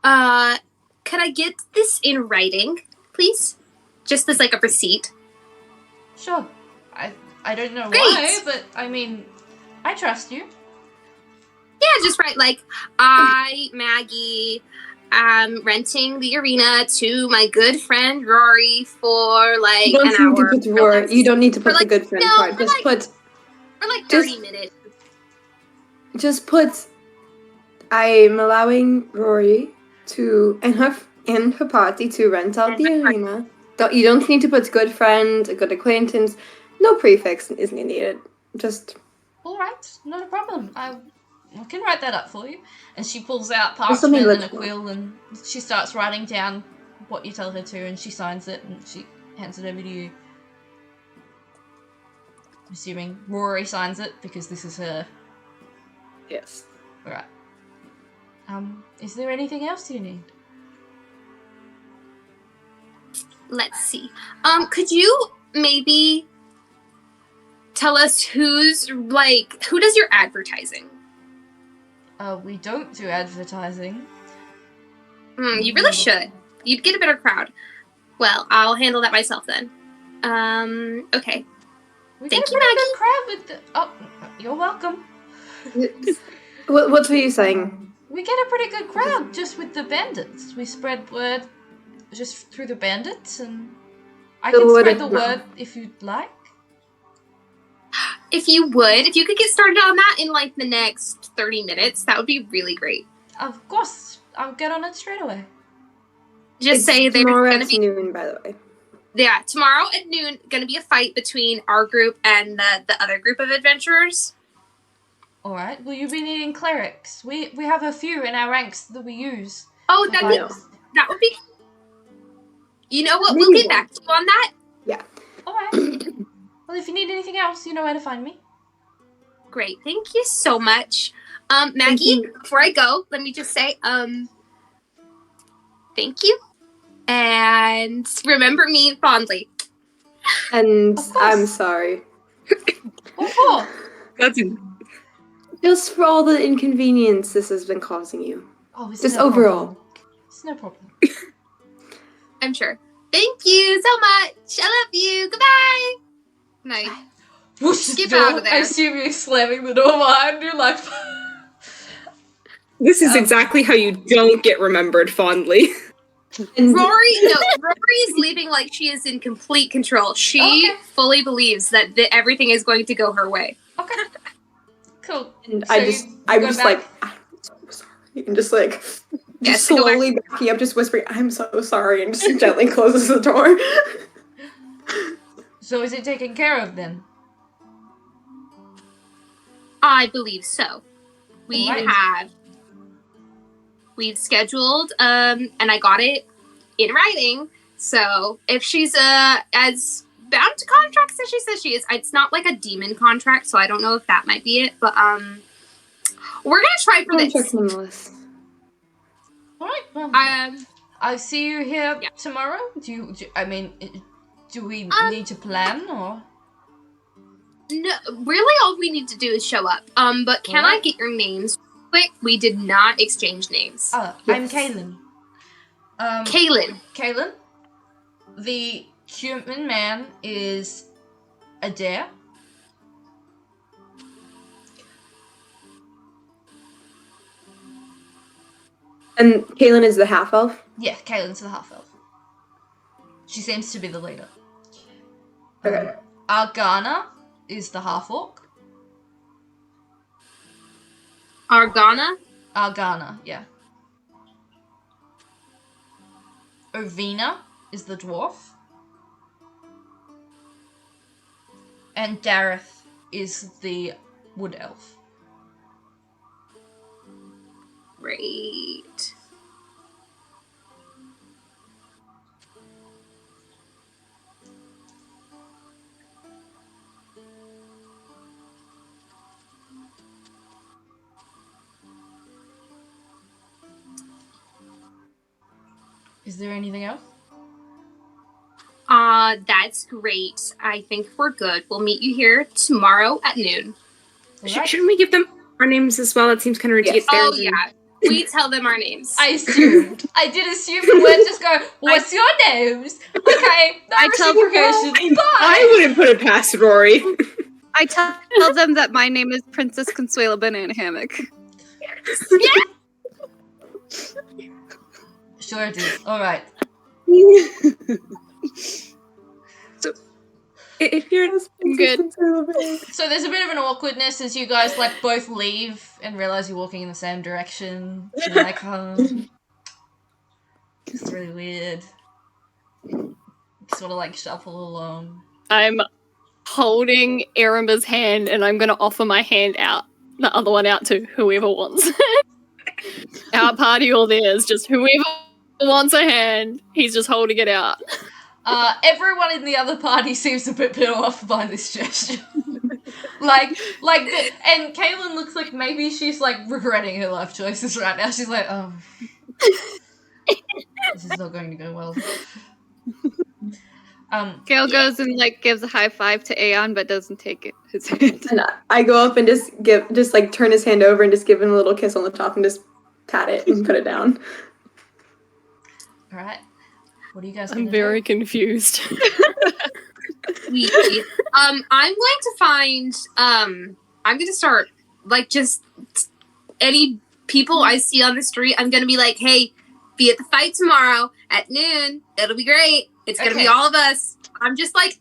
Could I get this in writing, please? Just as like a receipt. Sure. I don't know Great. why, but I mean, I trust you. Yeah, just write like, I, Maggie, am renting the arena to my good friend Rory for like You an don't need hour. to put Rory. You don't need to put the like- good friend no, part. for Just like- put. For like 30 minutes. Just put. I'm allowing Rory to and her party to rent out the arena. You don't need to put good friend, a good acquaintance. No prefix isn't needed. Just. Alright, not a problem. I can write that up for you. And she pulls out There's something parchment and a legible. quill and she starts writing down what you tell her to and she signs it and she hands it over to you. I'm assuming Rory signs it because this is her. Yes. Alright. Is there anything else you need? Let's see. Could you maybe tell us who does your advertising? We don't do advertising. You really should. You'd get a better crowd. Well, I'll handle that myself then. Okay. We Thank get you, a pretty Maggie. good crowd with the... Oh, you're welcome. What were you saying? We get a pretty good crowd just with the bandits. We spread word just through the bandits, and I The can word spread of the mouth. word if you'd like. If you could get started on that in like the next 30 minutes, that would be really great. Of course, I'll get on it straight away. Just say there's tomorrow going to at be noon, by the way. Yeah, tomorrow at noon, going to be a fight between our group and the other group of adventurers. All right. Will you be needing clerics? We have a few in our ranks that we use. Oh, for Yeah. fights. that would be. You know what? Maybe We'll get one. back to you on that. All right. Well, if you need anything else, you know where to find me. Great, thank you so much, Maggie. you. Before I go, let me just say, thank you, and remember me fondly. And Of course. I'm sorry. What for? That's Just for all the inconvenience this has been causing you. Oh, it's Just no overall. Problem. It's no problem. I'm sure. Thank you so much. I love you. Goodbye. Night. whoosh the Skip door. out of there. I assume you're slamming the door behind you, like. This is exactly how you don't get remembered fondly. Rory is leaving like she is in complete control. She fully believes that everything is going to go her way. Okay. Cool. And So I'm just like, I'm so sorry. And just like, just slowly backing up, just whispering, I'm so sorry, and just gently closes the door. So is it taken care of then? I believe so. Right. We've scheduled, and I got it in writing. So if she's as bound to contracts as she says she is, it's not like a demon contract, so I don't know if that might be it. But we're gonna try for this. All right. Well, I'll see you here tomorrow. Do we need to plan or? No, really, all we need to do is show up. But can I get your names quick? We did not exchange names. I'm Kaylin. Kaylin. The human man is Adair. And Kaylin is the half elf? Yeah, Kaylin's the half elf. She seems to be the leader. Okay. Argana is the half orc. Argana, yeah. Ovina is the dwarf. And Dareth is the wood elf. Great. Is there anything else? That's great. I think we're good. We'll meet you here tomorrow at noon. Right. Shouldn't we give them our names as well? That seems kind of ridiculous. Oh, yeah. We tell them our names. I assumed. I did assume the word just go, what's your names? Okay, no reciprocation. Bye! I wouldn't put it past Rory. I tell them that my name is Princess Consuela Banana Hammock. Sure it is. Alright. So, if you're good. So there's a bit of an awkwardness as you guys like both leave and realize you're walking in the same direction. You're like, it's really weird. Sort of like shuffle along. I'm holding Erembour's hand and I'm going to offer my hand out, the other one out to whoever wants. Our party or theirs, just whoever wants a hand, he's just holding it out. Everyone in the other party seems a bit put off by this gesture. And Kaylin looks like maybe she's like regretting her life choices right now. She's like, this is not going to go well. Gale goes and like gives a high five to Aeon, but doesn't take his hand. And I go up and just turn his hand over and just give him a little kiss on the top and just pat it and put it down. All right. What are you guys? I'm very confused. I'm going to find. I'm going to start like just any people I see on the street. I'm going to be like, hey, be at the fight tomorrow at noon. It'll be great. It's going to be all of us. I'm just like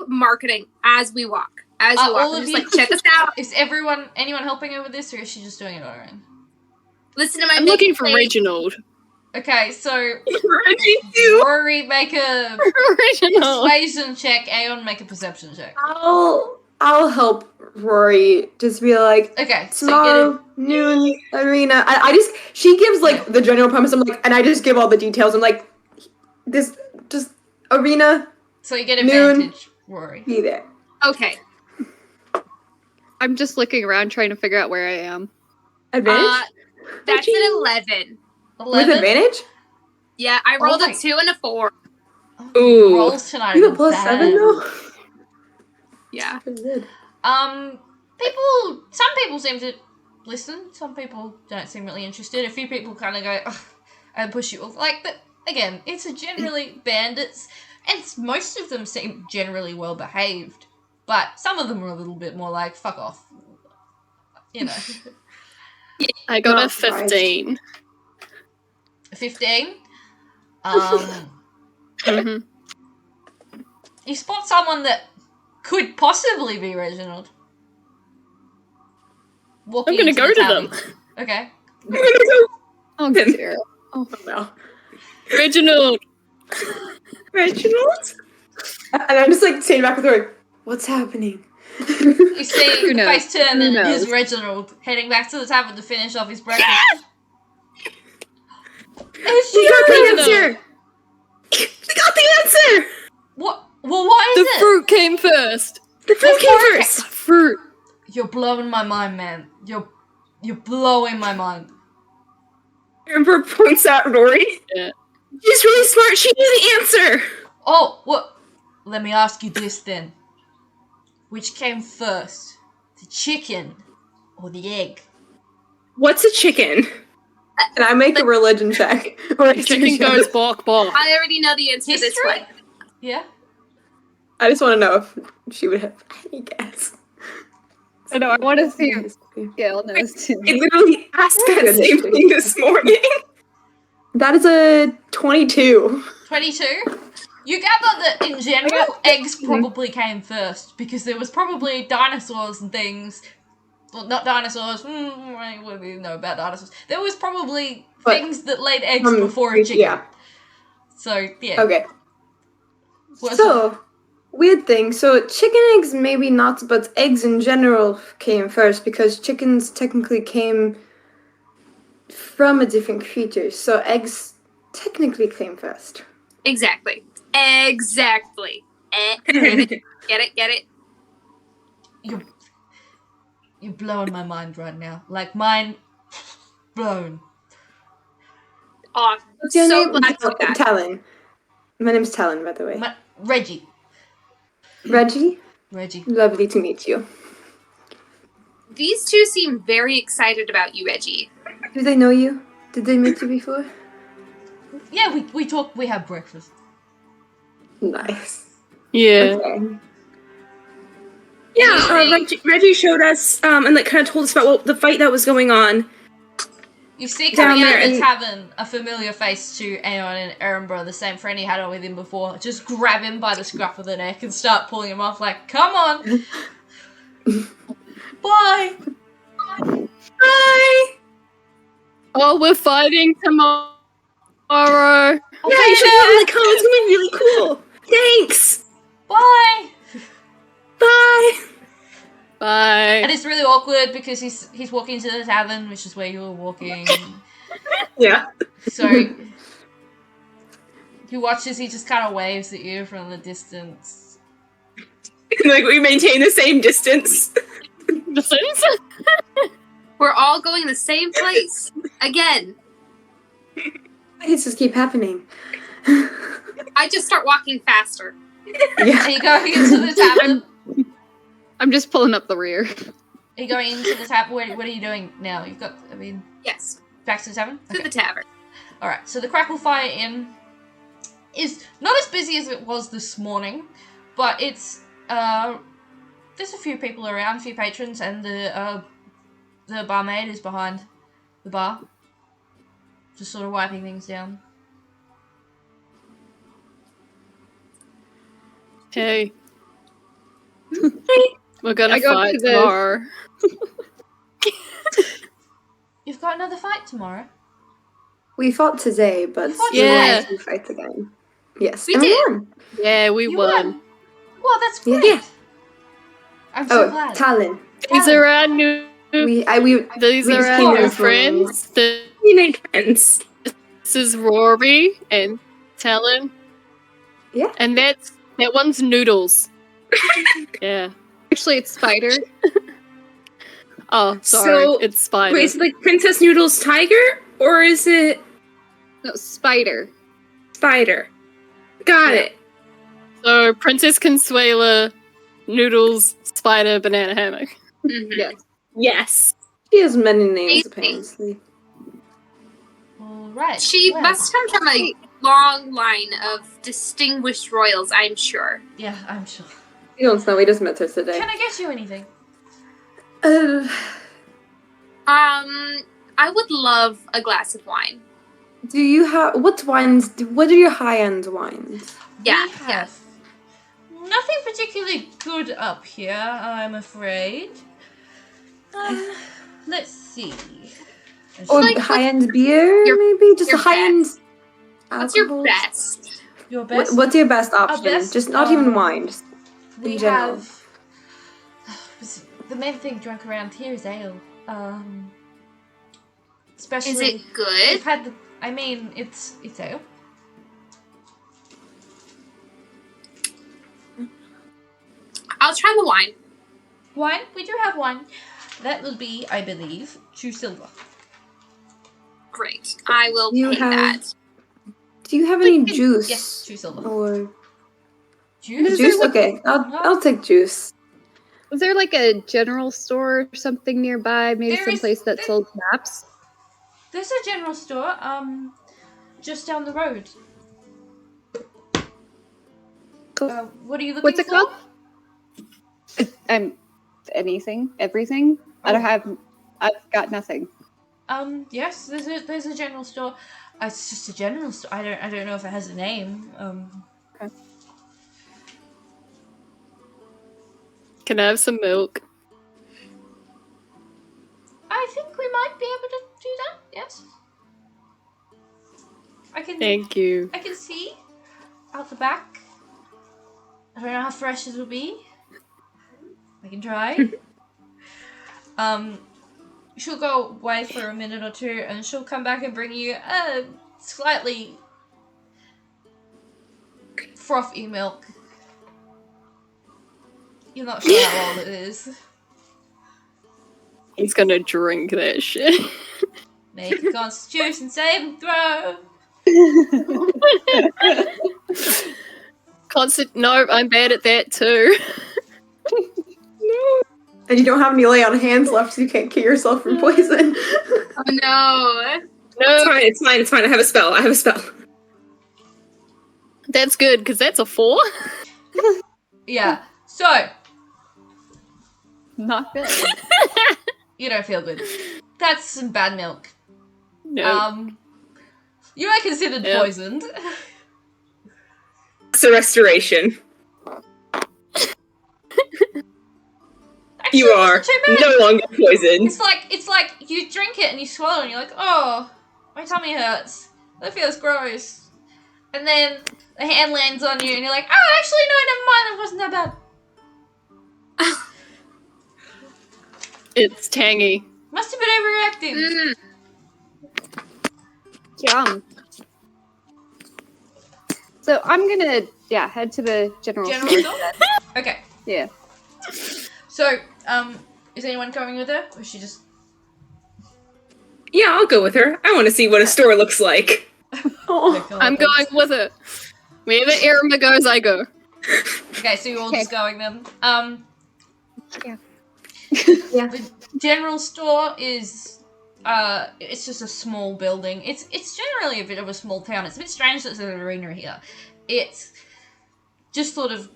marketing as we walk. All I'm of just you? like, check us out. Is anyone helping her with this, or is she just doing it on her own? Listen to my. I'm looking for Reginald. Okay, so Rory, make a persuasion check. Aeon, make a perception check. I'll help Rory. Just be like, okay, tomorrow noon arena. She gives like the general premise. I'm like, and I just give all the details. I'm like, this just arena. So you get advantage, Rory. Be there. Okay. I'm just looking around trying to figure out where I am. Advantage? That's an 11. 11? With advantage? Yeah, I rolled a 2 and a 4. Ooh. Rolls tonight. You have a +7 though? Yeah. Some people seem to listen. Some people don't seem really interested. A few people kind of go, ugh, and push you off. Again, it's a generally bandits, and most of them seem generally well behaved. But some of them are a little bit more like, fuck off. You know. I got a Not surprised. 15. 15. Mhm. You spot someone that could possibly be Reginald. Walking I'm gonna into go the to tavern. them. Okay. I'm gonna go. Oh dear. Oh no. Reginald! Reginald? And I'm just like standing back with her, like, what's happening? You see Who knows? face turn Who and it is knows? Reginald heading back to the tavern to finish off his breakfast. It's We got you! the answer! We got the answer! What? Well, what The is it? fruit came first! The fruit came fruit first! Fruit! You're blowing my mind, man. You're blowing my mind. Erembour points at Rory. Yeah. She's really smart. She knew the answer. Oh, what? Let me ask you this then. Which came first? The chicken or the egg? What's a chicken? And I make a religion check. Or The chicken goes bark bark. I already know the answer to this History? one. Yeah? I just want to know if she would have any guess. I know. I want to see if Gale knows too. I literally asked that Good same history. thing this morning. That is a 22. 22? You gather that in general, eggs probably came first because there was probably dinosaurs and things. Well, not dinosaurs. What do you know about dinosaurs? There was probably But, things that laid eggs before a chicken. Yeah. So, yeah. Okay. What's So, weird thing. So, chicken eggs maybe not, but eggs in general came first because chickens technically came from a different creature. So, eggs technically came first. Exactly. Exactly. Get it? You're blowing my mind right now. Like, mind blown. Aw, What's your so name? glad to hear that. Talyn. My name's Talyn, by the way. Reggie. Reggie? Reggie. Lovely to meet you. These two seem very excited about you, Reggie. Do they know you? Did they meet you before? Yeah, we talk, we have breakfast. Nice. Yeah. Okay. Yeah, Reggie showed us and like kind of told us about the fight that was going on. You see Down coming out there of the and- tavern a familiar face to Aeon and Erembour, the same friend he had on with him before. Just grab him by the scruff of the neck and start pulling him off like, come on! Bye! Hi! Oh, we're fighting tomorrow. Yeah, you should probably come. It's gonna be really cool. Thanks! Bye! Bye! Bye. And it's really awkward because he's walking to the tavern, which is where you were walking. Yeah. So you watch as he just kind of waves at you from the distance. Like, we maintain the same distance. We're all going the same place. Again. Why does this keep happening? I just start walking faster. Yeah. Are you going into the tavern? I'm just pulling up the rear. Are you going into the tavern? What are you doing now? You've got, Yes. back to the tavern? To the tavern. Alright, so the Crackle Fire Inn is not as busy as it was this morning, but it's, there's a few people around, a few patrons, and the barmaid is behind the bar. Just sort of wiping things down. Hey. We're gonna I go fight to the- tomorrow. You've got another fight tomorrow? We fought today, but fought we today? want to fight again. Yes, We and did. we won. Yeah, we You won. Well, that's great. Yeah. I'm so Oh, glad. Talyn. These are our new. We These we are just our came new here for- friends. We made friends. This is Rory and Talyn. Yeah. And that one's Noodles. Yeah. Actually, it's Spider. Oh, sorry. So- It's Spider. Wait, is it like Princess Noodle's tiger? Or is it No, Spider. spider? Got Yeah. it. So Princess Consuela, Noodles, Spider, Banana Hammock. Mhm. Yes. Yes. She has many names, Amazing. apparently. Alright. She well, must come from a long line of distinguished royals, I'm sure. Yeah, I'm sure. We don't know. We just met her today. Can I get you anything? I would love a glass of wine. Do you have what wines? What are your high-end wines? Yeah, We have nothing particularly good up here, I'm afraid. Let's see. Or Like, high-end beer, your- maybe? Just a your high-end What's your alcohol? best? Your best. What's your best option? best, just not even wine. Just We in general. have. The main thing drunk around here is ale. Especially. Is it We've good? had the. I mean, it's ale. I'll try the wine. Wine? We do have wine. That will be, I believe, 2 silver. Great. I will You pay have- that. Do you have any juice? Yes, 2 silver. Or Juice? juice? Okay, I'll take juice. Was there like a general store or something nearby? Maybe There is- someplace that there- sold maps? There's a general store, just down the road. Cool. What are you looking What's it for? called? Anything, everything. I've got nothing. Yes, there's a general store. It's just a general store. I don't know if it has a name. Okay. Can I have some milk? I think we might be able to do that. Yes. I can Thank you. I can see out the back. I don't know how fresh it will be. I can try. She'll go away for a minute or two, and she'll come back and bring you a slightly frothy milk. You're not sure how old it is. He's gonna drink that shit. Make a constitution save and throw. No, I'm bad at that too. And you don't have any lay on hands left, so you can't cure yourself from poison. Oh no. No, It's fine. I have a spell. that's good because that's a 4. Yeah. So Not good. you don't feel good. That's some bad milk. No. You are considered Yep. poisoned. It's a restoration. Actually, You are it's not too bad. no longer poisoned. It's like you drink it and you swallow and you're like, oh, my tummy hurts. That feels gross. And then the hand lands on you and you're like, oh, actually no, never mind, that wasn't that bad. It's tangy. Must have been overreacting. Yum. So I'm gonna head to the general General store. store? Okay. Yeah. So, is anyone coming with her? Or is she just Yeah, I'll go with her. I want to see what a store looks like. I'm going with it. Wherever Erembour goes, I go. Okay, so you're all Okay. just going then. Yeah. The general store is it's just a small building. It's generally a bit of a small town. It's a bit strange that there's an arena here. It's just sort of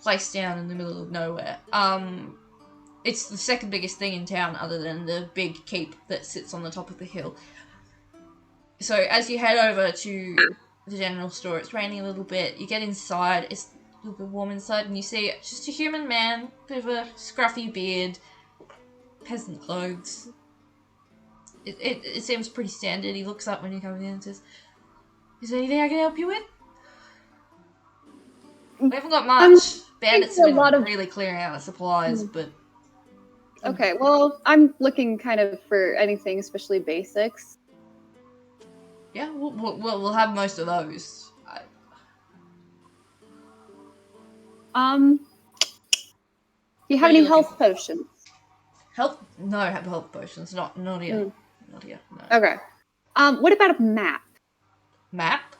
placed down in the middle of nowhere. It's the second biggest thing in town other than the big keep that sits on the top of the hill. So as you head over to the general store, it's raining a little bit. You get inside, it's a little bit warm inside, and you see just a human man, bit of a scruffy beard, peasant clothes. It seems pretty standard. He looks up when you come in and says, "Is there anything I can help you with?" We haven't got much. Bandits have a lot been of- really clearing out of supplies, but Okay, well, I'm looking kind of for anything, especially basics. yeah, we'll have most of those. Do you have What are you any health looking potions? Health? No, I have health potions. Not here. Mm. Not here. No. Okay. What about a map? Map?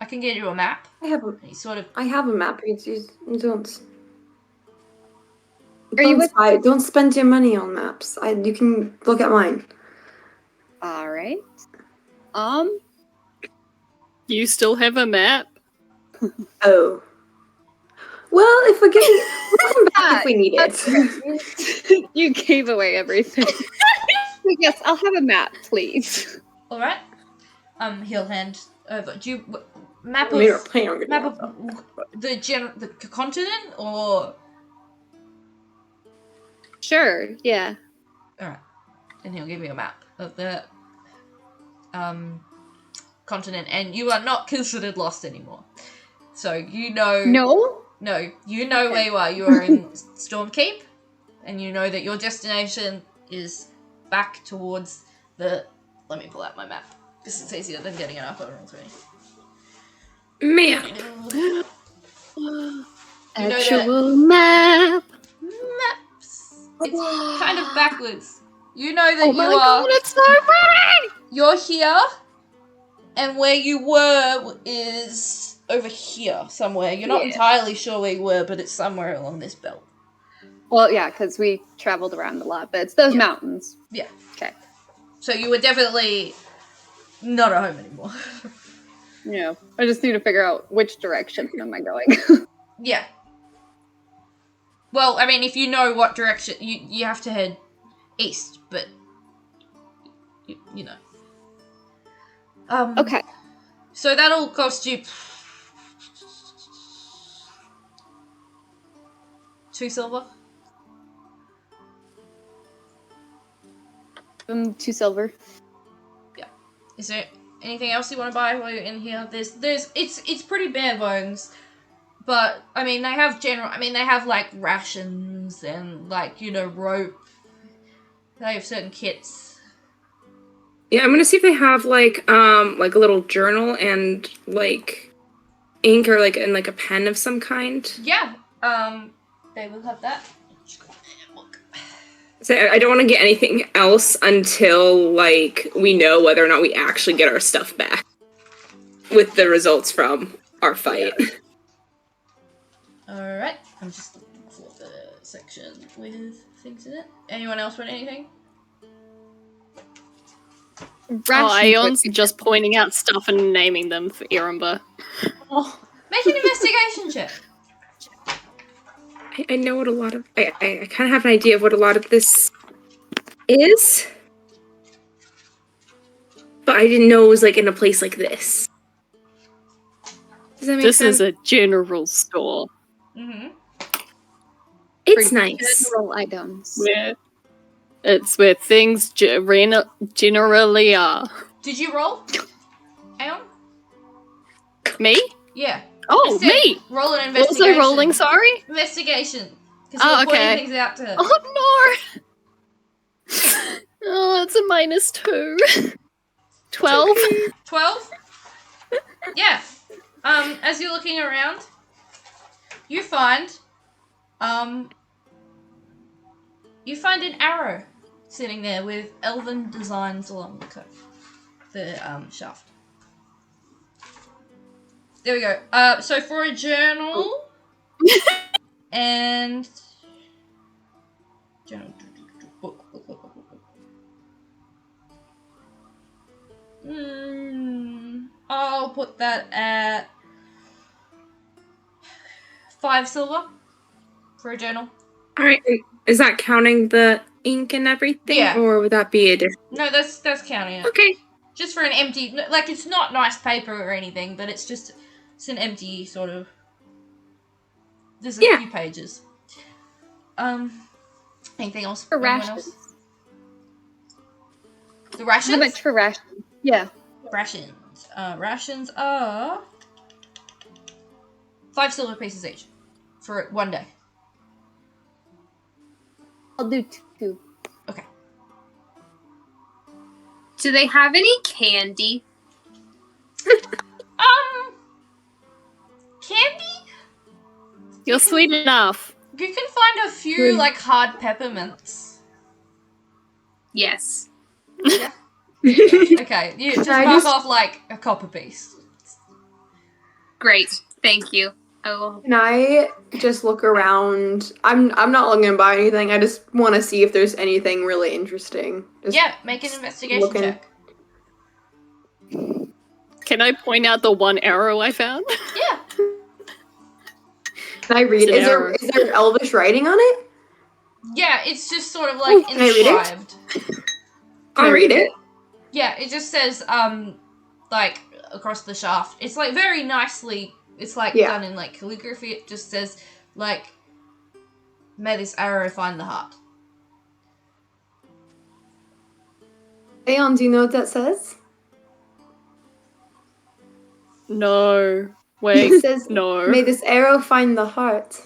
I can get you a map. I have You sort of. a map. You don't. Are you with- Don't spend your money on maps. You can look at mine. All right. You still have a map? Oh. Well, if we get we'll come back if we need it. You gave away everything. Yes, I'll have a map, please. All right. He'll hand over. Do you map I mean, we're of planning on getting map off, of the continent or? Sure, yeah. All right. And he'll give you a map of the continent, and you are not considered lost anymore. So you know. No? You know where you are. You are in Storm Keep, and you know that your destination is back towards the. Let me pull out my map. This is easier than getting it up on Roll20. Man. Actual map. Maps. It's kind of backwards. You know that Oh you my are. god, it's so pretty! You're here, and where you were is over here somewhere. You're not entirely sure where you were, but it's somewhere along this belt. Well, yeah, because we traveled around a lot, but it's those mountains. Yeah. Okay. So you were definitely not at home anymore. Yeah, I just need to figure out which direction am I going. Yeah. Well, I mean, if you know what direction, you have to head east, but you know. Okay. So that'll cost you 2 silver. 2 silver. Yeah. Is there anything else you want to buy while you're in here? It's pretty bare bones, but I mean they have like rations and like rope. They have certain kits. Yeah, I'm gonna see if they have like a little journal and like ink or like a pen of some kind. Yeah. They will have that. So I don't want to get anything else until like we know whether or not we actually get our stuff back with the results from our fight. All right. I'm just looking for the section with things in it. Anyone else want anything? Aeon's just pointing out stuff and naming them for Erembour. Make an investigation check. I know what a lot of I kind of have an idea of what a lot of this is, but I didn't know it was like in a place like this. Does that make This sense? is a general store. Mm-hmm. It's For nice. General items. It's where things generally are. Did you roll? Aeon? Me? Yeah. Oh, I said me! Roll an investigation. Also rolling, sorry? Investigation. Because Oh, you're pointing okay. things out to her. Oh no! Oh, it's a -2. 12. 12? Yeah. As you're looking around, you find an arrow sitting there with elven designs along the shaft. There we go. So for a journal and journal book. I'll put that at 5 silver for a journal. All right, is that counting the ink and everything, Yeah. or would that be a different? No, that's counting it. Okay. Just for an empty, like it's not nice paper or anything, but it's an empty sort of. There's a few pages. Anything else? For Anyone rations. else? The rations? How much for rations? Yeah. Rations. Rations are 5 silver pieces each for 1 day. I'll do 2. Okay. Do they have any candy? Candy? You're sweet enough. You can find a few like hard peppermints. Yes. Okay, you just I mark just- off like a copper piece. Great. Thank you. I will. Can I just look around? I'm not looking to buy anything. I just want to see if there's anything really interesting. Just Yeah, make an investigation looking. check. Can I point out the one arrow I found? Yeah. Can I read? It's an Is arrow. there Elvish writing on it? Yeah, it's just sort of like can I read it? inscribed. Can I read it? Yeah, it just says like across the shaft. It's like very nicely. It's like done in like calligraphy. It just says like, "May this arrow find the heart." Aeon, do you know what that says? No. Wait. It says, No. "May this arrow find the heart."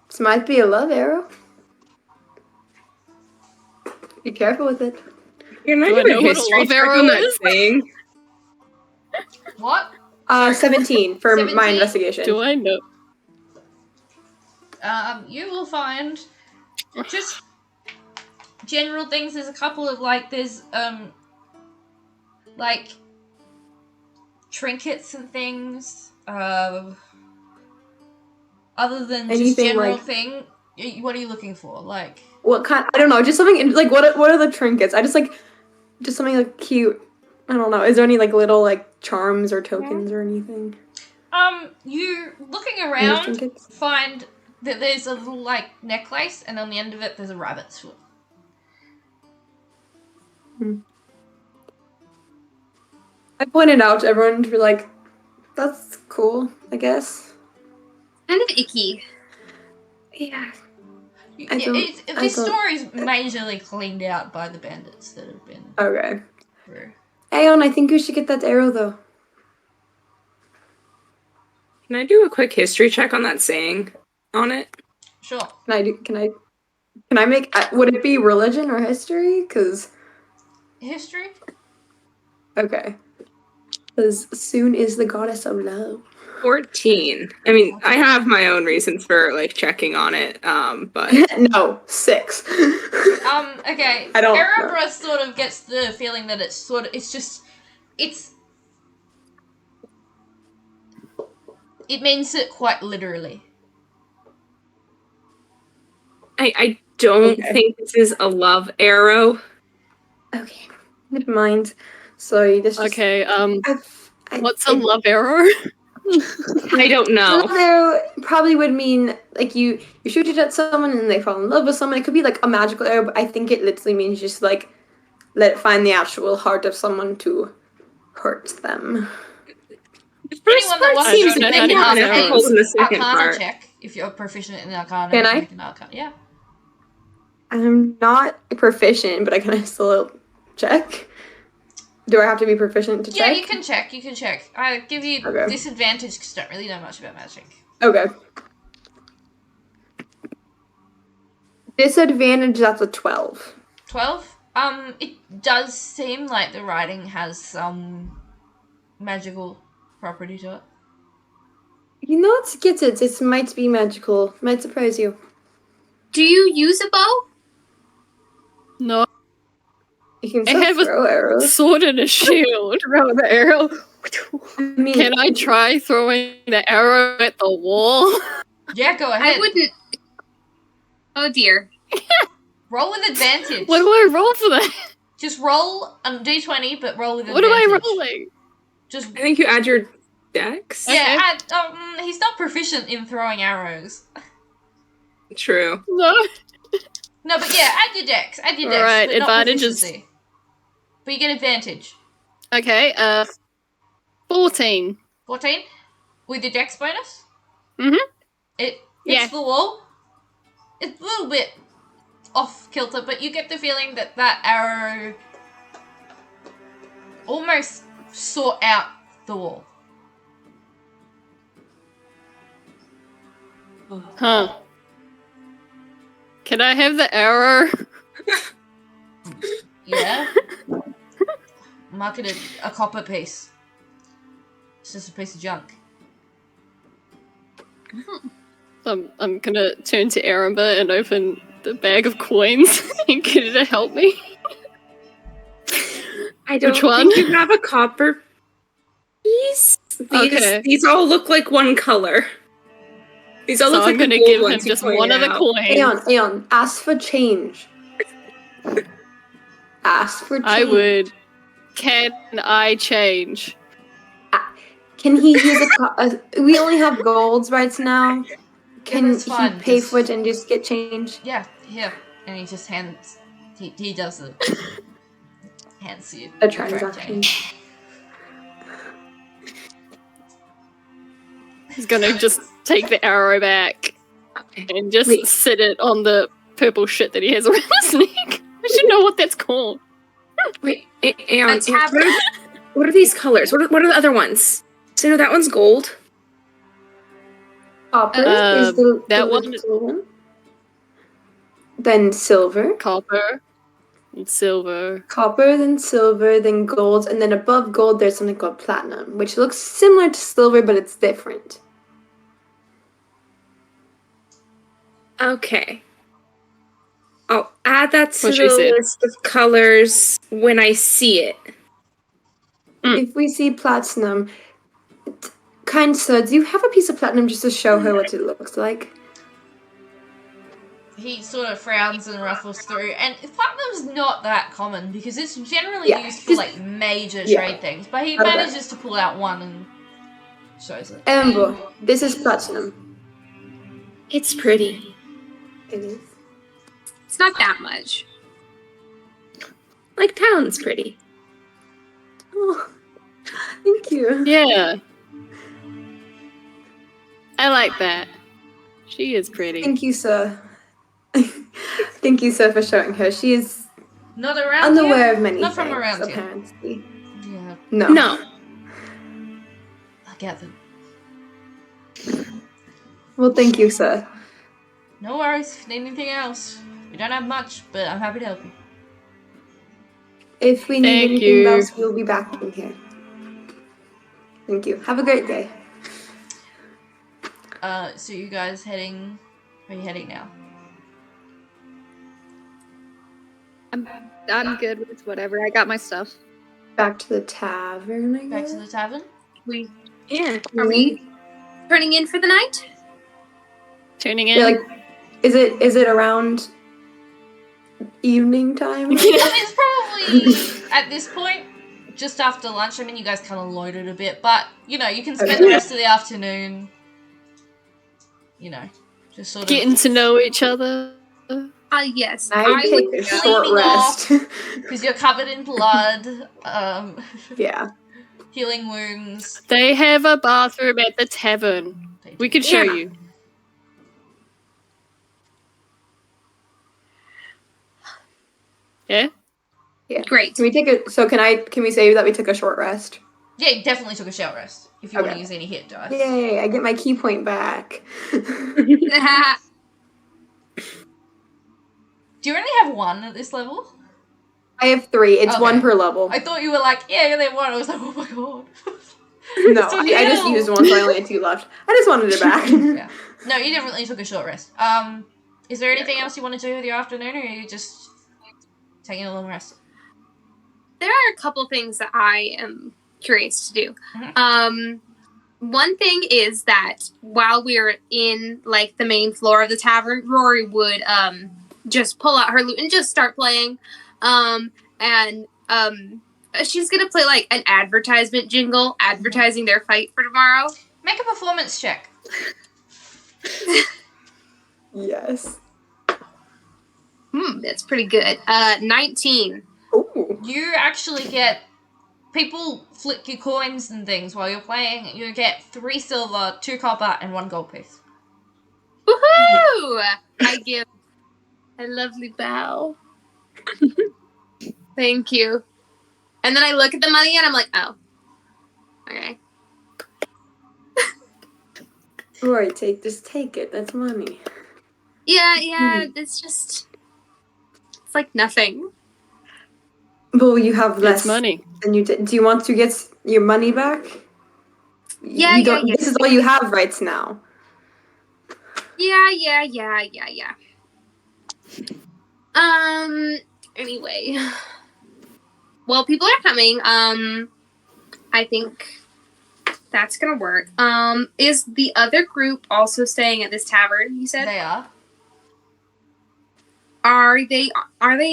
This might be a love arrow. Be careful with it. You're not Do I even know what a history love check arrow on that is? thing. What? 17 for 17? my investigation. Do I know? You will find just general things. There's a couple of like there's like trinkets and things. Other than just Anything general like- thing, what are you looking for? Like What kind? I don't know. Just something like what are the trinkets? I just something like cute. I don't know. Is there any like little like charms or tokens or anything? you looking Any around trinkets? find that there's a little like necklace, and on the end of it there's a rabbit's foot. I pointed out to everyone to be like, that's cool, I guess. Kind of icky. Yeah. This story's majorly cleaned out by the bandits that have been Okay. through. Aeon, I think you should get that arrow though. Can I do a quick history check on that saying on it? Sure. Can I make, would it be religion or history? Cause, History? okay. Cause soon is the goddess of love. 14. I mean, I have my own reasons for like checking on it, but No, 6. Okay. I don't know. Erembour sort of gets the feeling that it's it means it quite literally. I don't Okay. think this is a love arrow. Okay. Never mind. Sorry, this just... Okay, I- what's a love arrow? I don't know. Love arrow probably would mean like you shoot it at someone and they fall in love with someone. It could be like a magical arrow, but I think it literally means just like let it find the actual heart of someone to hurt them. Anyone that wants seems to I make don't an know how to difficult in the second Arcana part. check if you're proficient in Arcana. Can you I? make an Arcana. Yeah. I'm not proficient, but I can still check. Do I have to be proficient to Yeah, check? you can check. You can check. I give you Okay. disadvantage because you don't really know much about magic. Okay. Disadvantage, that's a 12. 12. It does seem like the writing has some magical property to it. You know what gets it? It might be magical. Might surprise you. Do you use a bow? No. You can I still have a throw arrows. sword and a shield. Throw the arrow. I mean, Can I try throwing the arrow at the wall? Yeah, go ahead. I wouldn't. Oh dear. Roll with advantage. What do I roll for that? Just roll d20, but roll with What am advantage. I rolling? Just I think you add your dex. yeah. He's not proficient in throwing arrows. True. No. No, but yeah, add your dex. Add your dex. Alright, but not advantages. proficiency. But you get advantage. Okay, 14. 14 with your dex bonus. Mhm. It hits Yeah. the wall. It's a little bit off kilter, but you get the feeling that that arrow almost sought out the wall. Huh. Can I have the arrow? Yeah. Mark it a copper piece. It's just a piece of junk. I'm gonna turn to Erembour and open the bag of coins and get her to help me. I don't Which one? think you have a copper piece. Okay. These all look like one color. These all So look like I'm gonna the gold give him ones you just pointed one of the out. coins. Aeon, ask for change. Ask for change. I would. Can I change? Can he use we only have golds right now. Can that's he fine, pay just- for it and just get change? Yeah, here. And he just hands. He does it. Hands you A the correct transaction. change. He's gonna just take the arrow back and just Wait. sit it on the purple shit that he has around his neck. I should know what that's called. Wait, Aeon, A tablet? what are these colors? What are the other ones? So that one's gold. Copper is the that one- little one. Then silver. Copper and silver. Copper, then silver, then gold, and then above gold there's something called platinum, which looks similar to silver, but it's different. Okay. I'll add that to What she the said. list of colors when I see it. If we see platinum, kind sir, do you have a piece of platinum just to show her what it looks like? He sort of frowns and ruffles through, and platinum's not that common because it's generally Yeah, used for just- like major yeah. trade things. But he Okay. manages to pull out one and shows it. Erembour, this is platinum. It's pretty. It is. It's not that much. Like Talyn's pretty. Oh, thank you. Yeah. I like that. She is pretty. Thank you, sir. Thank you, sir, for showing her. She is Not around unaware here? of many Not things, from around here. apparently. Yeah, No. No. I get them. Well, thank you, sir. No worries. If you need anything else, we don't have much, but I'm happy to help you. If we need Thank anything you. else, we'll be back in here. Thank you. Have a great day. So you guys heading? Where are you heading now? I'm good with whatever. I got my stuff. Back to the tavern, I Back guess. to the tavern. Yeah. Are we turning in for the night? Tuning in. Yeah, like, is it around evening time? It's probably at this point just after lunch. I mean, you guys kind of loaded a bit, but you know, you can spend the rest of the afternoon. You know, just sort of Getting to know each other. Yes. I take would a clean short me rest. because you're covered in blood. Yeah. Healing wounds. They have a bathroom at the tavern. We could show Yeah. you. Yeah? Yeah. Great. Can we take a? So can we say that we took a short rest? Yeah, you definitely took a short rest. If you want to Okay. use any hit dice. Yay! I get my key point back. Do you only have one at this level? I have 3. It's Okay. 1 per level. I thought you were like, yeah, they have one. I was like, oh my god. No, So I just no. used 1, so I only had 2 left. I just wanted it back. Yeah. No, you definitely took a short rest. Is there anything else you want to do with your afternoon, or are you just taking a long rest? There are a couple things that I am curious to do. Mhm. One thing is that while we're in like the main floor of the tavern, Rory would just pull out her lute and just start playing. She's gonna play like an advertisement jingle advertising their fight for tomorrow. Make a performance check. Yes. That's pretty good. 19. Ooh. You actually get people flick your coins and things while you're playing. You get 3 silver, 2 copper, and 1 gold piece. Woohoo! I give a lovely bow. Thank you. And then I look at the money and I'm like, oh. Okay. Rory, just take it. That's money. Yeah, it's just... It's like nothing. Well, you have less It's money. than you did. Do you want to get your money back? Yeah, You don't- yeah. This is all you have right now. Yeah. Anyway. Well, people are coming. I think that's gonna work. Is the other group also staying at this tavern, you said? They are. Are they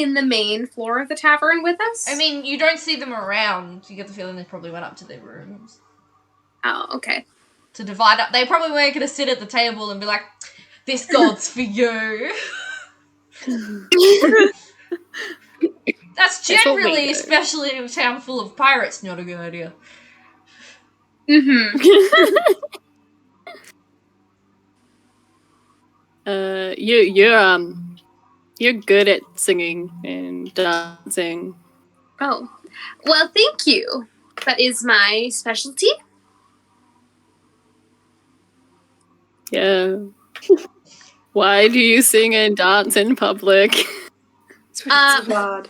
in the main floor of the tavern with us? I mean, you don't see them around. You get the feeling they probably went up to their rooms. Oh, okay. To divide up. They probably weren't going to sit at the table and be like, this gold's for you. That's That's what we generally, do. especially in a town full of pirates, not a good idea. Mm-hmm. You're good at singing and dancing. Oh. Well, thank you. That is my specialty. Yeah. Why do you sing and dance in public? It's bard.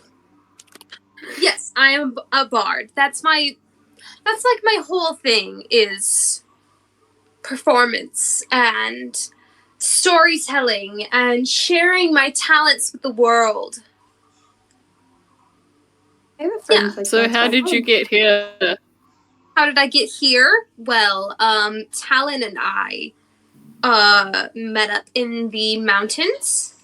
Yes, I am a bard. That's like my whole thing is performance and storytelling and sharing my talents with the world. I have a friend like So that. how did you get here? How did I get here? Well, Talyn and I met up in the mountains,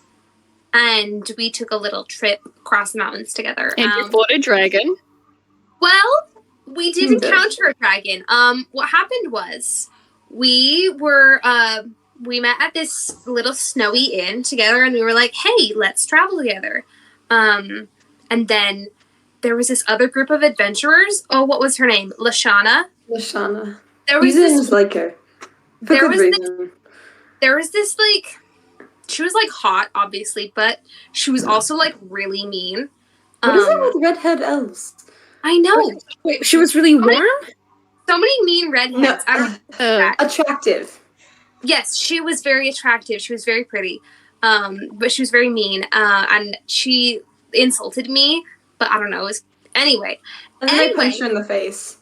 and we took a little trip across the mountains together. And you fought a dragon? Well, we did encounter a dragon. What happened was we met at this little snowy inn together, and we were like, "Hey, let's travel together." And then there was this other group of adventurers. Oh, what was her name? Lashana. There was Seasons like her. For there good was reason. There was this like, she was like hot, obviously, but she was also like really mean. What is it with redhead elves? I know. Wait, she was really warm? So many mean redheads. I don't know that. Attractive. Yes, she was very attractive. She was very pretty. But she was very mean. And she insulted me, but I don't know. It was, anyway. And then I punched her in the face.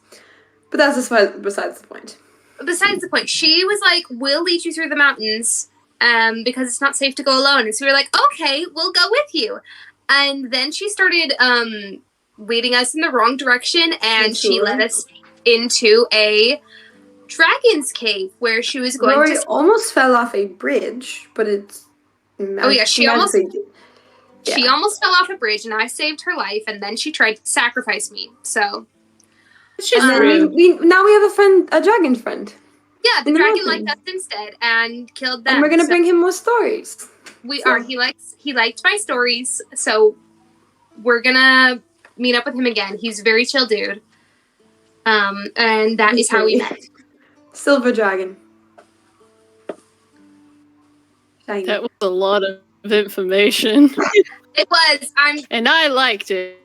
But that's just besides the point. Besides the point, she was like, "We'll lead you through the mountains because it's not safe to go alone." And so we were like, "Okay, we'll go with you." And then she started leading us in the wrong direction, and she led us into a dragon's cave where she was going Rory to... almost fell off a bridge, but it's... Oh yeah, she almost Yeah. fell off a bridge, and I saved her life, and then she tried to sacrifice me. So It's just And then rude. we now we have a dragon friend. yeah, the In the dragon mountains. liked us instead and killed them. And we're gonna So bring him more stories. we so- are. He liked my stories, so we're gonna meet up with him again. He's a very chill dude. And that is how we met. Silver dragon. Shiny. That was a lot of information. It was. And I liked it.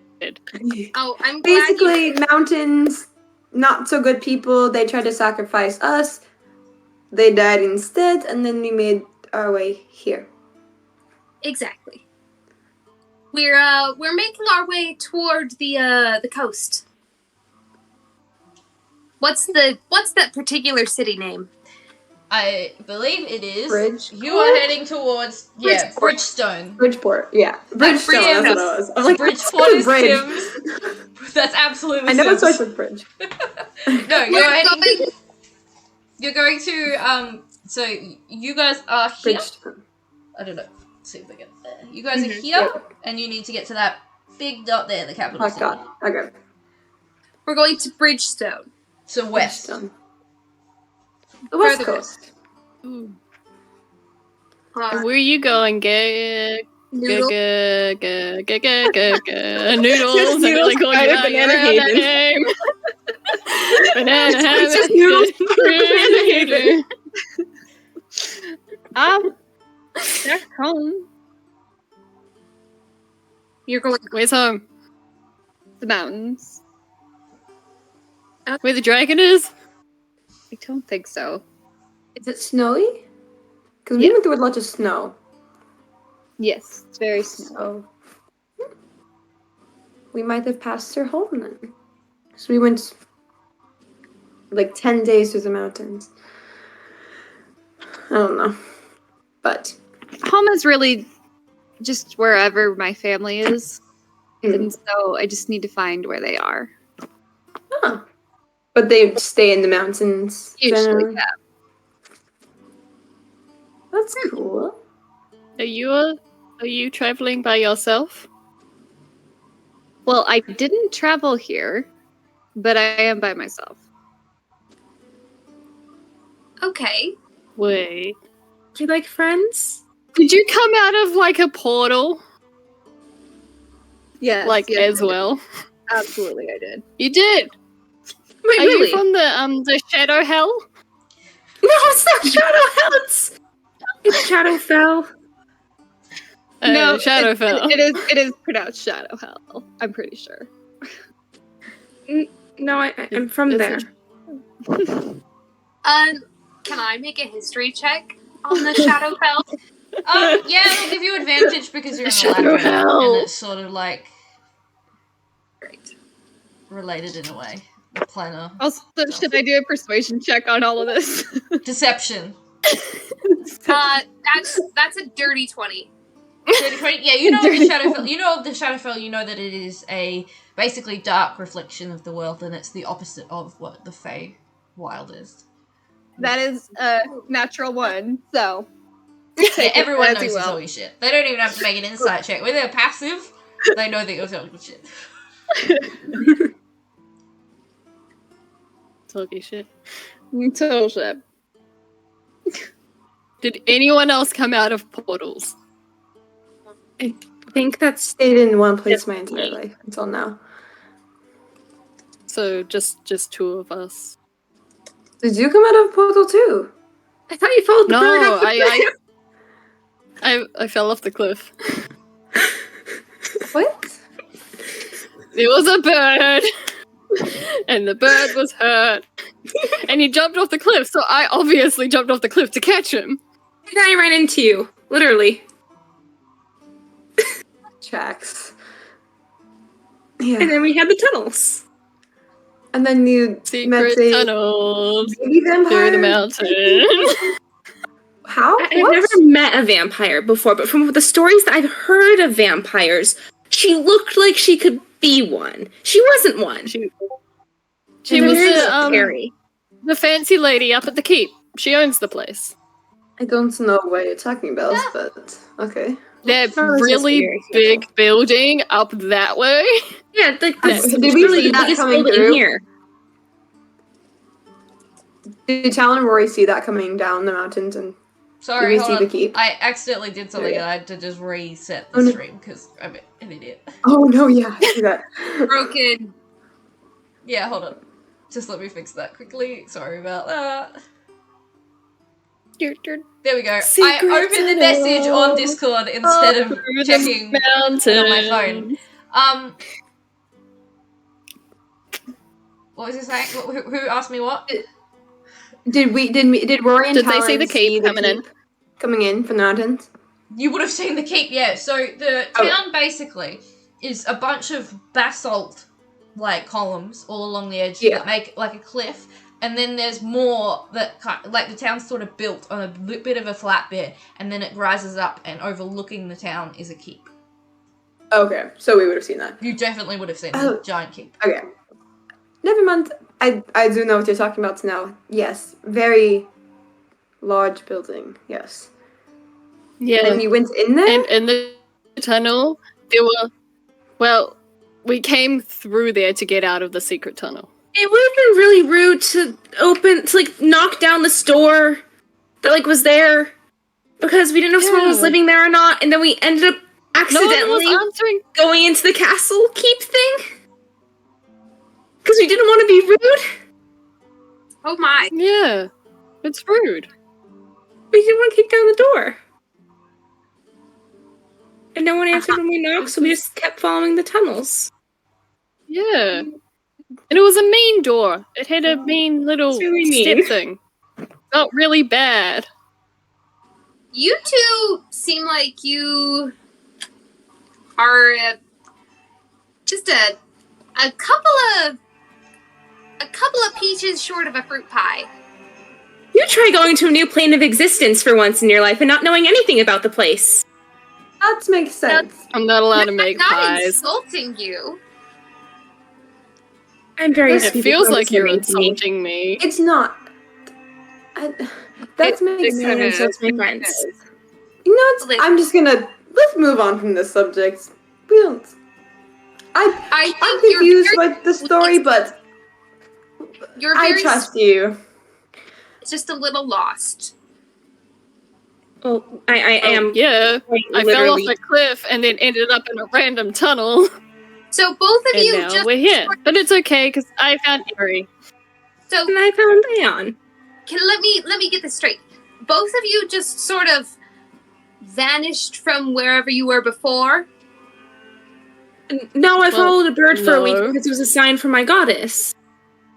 I'm glad Basically, mountains, not so good people. They tried to sacrifice us. They died instead, and then we made our way here. Exactly. We're making our way toward the coast. What's that particular city name? I believe it is. Bridge. You are heading towards Bridgestone. Bridgeport, yeah. Bridgestone, that's what it was. I was like, Bridgeport is bridge. Sims. That's absolutely I know it Sims. starts with bridge. No, you're going to so you guys are here. Bridgestone. I don't know. Let's see if we get there. You guys are here, and you need to get to that big dot there, the capital city. God. Okay. We're going to Bridgestone. So west. Bridgestone. The West Further Coast. Ooh. Where are you going? Noodle. Noodles. I'm really calling you out your own name. Banana Haven. Back home. You're going. Where's home? The mountains. Where the dragon is? I don't think so. Is it snowy? Because we went through a lot of snow. Yes, it's very snowy. So we might have passed her home then. So we went like 10 days through the mountains. I don't know. But Home is really just wherever my family is. And so I just need to find where they are. but they stay in the mountains. Usually, generally. yeah. That's cool. Are you traveling by yourself? Well, I didn't travel here, but I am by myself. Okay. Wait. Do you like friends? Did you come out of like a portal? Yes. Like yes, as I did. well? Absolutely, I did. You did. Wait, Are really? you from the Shadow Hell? No, it's not Shadow Hell. It's Shadowfell. No, Shadowfell. it is pronounced Shadow Hell. I'm pretty sure. No, I'm from Is there. Can I make a history check on the Shadowfell? Yeah, it'll give you advantage because you're an Shadow Eladrin, Hell. and it's sort of like Great. related in a way. The planner. Also, should I do a persuasion check on all of this? Deception. That's a dirty 20. 30, yeah, you know of the Shadowfell. You know of the Shadowfell. You know that it is a basically dark reflection of the world, and it's the opposite of what the Fey Wild is. That is a natural one, so. Yeah, everyone as knows you you're will. talking shit. They don't even have to make an insight check. When they're passive, they know that you're talking shit. Talking shit. Total shit. Did anyone else come out of portals? I think that's Stayed in one place my entire life until now. So just two of us. Did you come out of Portal too? I thought you followed the bird No, up the I fell off the cliff. What? It was a bird, and the bird was hurt, and he jumped off the cliff. So I obviously jumped off the cliff to catch him. And I ran into you, literally. Tracks. And Yeah. then we had the tunnels. And then you Secret met a tunnels baby vampire? through the mountain. How? I've What? never met a vampire before, but from the stories that I've heard of vampires, she looked like she could be one. She wasn't one. She And was then the fancy lady up at the keep. She owns the place. I don't know what you're talking about, but okay. That That was really just big building up that way. Yeah, like this. Did we literally see the that biggest coming building through? here. Did Talyn and Rory see that coming down the mountains? And Sorry, Did we hold see on. the keep? I accidentally did something Yeah. and I had to just reset Oh, the no. stream because I'm an idiot. oh no, yeah, I see that. Broken. Yeah, hold on. Just let me fix that quickly. Sorry about that. There we go. Secret I opened the message on Discord instead of Through the checking it on my phone. mountain. What was he saying? Who asked me what? Did Rory and Did they Talyn see the keep coming in? Coming in from the mountains? You would have seen the keep, yeah. So the Oh. town basically is a bunch of basalt like columns all along the edge Yeah. that make like a cliff, and then there's more that like the town's sort of built on a bit of a flat bit, and then it rises up, and overlooking the town is a keep. Okay, so we would have seen that. You definitely would have seen Oh. the giant keep. Okay. Never mind. I do know what you're talking about now. Yes, very large building. Yes. Yeah. And you went in there? And in the tunnel, there were. Well, we came through there to get out of the secret tunnel. It would have been really rude to like knock down the store that like was there because we didn't know if someone was Yeah. living there or not, and then we ended up No one accidentally was answering. going into the castle keep thing because we didn't want to be rude. Oh my. Yeah, it's rude. We didn't want to kick down the door, and no one answered when we knocked, so we just kept following the tunnels. Yeah, and it was a mean door. It had a mean little It's really step mean. thing. Not really bad. You two seem like you are just a couple of peaches short of a fruit pie. You try going to a new plane of existence for once in your life and not knowing anything about the place. That makes sense. I'm not allowed to make Not pies. insulting you. I'm very. It sweet feels because like you're mean to me. insulting me. It's not. That makes No one sense. insults my friends. You know, Listen. I'm just gonna let's move on from this subject. We don't. I I'm think confused you're by the story, but you're I very trust you. just a little lost. Well, I am. Yeah, quite I fell off literally- a cliff and then ended up in a random tunnel. So both of And you now just we're here. But it's okay, because I found Eri. so And I found Leon. let me get this straight. Both of you just sort of vanished from wherever you were before. No, I followed a bird for a week no. because it was a sign from my goddess.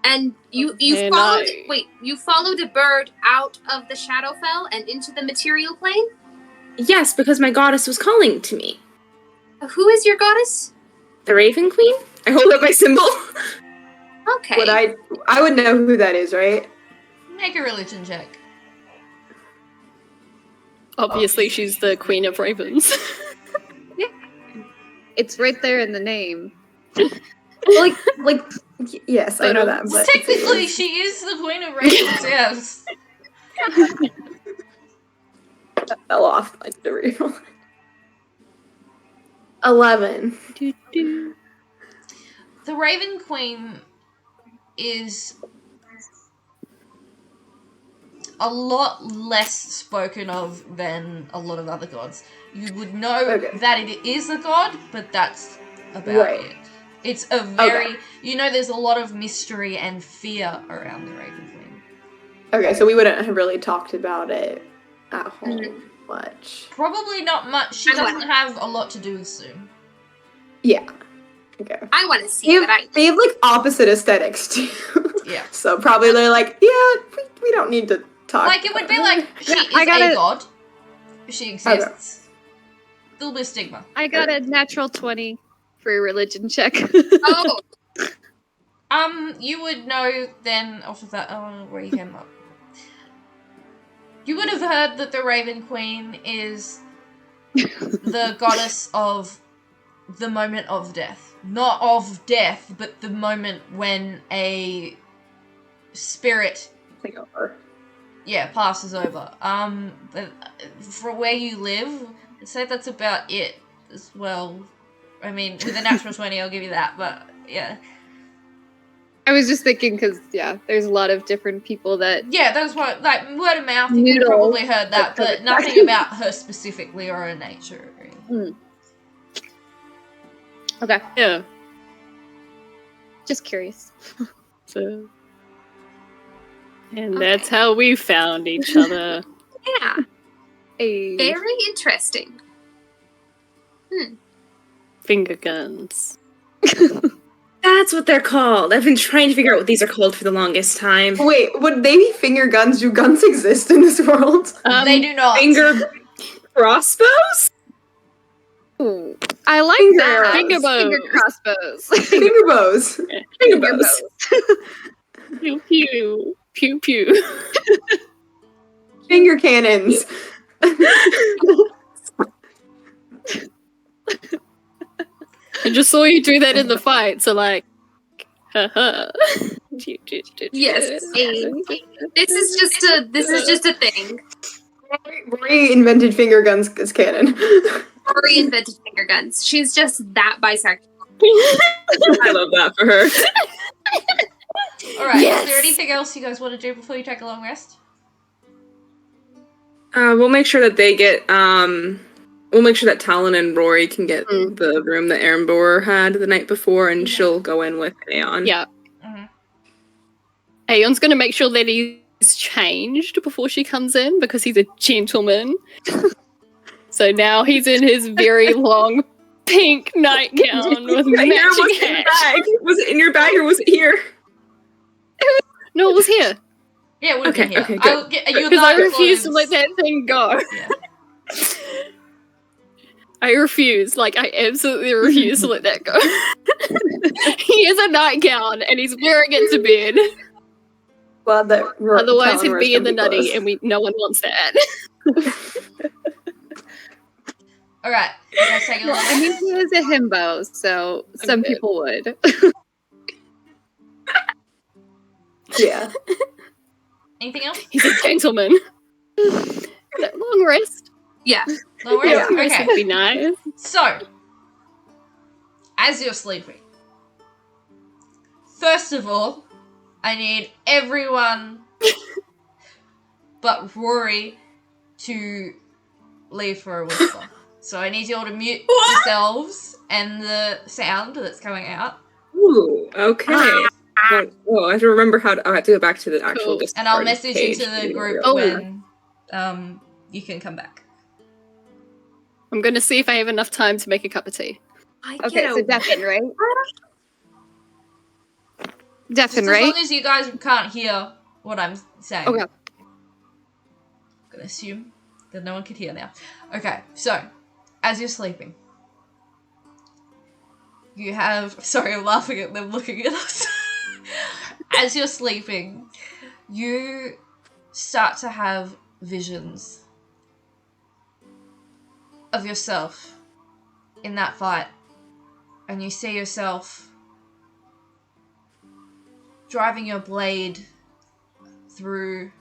And you And followed I- you followed a bird out of the Shadowfell and into the material plane? Yes, because my goddess was calling to me. Who is your goddess? The Raven Queen? I hold up my symbol. Okay. Would I would know who that is, right? Make a religion check. Obviously, she's the queen of ravens. It's right there in the name. Yes, I know that. But Technically, she is the queen of ravens, yes. that fell off like the real. 11. The Raven Queen is a lot less spoken of than a lot of other gods. You would know that it is a god, but that's about it. It's a very... You know, there's a lot of mystery and fear around the Raven Queen. Okay, so we wouldn't have really talked about it at home much. Probably not much. She doesn't have a lot to do with Soon. Yeah. Okay. I want to see that. They have like opposite aesthetics too. Yeah. So probably they're like, yeah, we don't need to talk. Like, it would be like, she is a god. She exists. There'll be a stigma. I got a natural 20 for a religion check. Oh, You would know then off of that, where you came up. You would have heard that the Raven Queen is the goddess of the moment of death. Not of death, but the moment when a spirit passes over. But for where you live, I'd say that's about it as well. I mean, with a natural 20, I'll give you that, but yeah. I was just thinking because, there's a lot of different people that... Yeah, that's what, like, word of mouth, you could have probably heard that, but nothing about her specifically or her nature. Okay. Yeah. Just curious. So, and that's how we found each other. yeah. Very interesting. Finger guns. That's what they're called. I've been trying to figure out what these are called for the longest time. Wait, would they be finger guns? Do guns exist in this world? They do not. Finger crossbows? Ooh, I like that. Finger bows. Finger crossbows. Finger bows. Finger bows. Pew pew. Pew pew. Finger cannons. I just saw you do that in the fight, so like, haha. Yes. This is just a thing. Rory invented finger guns as canon. Rory invented finger guns. She's just that bisexual. I love that for her. Alright, is there anything else you guys want to do before you take a long rest? We'll make sure that they get, we'll make sure that Talyn and Rory can get the room that Erembour had the night before, and she'll go in with Aeon. Yeah. Aeon's gonna make sure that he's changed before she comes in, because he's a gentleman. So now he's in his very long pink nightgown with matching hat. Was it in your bag or was it here? No, it was here. Yeah, it would have been here. Okay, good. Because I refuse to let that thing go. Yeah. I refuse. Like, I absolutely refuse to let that go. He has a nightgown and he's wearing it to bed. Well, Otherwise, he'd be in the nutty, and no one wants that. Alright, let's take a look. I mean, he is a himbo, so some people would. Yeah. Anything else? He's a gentleman. That long rest. Yeah. Long rest? Long rest Okay. would be nice. So, as you're sleeping, first of all, I need everyone but Rory to leave for a whisper. So I need you all to mute yourselves and the sound that's coming out. Ooh, okay. I have to remember how to. I have to go back to the actual Cool. Discord And I'll message page. into the group Oh. when you can come back. I'm going to see if I have enough time to make a cup of tea. Okay, so Deafin, right? Just Deafin, as right? long as you guys can't hear what I'm saying. Okay. I'm gonna assume that no one can hear now. Okay, so as you're sleeping, you have. Sorry, I'm laughing at them looking at us. As you're sleeping, you start to have visions of yourself in that fight, and you see yourself driving your blade through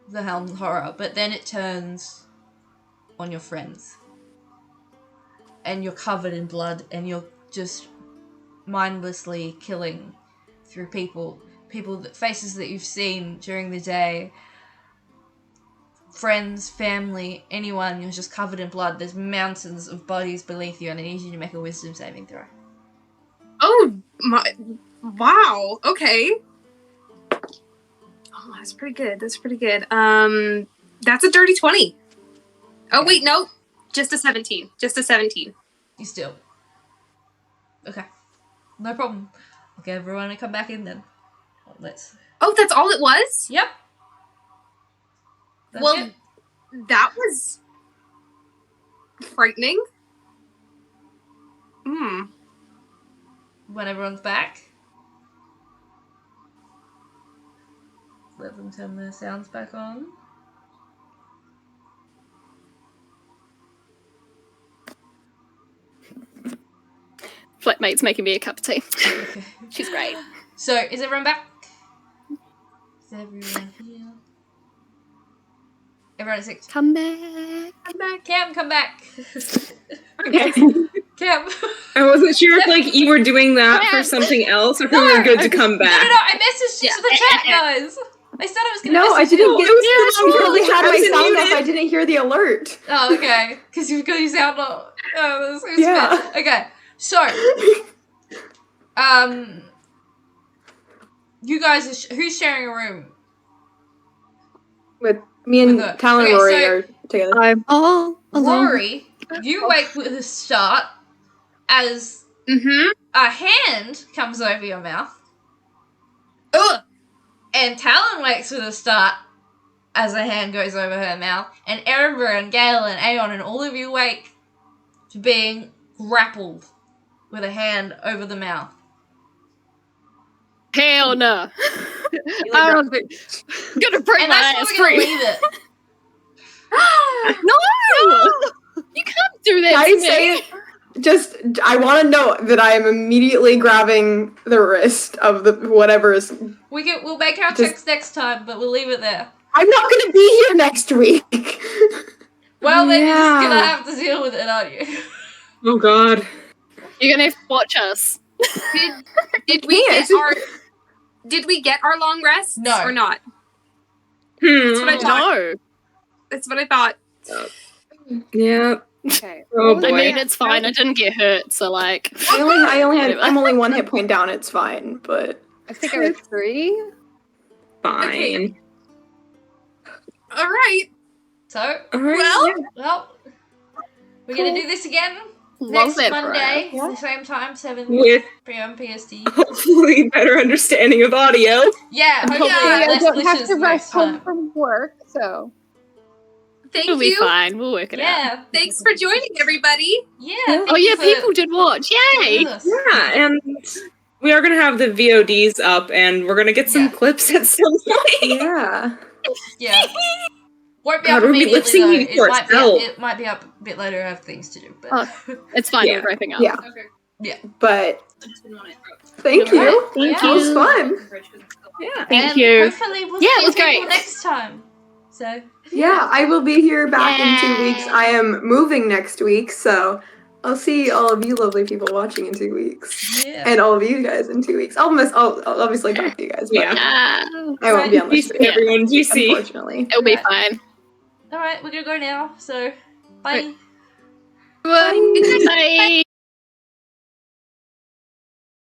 the Hound horror, but then it turns on your friends. And you're covered in blood, and you're just mindlessly killing through people, faces that you've seen during the day, friends, family, anyone. You're just covered in blood. There's mountains of bodies beneath you, and I need you to make a wisdom saving throw. Oh my! Wow. Okay. Oh, that's pretty good. That's pretty good. That's a dirty 20. Oh wait, no, just a 17. Just a 17. You still. Okay. No problem. Okay, everyone come back in then. Let's. Oh, that's all it was? Yep. That's Well, it. that was frightening. Hmm. When everyone's back, let them turn their sounds back on. Flatmate's making me a cup of tea. Okay. She's great. So, is everyone back? Is everyone here? Everyone at 6. Come back. Come back. Cam, come back. Okay. Cam. I wasn't sure if like you were doing that for something else, or if we were good to come No, back. I messaged you to the chat, guys. I said I was going to No, I message didn't you. get it. Yeah, I really had I my was sound muted. off. I didn't hear the alert. Oh, okay. Because you've got your sound on. Oh, that's Yeah. bad. Okay, so, you guys, who's sharing a room? With me and With the- Talyn and okay, Rory so- are together. I'm all alone. Rory, you wake with a start as Mm-hmm. a hand comes over your mouth, Ugh. and Talyn wakes with a start as a hand goes over her mouth, and Erembour and Gale and Aeon and all of you wake to being grappled with a hand over the mouth. Hell no. You I like don't think. Gonna break And my that's ass where we're gonna free. leave it. No! You can't do that I to me. say, just I want to note that I am immediately grabbing the wrist of the whatever is. We'll make our Just- checks next time, but we'll leave it there. I'm not gonna be here next week. Well, then you're just Yeah. gonna have to deal with it, aren't you? Oh God. You're gonna have to watch us. Did we can't. get our Did we get our long rests? No. Or not? That's what I Hmm. thought. No. That's what I thought. Yeah. Okay. Oh What was I boy. it? mean, it's fine. I didn't get hurt, so like. I'm only 1 hit point down. It's fine, but I think I was 3. Fine. Okay. All right. So, All right. Well, well, we're gonna do this again Love next that, Monday, bro. the same time, 7 With p.m. PST. hopefully better understanding of audio. Yeah, hopefully Yeah, less I don't have glitches to rush next home time. from work, so. thank It'll be you. fine. We'll work it out. Yeah, Thanks for joining, everybody. yeah. Oh thank yeah, you for people did watch. being Yay! with us. Yeah, and we are gonna have the VODs up, and we're gonna get some Yeah. clips at some point. yeah. Yeah. Won't be God, up we'll be immediately though. lip-syncing to ourselves. It might be up a bit later. I have things to do, but Oh. It's fine. Yeah. We're wrapping up. Yeah. But thank you. Alright, Thank That was you. fun. Yeah. Thank and you. hopefully we'll Yeah, see it was people great. next time. So Yeah, I will be here back in 2 weeks. Yay. I am moving next week, so I'll see all of you lovely people watching in 2 weeks. Yeah. And all of you guys in 2 weeks. I'll obviously talk to you guys, but Yeah. I won't be on the GC, stream, everyone. GC. unfortunately. It'll be Right. fine. Alright, we're gonna go now, so bye. Bye. Bye. Bye.